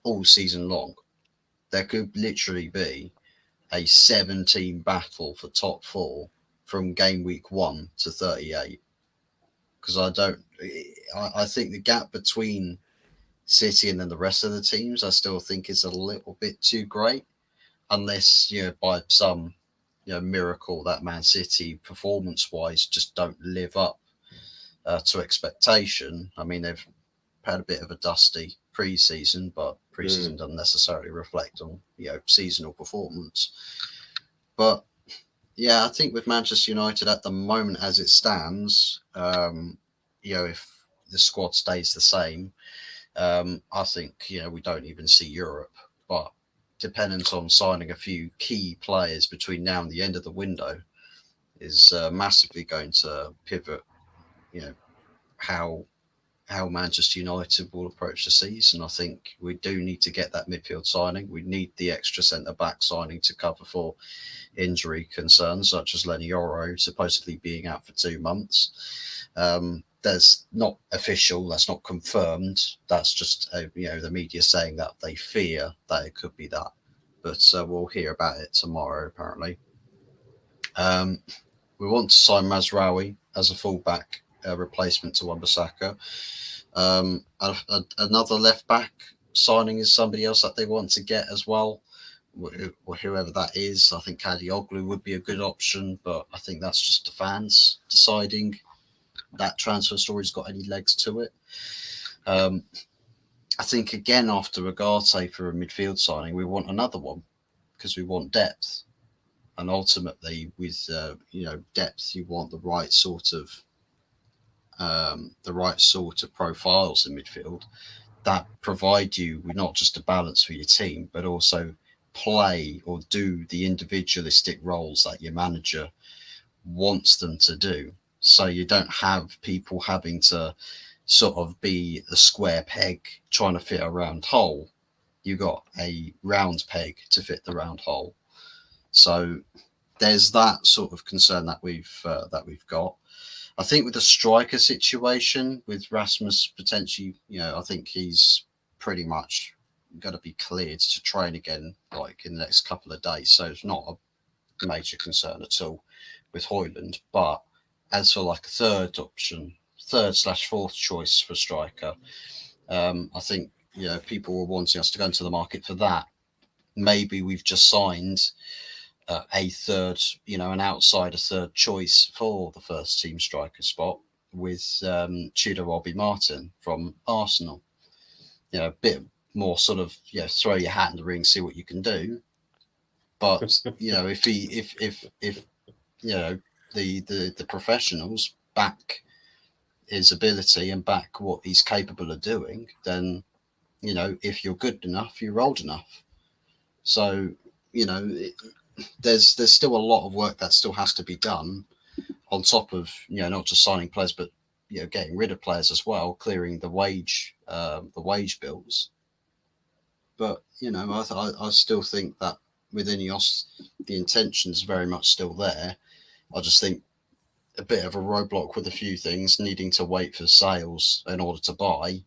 all season long. There could literally be a 17 battle for top four from game week 1 to 38. Because I think the gap between City and then the rest of the teams, I still think is a little bit too great, unless by some miracle that Man City performance-wise just don't live up to expectation. They've had a bit of a dusty pre-season, but pre-season doesn't necessarily reflect on seasonal performance. But yeah, I think with Manchester United at the moment as it stands, if the squad stays the same, I think we don't even see Europe. But dependent on signing a few key players between now and the end of the window is massively going to pivot, how Manchester United will approach the season. I think we do need to get that midfield signing. We need the extra centre-back signing to cover for injury concerns, such as Lenny Yoro supposedly being out for 2 months. That's not official. That's not confirmed. That's just the media saying that they fear that it could be that. But we'll hear about it tomorrow, apparently. We want to sign Mazraoui as a fullback replacement to Wan-Bissaka. Another left back signing is somebody else that they want to get as well. Whoever that is, I think Kadioglu would be a good option, but I think that's just the fans deciding that transfer story's got any legs to it. I think again after Ugarte for a midfield signing, we want another one because we want depth, and ultimately with depth, you want the right sort of the right sort of profiles in midfield that provide you with not just a balance for your team, but also play or do the individualistic roles that your manager wants them to do. So you don't have people having to sort of be a square peg trying to fit a round hole. You got a round peg to fit the round hole. So there's that sort of concern that we've got. I think with the striker situation, with Rasmus potentially, I think he's pretty much going to be cleared to train again, like in the next couple of days. So it's not a major concern at all with Højlund. But as for like a third option, third/fourth choice for striker, I think people were wanting us to go into the market for that. Maybe we've just signed a third, an outsider third choice for the first team striker spot with Tudor Robbie Martin from Arsenal. A bit more sort of throw your hat in the ring, see what you can do. But if the professionals back his ability and back what he's capable of doing, then if you're good enough, you're old enough. So there's still a lot of work that still has to be done on top of not just signing players, but getting rid of players as well, clearing the wage bills. But I still think that with Ineos, the intention's very much still there. I just think a bit of a roadblock with a few things, needing to wait for sales in order to buy.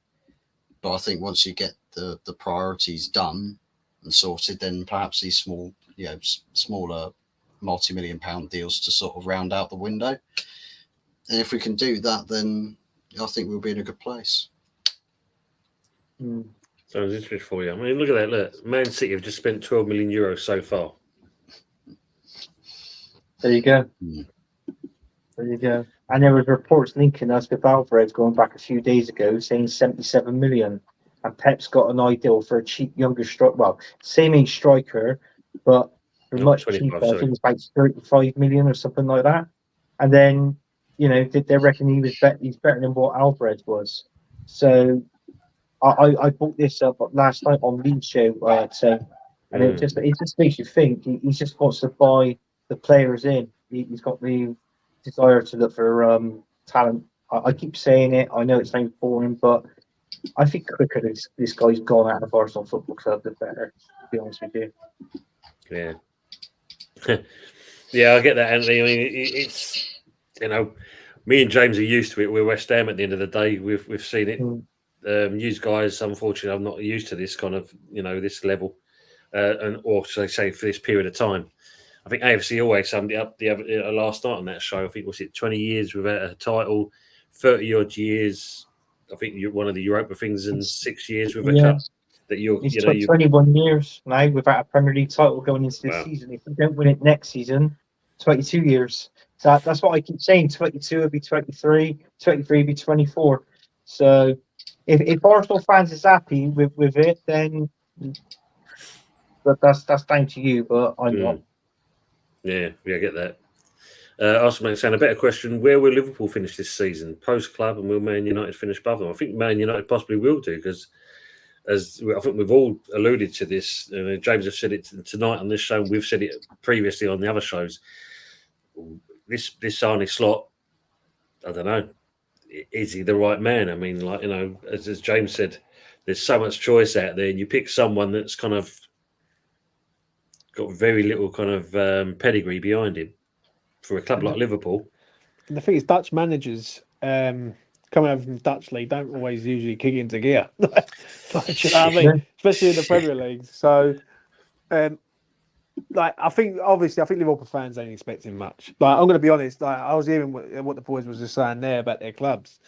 But I think once you get the priorities done and sorted, then perhaps these smaller multi-million pound deals to sort of round out the window. And if we can do that, then I think we'll be in a good place.
Sounds interesting for you. I mean, look at that. Look, Man City have just spent 12 million euros so far.
There you go. There you go. And there was reports linking us with Alvarez going back a few days ago, saying 77 million. And Pep's got an ideal for a cheap younger striker. Well, same age striker, but for much cheaper. I think it's about 35 million or something like that. And then, they reckon he's better than what Alvarez was. So I bought this up last night on Leeds show, I'd say. And it just makes you think. He just wants to buy the players in. He's got the desire to look for talent. I keep saying it. I know it sounds boring, but I think quicker this guy's gone out of Arsenal Football Club, the better, to be honest with you.
Yeah. Yeah, I get that, Anthony. I mean, it's, me and James are used to it. We're West Ham at the end of the day. We've seen it. You guys, unfortunately, I'm not used to this kind of, this level, or should I say for this period of time. I think AFC always summed it up last night on that show. I think, was it 20 years without a title, 30-odd years, I think one of the Europa things, and 6 years with a cup. That
He's 21 years now without a Premier League title going into this season. If we don't win it next season, 22 years. So that's what I keep saying. 22 would be 23, 23 would be 24. So if Arsenal fans is happy with it, then that's down to you, but I'm not.
Yeah, I get that. Arsenal saying a better question: where will Liverpool finish this season? Post club, and will Man United finish above them? I think Man United possibly will do, because as I think we've all alluded to this. James has said it tonight on this show. We've said it previously on the other shows. This Arne Slot, I don't know. Is he the right man? I mean, as James said, there's so much choice out there, and you pick someone that's kind of got very little kind of pedigree behind him for a club like Liverpool.
And the thing is, Dutch managers coming over from Dutch league don't always usually kick into gear. You know what I mean? Especially in the Premier League. So, I think Liverpool fans ain't expecting much. I'm going to be honest. I was hearing what the boys was just saying there about their clubs.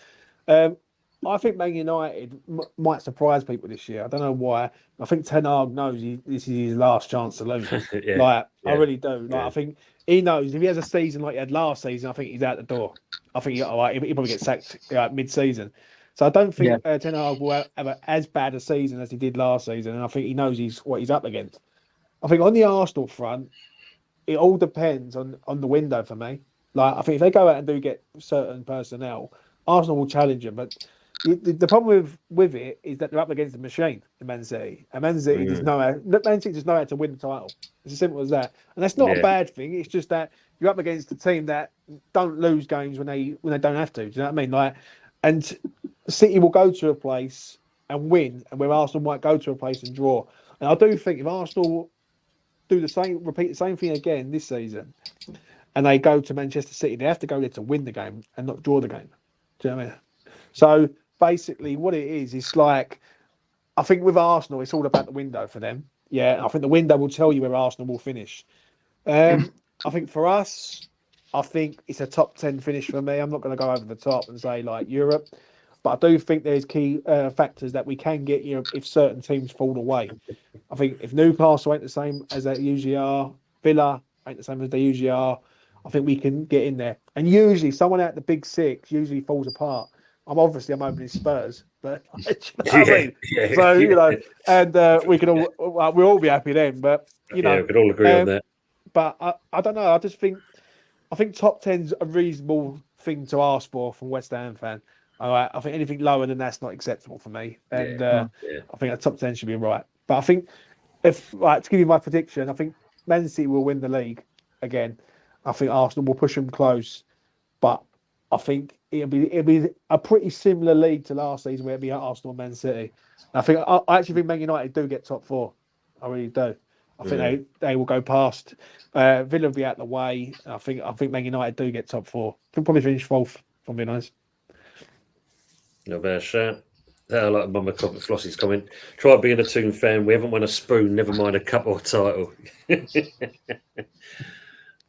I think Man United might surprise people this year. I don't know why. I think Ten Hag knows this is his last chance to lose. I really do. I think he knows if he has a season like he had last season, I think he's out the door. I think he'll probably get sacked mid-season. So I don't think Ten Hag will have as bad a season as he did last season, and I think he knows what he's up against. I think on the Arsenal front, it all depends on the window for me. I think if they go out and do get certain personnel, Arsenal will challenge them, but the problem with it is that they're up against the machine, the Man City. And Man City just know how to win the title. It's as simple as that. And that's not a bad thing. It's just that you're up against a team that don't lose games when they don't have to. Do you know what I mean? Like, and City will go to a place and win, and where Arsenal might go to a place and draw. And I do think if Arsenal repeat the same thing again this season, and they go to Manchester City, they have to go there to win the game and not draw the game. Do you know what I mean? So basically, what it is like, I think with Arsenal, it's all about the window for them. Yeah, I think the window will tell you where Arsenal will finish. I think for us, I think it's a top 10 finish for me. I'm not going to go over the top and say like Europe, but I do think there's key factors that we can get Europe if certain teams fall away. I think if Newcastle ain't the same as they usually are, Villa ain't the same as they usually are, I think we can get in there. And usually someone out the big six usually falls apart. I'm opening Spurs, but you know what I mean? So, you know, and we can all we'll all be happy then. But you know,
we could all agree on that.
But I don't know. I think top 10's a reasonable thing to ask for from West Ham fan. All right, I think anything lower than that's not acceptable for me. And I think a top 10 should be right. But I think to give you my prediction, I think Man City will win the league again. I think Arsenal will push them close, but I think it'll be a pretty similar league to last season where it'll be Arsenal and Man City. And I actually think Man United do get top 4. I really do. I think they will go past. Villa will be out the way. I think Man United do get top 4. They'll probably finish 4th, if I'm being honest.
No bad shout. I like Mama Flossie's comment. Try being a Toon fan. We haven't won a spoon, never mind a cup or title.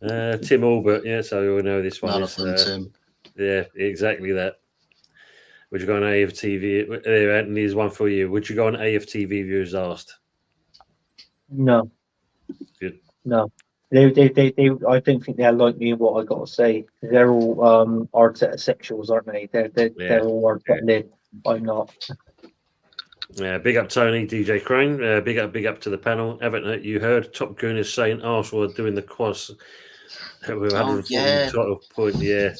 Tim Albert, so we all know this one.
None of them, Tim.
Yeah, exactly that. Would you go on AFTV? There, Anthony, there's one for you. Would you go on AFTV viewers asked?
No.
Good.
No. They I don't think they're like me in what I got to say. They're all Arteta sexuals, aren't they? They're all Arteta. I'm not.
Yeah, big up Tony, DJ Crane. Big up to the panel. Haven't you heard Top Goon is saying Arsenal are doing the quads? With 140 title point. Yeah.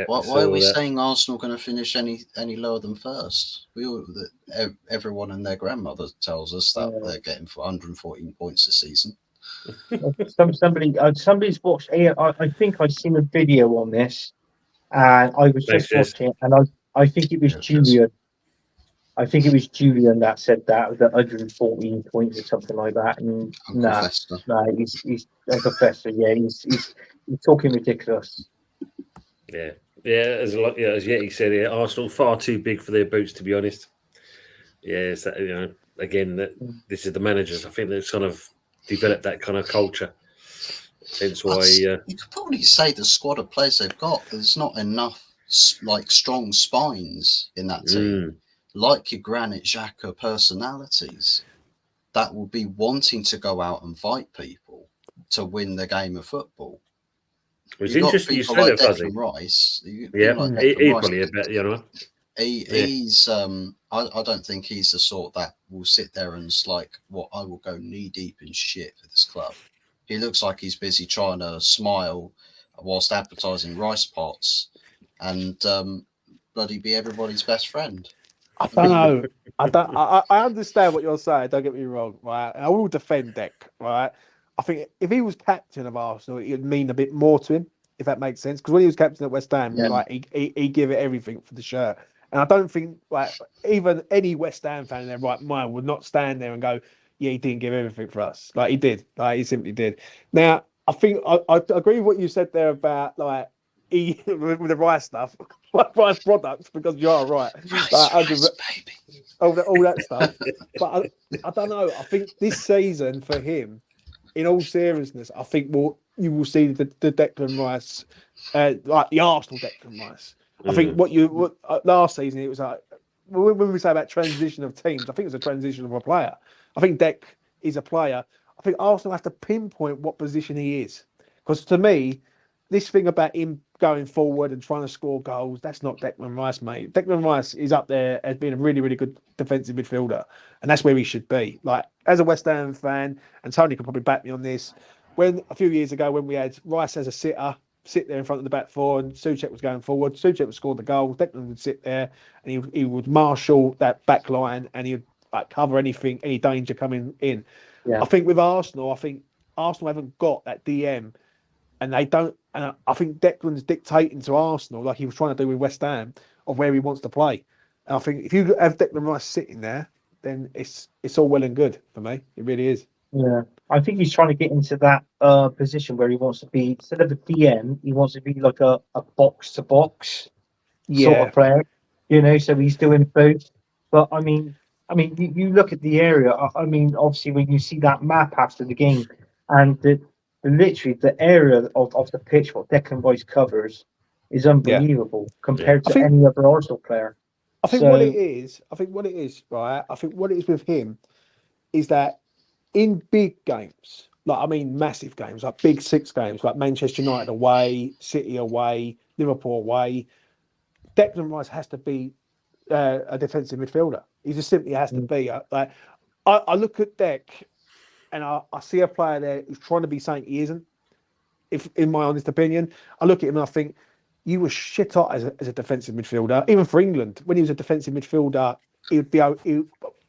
Why are we saying Arsenal going to finish any lower than first? Everyone and their grandmother tells us that they're getting 114 points this season.
Somebody's watched. I think I've seen a video on this, and I was just watching it, and I think it was Julian. I think it was Julian that said that 114 points or something like that. And he's a professor. Yeah, he's talking ridiculous.
Yeah, as Yeti said here, Arsenal far too big for their boots, to be honest. Yeah, again, this is the managers. I think they've kind of developed that kind of culture. Hence why
you could probably say the squad of players they've got, there's not enough strong spines in that team. Like your Granit Xhaka personalities that will be wanting to go out and fight people to win the game of football.
It's interesting you say that, Fuzzy.
Rice,
he's probably a bit,
He's I don't think he's the sort that will sit there and I will go knee deep in shit for this club. He looks like he's busy trying to smile whilst advertising rice pots and bloody be everybody's best friend.
I don't know. I understand what you're saying. Don't get me wrong, right? I will defend Deck, right? I think if he was captain of Arsenal, it would mean a bit more to him, if that makes sense. Because when he was captain at West Ham, he gave it everything for the shirt. And I don't think even any West Ham fan in their right mind would not stand there and go, "Yeah, he didn't give everything for us." Like he did. Like he simply did. Now, I think I agree with what you said there about with the rice stuff, rice products, because you are right.
Rice, baby.
All that stuff. But I don't know. I think this season for him, in all seriousness, I think you will see the Declan Rice, like the Arsenal Declan Rice. I think last season it was like when we say about transition of teams, I think it was a transition of a player. I think Deck is a player. I think Arsenal have to pinpoint what position he is, because to me, this thing about him going forward and trying to score goals, that's not Declan Rice, mate. Declan Rice is up there as being a really, really good defensive midfielder, and that's where he should be. Like, as a West Ham fan, and Tony can probably back me on this, when a few years ago when we had Rice as a sitter sit there in front of the back four, and Souček was going forward. Souček would score the goal. Declan would sit there, and he would marshal that back line, and he would cover anything, any danger coming in.
Yeah.
I think with Arsenal, Arsenal haven't got that DM, and they don't. And I think Declan's dictating to Arsenal, like he was trying to do with West Ham, of where he wants to play. And I think if you have Declan Rice sitting there, then it's all well and good for me. It really is.
Yeah, I think he's trying to get into that position where he wants to be, instead of a DM, he wants to be like a box to box sort of player, so he's doing both. But I mean, you look at the area. I mean, obviously, when you see that map after the game, and literally the area of the pitch what Declan Rice covers is unbelievable compared to any other Arsenal player.
I think what it is, right? I think what it is with him is that in big games, massive games, like big 6 games, like Manchester United away, City away, Liverpool away, Declan Rice has to be a defensive midfielder. He just simply has to be. I look at Dec, and I see a player there who's trying to be something he isn't. If, in my honest opinion, I look at him and I think, you were shit hot as a defensive midfielder, even for England. When he was a defensive midfielder, he would be out,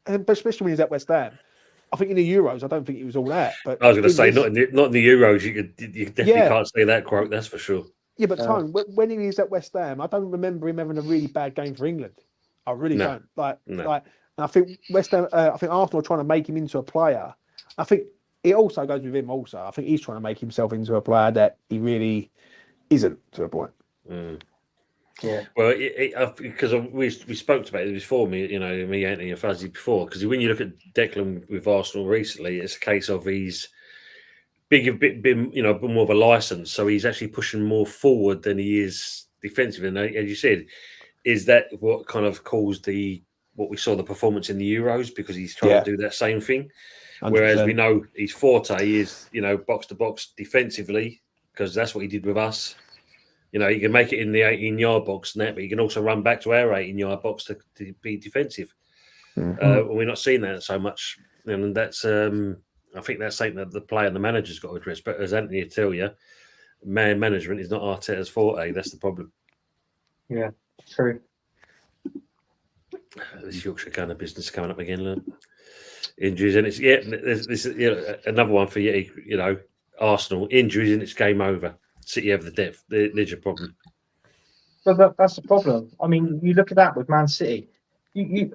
especially when he was at West Ham. I think in the Euros, I don't think he was all that. But
I was going to say, not in the Euros, you definitely can't say that quote. That's for sure.
Yeah, but Tone, when he was at West Ham, I don't remember him having a really bad game for England. I really don't. And I think West Ham, I think Arsenal are trying to make him into a player. I think it also goes with him. Also, I think he's trying to make himself into a player that he really isn't to a point.
Mm.
Yeah.
Well, because we spoke about it before, me, Anthony and Fuzzy before. Because when you look at Declan with Arsenal recently, it's a case of he's been more of a license, so he's actually pushing more forward than he is defensive. And as you said, is that what kind of caused what we saw the performance in the Euros, because he's trying to do that same thing? 100%. Whereas we know his forte is box to box defensively, because that's what he did with us. You can make it in the 18-yard box net, but you can also run back to our 18-yard box to be defensive.
Mm-hmm.
We're not seeing that so much, and that's I think that's something that the player and the manager's got to address. But as Anthony will tell you, man management is not Arteta's forte. That's the problem.
Yeah, true.
This Yorkshire kind of business coming up again. Look. Injuries, and this is another one for you. Arsenal injuries, and it's game over. City have the depth. There's your problem.
But that's the problem. I mean, you look at that with Man City.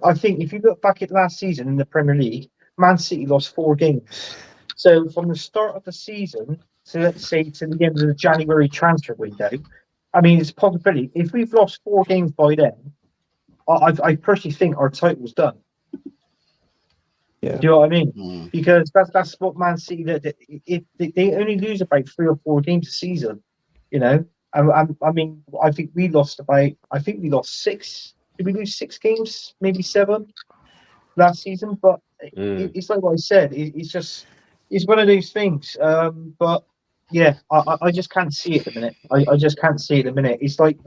I think if you look back at last season in the Premier League, Man City lost 4 games. So from the start of the season to, let's say, to the end of the January transfer window, I mean, it's a possibility. If we've lost 4 games by then, I personally think our title's done.
Yeah.
Do you know what I mean? Because that's what Man City they only lose about 3 or 4 games a season. I mean, I think we lost 6. Did we lose 6 games? Maybe 7 last season. But it's like what I said. It's one of those things. But yeah, I just can't see it at the minute. I just can't see it at the minute. It's like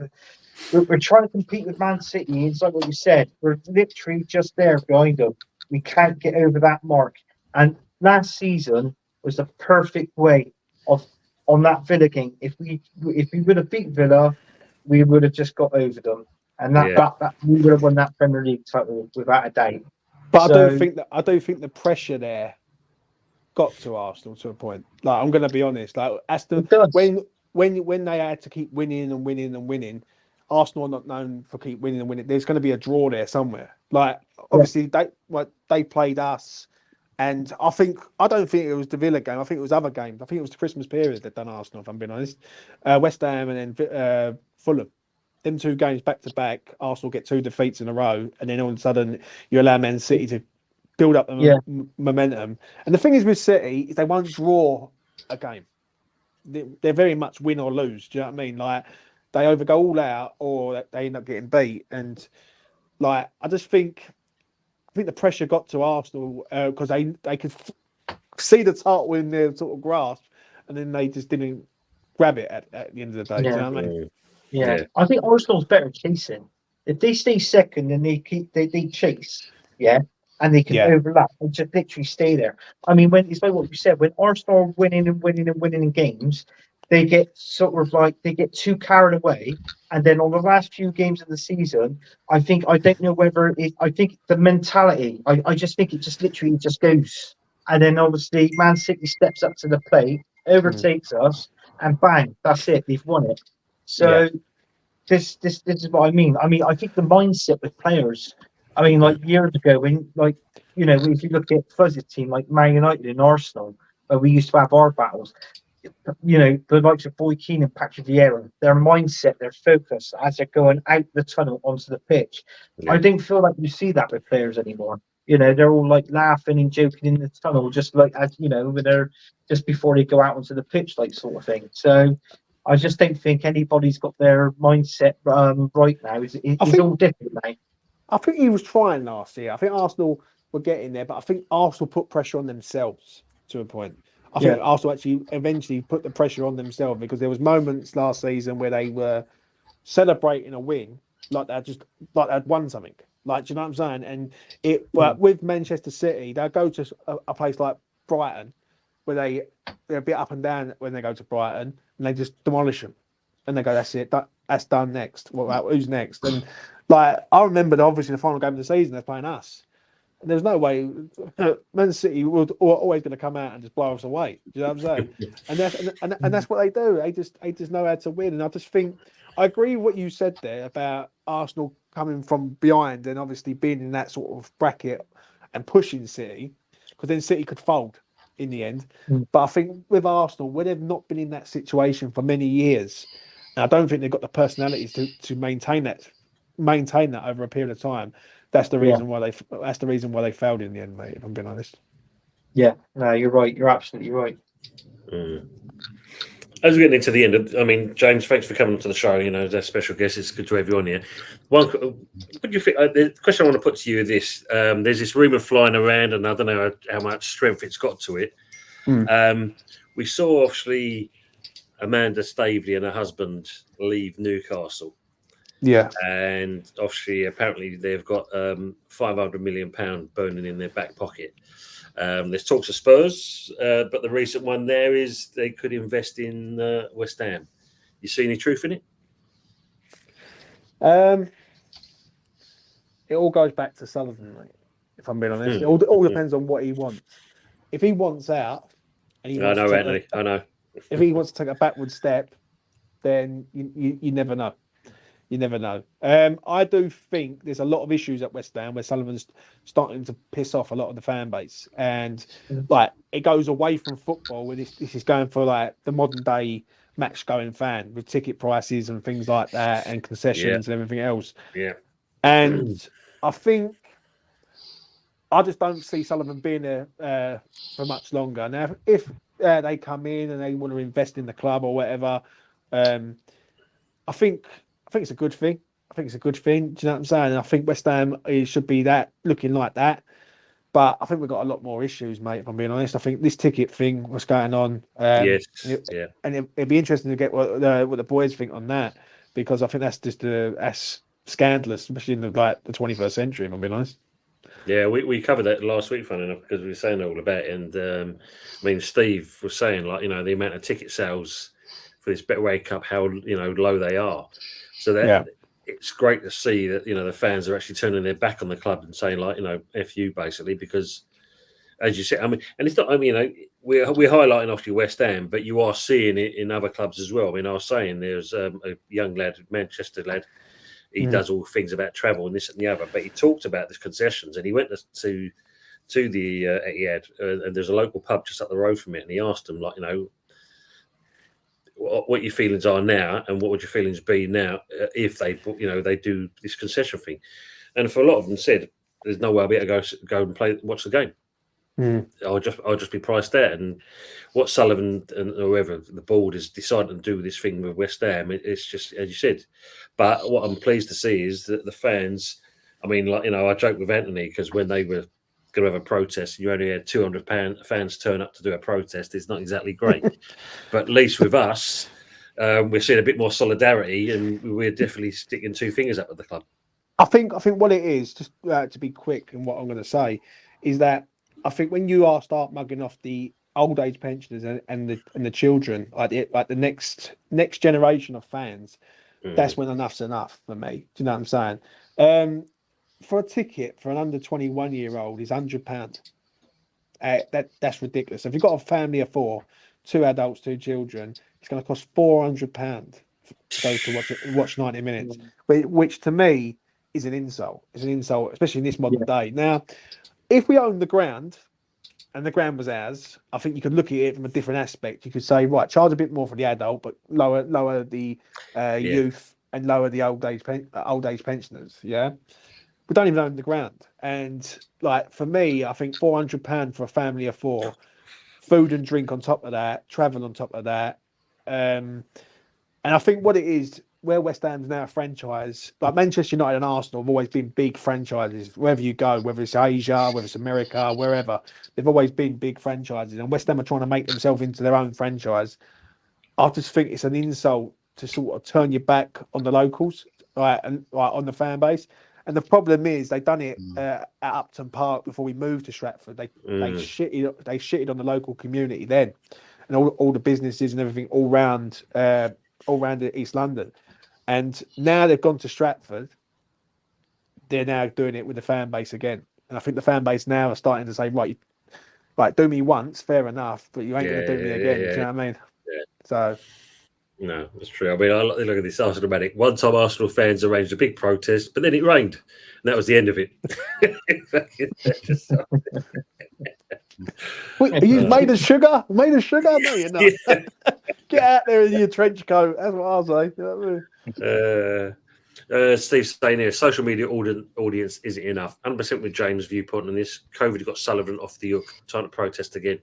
we're trying to compete with Man City. It's like what you said. We're literally just there behind them. We can't get over that mark. And last season was the perfect way on that Villa game. If we would have beat Villa, we would have just got over them, and that we would have won that Premier League title without a doubt.
But I do think the pressure there got to Arsenal to a point. Like, I'm going to be honest. Like, when they had to keep winning and winning and winning, Arsenal are not known for keep winning and winning. There's going to be a draw there somewhere. Like, obviously they played us, and I don't think it was the Villa game. I think it was other games. I think it was the Christmas period that done Arsenal, if I'm being honest. West Ham and then Fulham. Them 2 games back to back, Arsenal get 2 defeats in a row, and then all of a sudden you allow Man City to build up the momentum. And the thing is with City is they won't draw a game. They're very much win or lose. Do you know what I mean? Like, they either go all out or they end up getting beat. And like, I think the pressure got to Arsenal because they could see the title in their sort of grasp, and then they just didn't grab it at the end of the day.
Yeah.
Do you know what I mean?
Yeah. I think Arsenal's better chasing. If they stay second and they chase, and they can overlap and just literally stay there. I mean, when it's like what you said, when Arsenal are winning and winning and winning in games, they get they get too carried away. And then on the last few games of the season, I don't know whether I think the mentality, I just think it just literally just goes. And then obviously Man City steps up to the plate, overtakes us, and bang, that's it. They've won it.
Yeah.
So this is what I mean. I mean, I think the mindset with players. I mean, like years ago, when if you look at Fuzzy's team like Man United and Arsenal, where we used to have our battles, the likes of Roy Keane and Patrick Vieira, their mindset, their focus as they're going out the tunnel onto the pitch.
Yeah.
I don't feel like you see that with players anymore. They're all like laughing and joking in the tunnel, just like when they're just before they go out onto the pitch, like sort of thing. So I just don't think anybody's got their mindset right now. It's all different now.
I think he was trying last year. I think Arsenal were getting there, but I think Arsenal put pressure on themselves to a point. I think Arsenal actually eventually put the pressure on themselves because there was moments last season where they were celebrating a win like they'd won something. Like, do you know what I'm saying? And with Manchester City, they'll go to a place like Brighton where they're a bit up and down when they go to Brighton and they just demolish them. And they go, that's it, that's done next. Who's next? And like, I remember obviously the final game of the season, they're playing us. And there's no way Man City were always going to come out and just blow us away. Do you know what I'm saying? and that's what they do. They just know how to win. And I just think I agree with what you said there about Arsenal coming from behind and obviously being in that sort of bracket and pushing City, because then City could fold in the end. But I think with Arsenal, where they've not been in that situation for many years, and I don't think they've got the personalities to maintain that over a period of time. That's the reason why they failed in the end, mate. If I'm being honest.
Yeah, no, you're right. You're absolutely right.
As we're getting into the end, I mean, James, thanks for coming to the show. As our special guest, it's good to have you on here. What do you think? The question I want to put to you is this: there's this rumor flying around, and I don't know how much strength it's got to it. We saw obviously Amanda Staveley and her husband leave Newcastle.
Yeah,
and obviously, apparently, they've got £500 million burning in their back pocket. There's talks of Spurs, but the recent one there is they could invest in West Ham. You see any truth in it?
It all goes back to Sullivan, mate. If I'm being honest, it all depends on what he wants. If he wants out, and he wants
I know.
If he wants to take a backward step, then you never know. You never know. I do think there's a lot of issues at West Ham where Sullivan's starting to piss off a lot of the fan base, and like it goes away from football. Where this is going for like the modern day match going fan with ticket prices and things like that, and concessions and everything else.
Yeah.
And I just don't see Sullivan being there for much longer. Now, if they come in and they want to invest in the club or whatever, I think it's a good thing. Do you know what I'm saying? And I think West Ham should be looking like that. But I think we've got a lot more issues, mate, if I'm being honest. I think this ticket thing, what's going on. And it'd be interesting to get what the boys think on that, because I think that's just that's scandalous, especially in the 21st century, if I'm being honest.
Yeah, we covered that last week, funny enough, because we were saying all about it. And I mean, Steve was saying, the amount of ticket sales for this Betway Cup, how low they are. So that it's great to see that the fans are actually turning their back on the club and saying F you, basically, because as you said, I mean, and it's not, I mean, we're highlighting obviously West Ham, but you are seeing it in other clubs as well. I mean, I was saying there's a young lad, Manchester lad. He does all things about travel and this and the other, but he talked about the concessions, and he went to the Etihad, and there's a local pub just up the road from it, and he asked them what your feelings are now, and what would your feelings be now if they do this concession thing. And for a lot of them said, there's no way I'll be able to go and watch the game. I'll just be priced out. And what Sullivan and whoever the board has decided to do this thing with West Ham, it's just as you said. But what I'm pleased to see is that the fans, I mean, I joked with Anthony, because when they were going to have a protest and you only had 200 fans turn up to do a protest, it's not exactly great. But at least with us, we're seeing a bit more solidarity, and we're definitely sticking two fingers up at the club.
I think what it is, just to be quick, and what I'm going to say is that I think when you start mugging off the old age pensioners and the children, like the next generation of fans, that's when enough's enough for me. Do you know what I'm saying? For a ticket for an under 21-year-old is £100. That's ridiculous. If you've got a family of 4, 2 adults, 2 children, it's going to cost £400 to go to watch 90 minutes, which to me is an insult. It's an insult, especially in this modern day. Now, if we owned the ground and the ground was ours, I think you could look at it from a different aspect. You could say, right, charge a bit more for the adult, but lower the youth and lower the old age pensioners. Yeah. We don't even own the ground. And like for me, I think £400 for a family of 4, food and drink on top of that, travel on top of that. And I think what it is, where West Ham's now a franchise, like Manchester United and Arsenal have always been big franchises. Wherever you go, whether it's Asia, whether it's America, wherever, they've always been big franchises. And West Ham are trying to make themselves into their own franchise. I just think it's an insult to sort of turn your back on the locals, right, and on the fan base. And the problem is they've done it at Upton Park before we moved to Stratford. They shitted on the local community then, and all the businesses and everything all round East London. And now they've gone to Stratford. They're now doing it with the fan base again. And I think the fan base now are starting to say, right, do me once, fair enough, but you ain't going to do me again. Do you know what I mean?
Yeah.
So.
No, that's true. I mean, I look at this Arsenal Manic. One time Arsenal fans arranged a big protest, but then it rained. And that was the end of it.
Wait, are you made of sugar? Made of sugar? No, you're not. Yeah. Get out there in your trench coat. That's what I'll say. You know what I mean?
Steve's saying here, social media audience isn't enough. 100% with James' viewpoint on this. COVID got Sullivan off the hook. Time to protest again.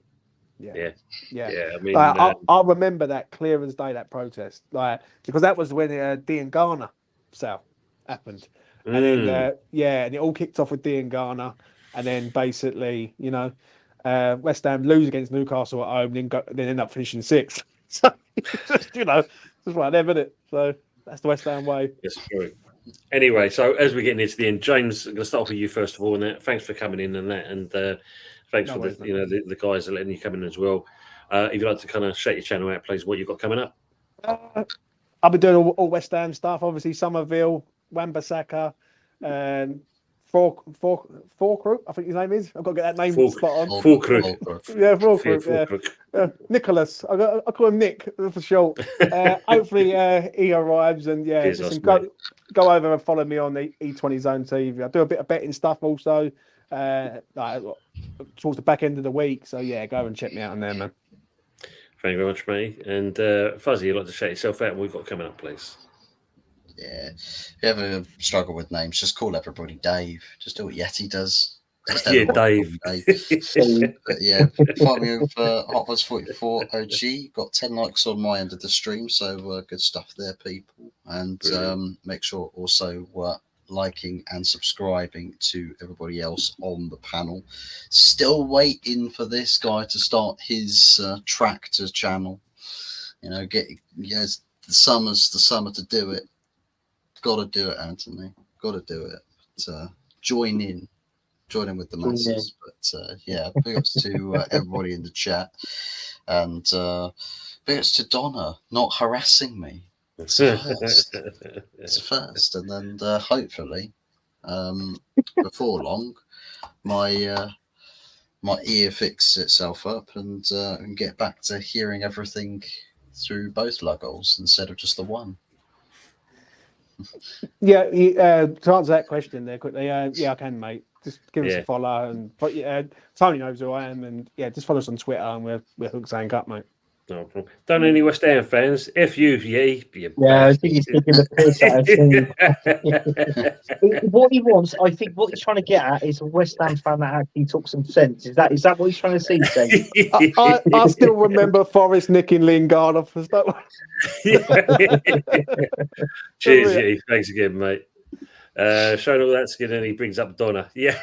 Yeah. I mean,
I remember that clear as day, that protest, because that was when Dean Garner sale happened, and then and it all kicked off with Dean Garner, and then basically, West Ham lose against Newcastle at home, then end up finishing 6th. So just right there, isn't it? So that's the West Ham way.
Yes, true. Anyway, so as we're getting into the end, James, I'm going to start off with you first of all, and that. Thanks for coming in and that, and. Thanks for the guys are letting you come in as well. If you'd like to kind of shake your channel out, please, what you've got coming up?
I'll be doing all West Ham stuff. Obviously, Somerville, Wan-Bissaka, and Forkrook, I think his name is. I've got to get that name spot on.
Forkrook.
Yeah, Forkrook. Yeah. Nicholas. I call him Nick for short. Hopefully he arrives and go over and follow me on the E20 Zone TV. I do a bit of betting stuff also. Towards the back end of the week, so go and check me out on there, man.
Thank you very much, mate. And Fuzzy, you'd like to shout yourself out and we've got coming up, please.
Yeah, if you ever struggle with names, just call everybody Dave. Just do what Yeti does.
Yeah, Dave.
But yeah, find me with HotFuzz44 OG. Got 10 likes on my end of the stream, so good stuff there, people. And make sure also liking and subscribing to everybody else on the panel. Still waiting for this guy to start his tractor channel. The summer to do it. Got to do it, Anthony. Got to do it. But, join in with the masses. But big ups to everybody in the chat, and big ups to Donna not harassing me. It's first, and then hopefully, before long, my ear fixes itself up and get back to hearing everything through both lugholes instead of just the one.
To answer that question there quickly, I can, mate. Just give us a follow, and Tony knows who I am, and just follow us on Twitter, and we're Hooks Hang Up, mate.
No problem. Don't any West Ham fans? F you,
I think he's taking the piss out of him. What he wants, I think, what he's trying to get at is a West Ham fan that actually took some sense. Is that what he's trying to say?
I still remember Forrest nicking Lingard off for stuff.
Cheers, Yeti. Thanks again, mate. Showing all that skin, and he brings up Donna. Yeah.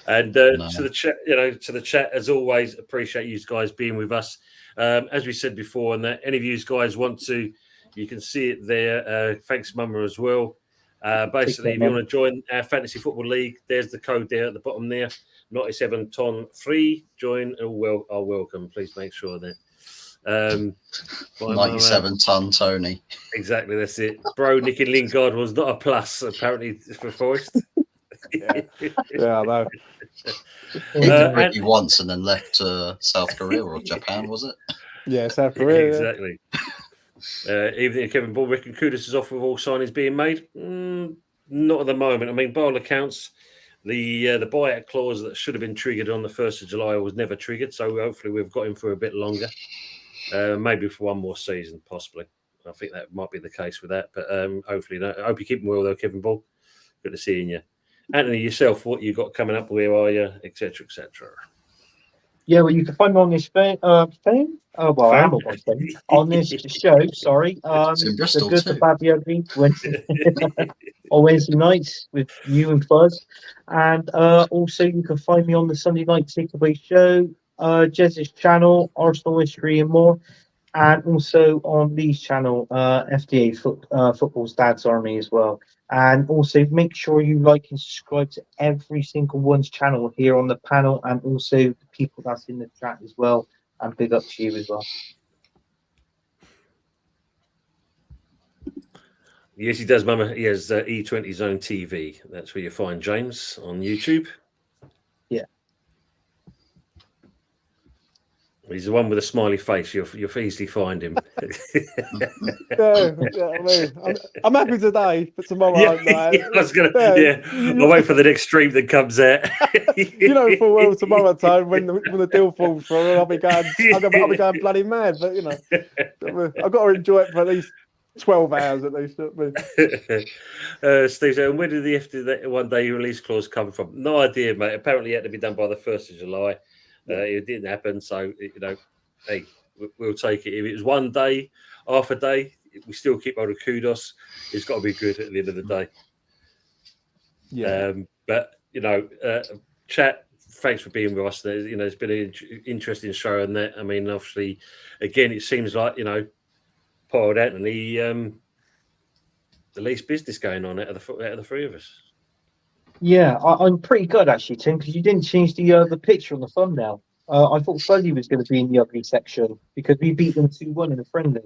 And to the chat, as always, appreciate you guys being with us. As we said before, and that any of you guys want to, you can see it there. Thanks, Mama, as well. Basically, if you want to join our Fantasy Football League, there's the code there at the bottom there. 97 ton 3. Join. All are welcome. Please make sure that.
97 ton Tony.
Exactly, that's it. Bro, nicking Lingard was not a plus, apparently, for Forest.
Yeah, I know.
He did Ricky once and then left to South Korea or Japan, was it?
Yeah, South Korea.
Exactly. Even if Kevin Ball reckon Kudus is off with all signings being made. Not at the moment. I mean, by all accounts, the buyout clause that should have been triggered on the 1st of July was never triggered. So hopefully we've got him for a bit longer. Maybe for one more season, possibly. I think that might be the case with that. But hopefully, no. I hope you keep him well, though, Kevin Ball. Good to see you. Anthony, yourself, what you got coming up? Where are you? Etc. Etc.
Yeah, well, you can find me on this thing. I am on my phone. On this show. Sorry,
It's in Bristol
the good,
too.
the bad, the ugly. Wednesday, on Wednesday nights with you and Fuzz, and also you can find me on the Sunday night takeaway show, Jez's channel, Arsenal history and more, and also on Lee's channel, FDA Football's Dad's Army as well. And also make sure you like and subscribe to every single one's channel here on the panel, and also the people that's in the chat as well. And big up to you as well.
Yes, he does, Mama. He has E20 Zone TV. That's where you find James on YouTube.
Yeah.
He's the one with a smiley face. You'll easily find him.
I mean, I'm happy today, but tomorrow I'm like,
I was gonna. I'll wait for the next stream that comes out.
You know, for well tomorrow time when the deal falls through, I'll be going bloody mad. But you know, I've got to enjoy it for at least 12 hours at least.
Steve, so when did the FD one day release clause come from? No idea, mate. Apparently, it had to be done by the 1st of July. It didn't happen, so you know, hey, we'll take it. If it was one day, half a day, we still keep hold of Kudos. It's got to be good at the end of the day.
Yeah.
But you know, chat. Thanks for being with us. You know, it's been an interesting show, and that. I mean, obviously, again, it seems like you know, Paul and Anthony, the least business going on out of the three of us.
Yeah, I'm pretty good actually, Tim, because you didn't change the picture on the thumbnail. I thought Fuzzy was going to be in the ugly section because we beat them 2-1 in a friendly.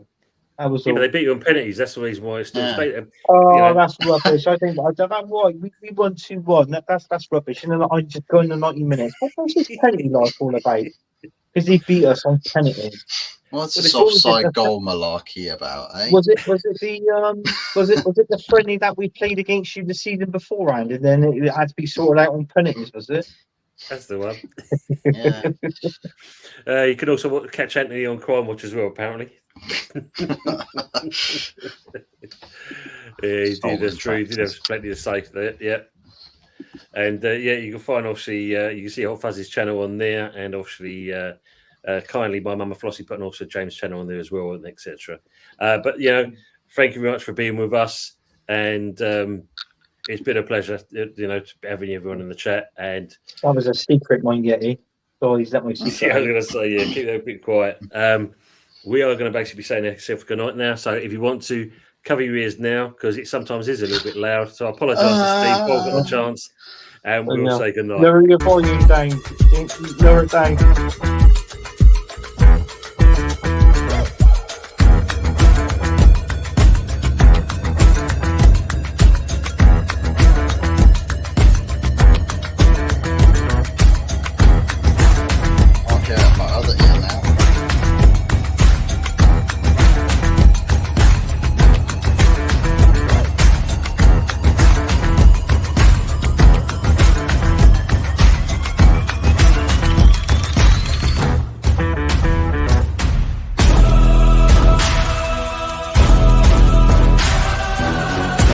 That was all.
But they beat you on penalties. That's the reason why it's still stated.
Oh,
you know.
That's rubbish. I don't know why we won 2-1. That's rubbish. And then I just go in the 90 minutes. What was this penalty life all about? Because they beat us on penalties.
What's this offside goal malarkey about, eh?
Was it the friendly that we played against you the season beforehand, and then it had to be sorted out on penalties? Was it?
That's the one.
Yeah.
You can also catch Anthony on Crime Watch as well, apparently. He did. That's true. He did have plenty to say there. Yeah. And you can find obviously you can see Hot Fuzzy's channel on there, and obviously kindly by Mama Flossie putting also James' channel on there as well, and etc. But you know, thank you very much for being with us, and it's been a pleasure, you know, having everyone in the chat. And
that was a secret, mind Yeti. Guys, that was secret.
Yeah, I was going to say, yeah, keep that a bit quiet. We are going to basically be saying ourselves good night now. So if you want to cover your ears now, because it sometimes is a little bit loud. So I apologise to Steve, Paul got the chance, and we'll say good night.
Lower your volume down. Lower it down.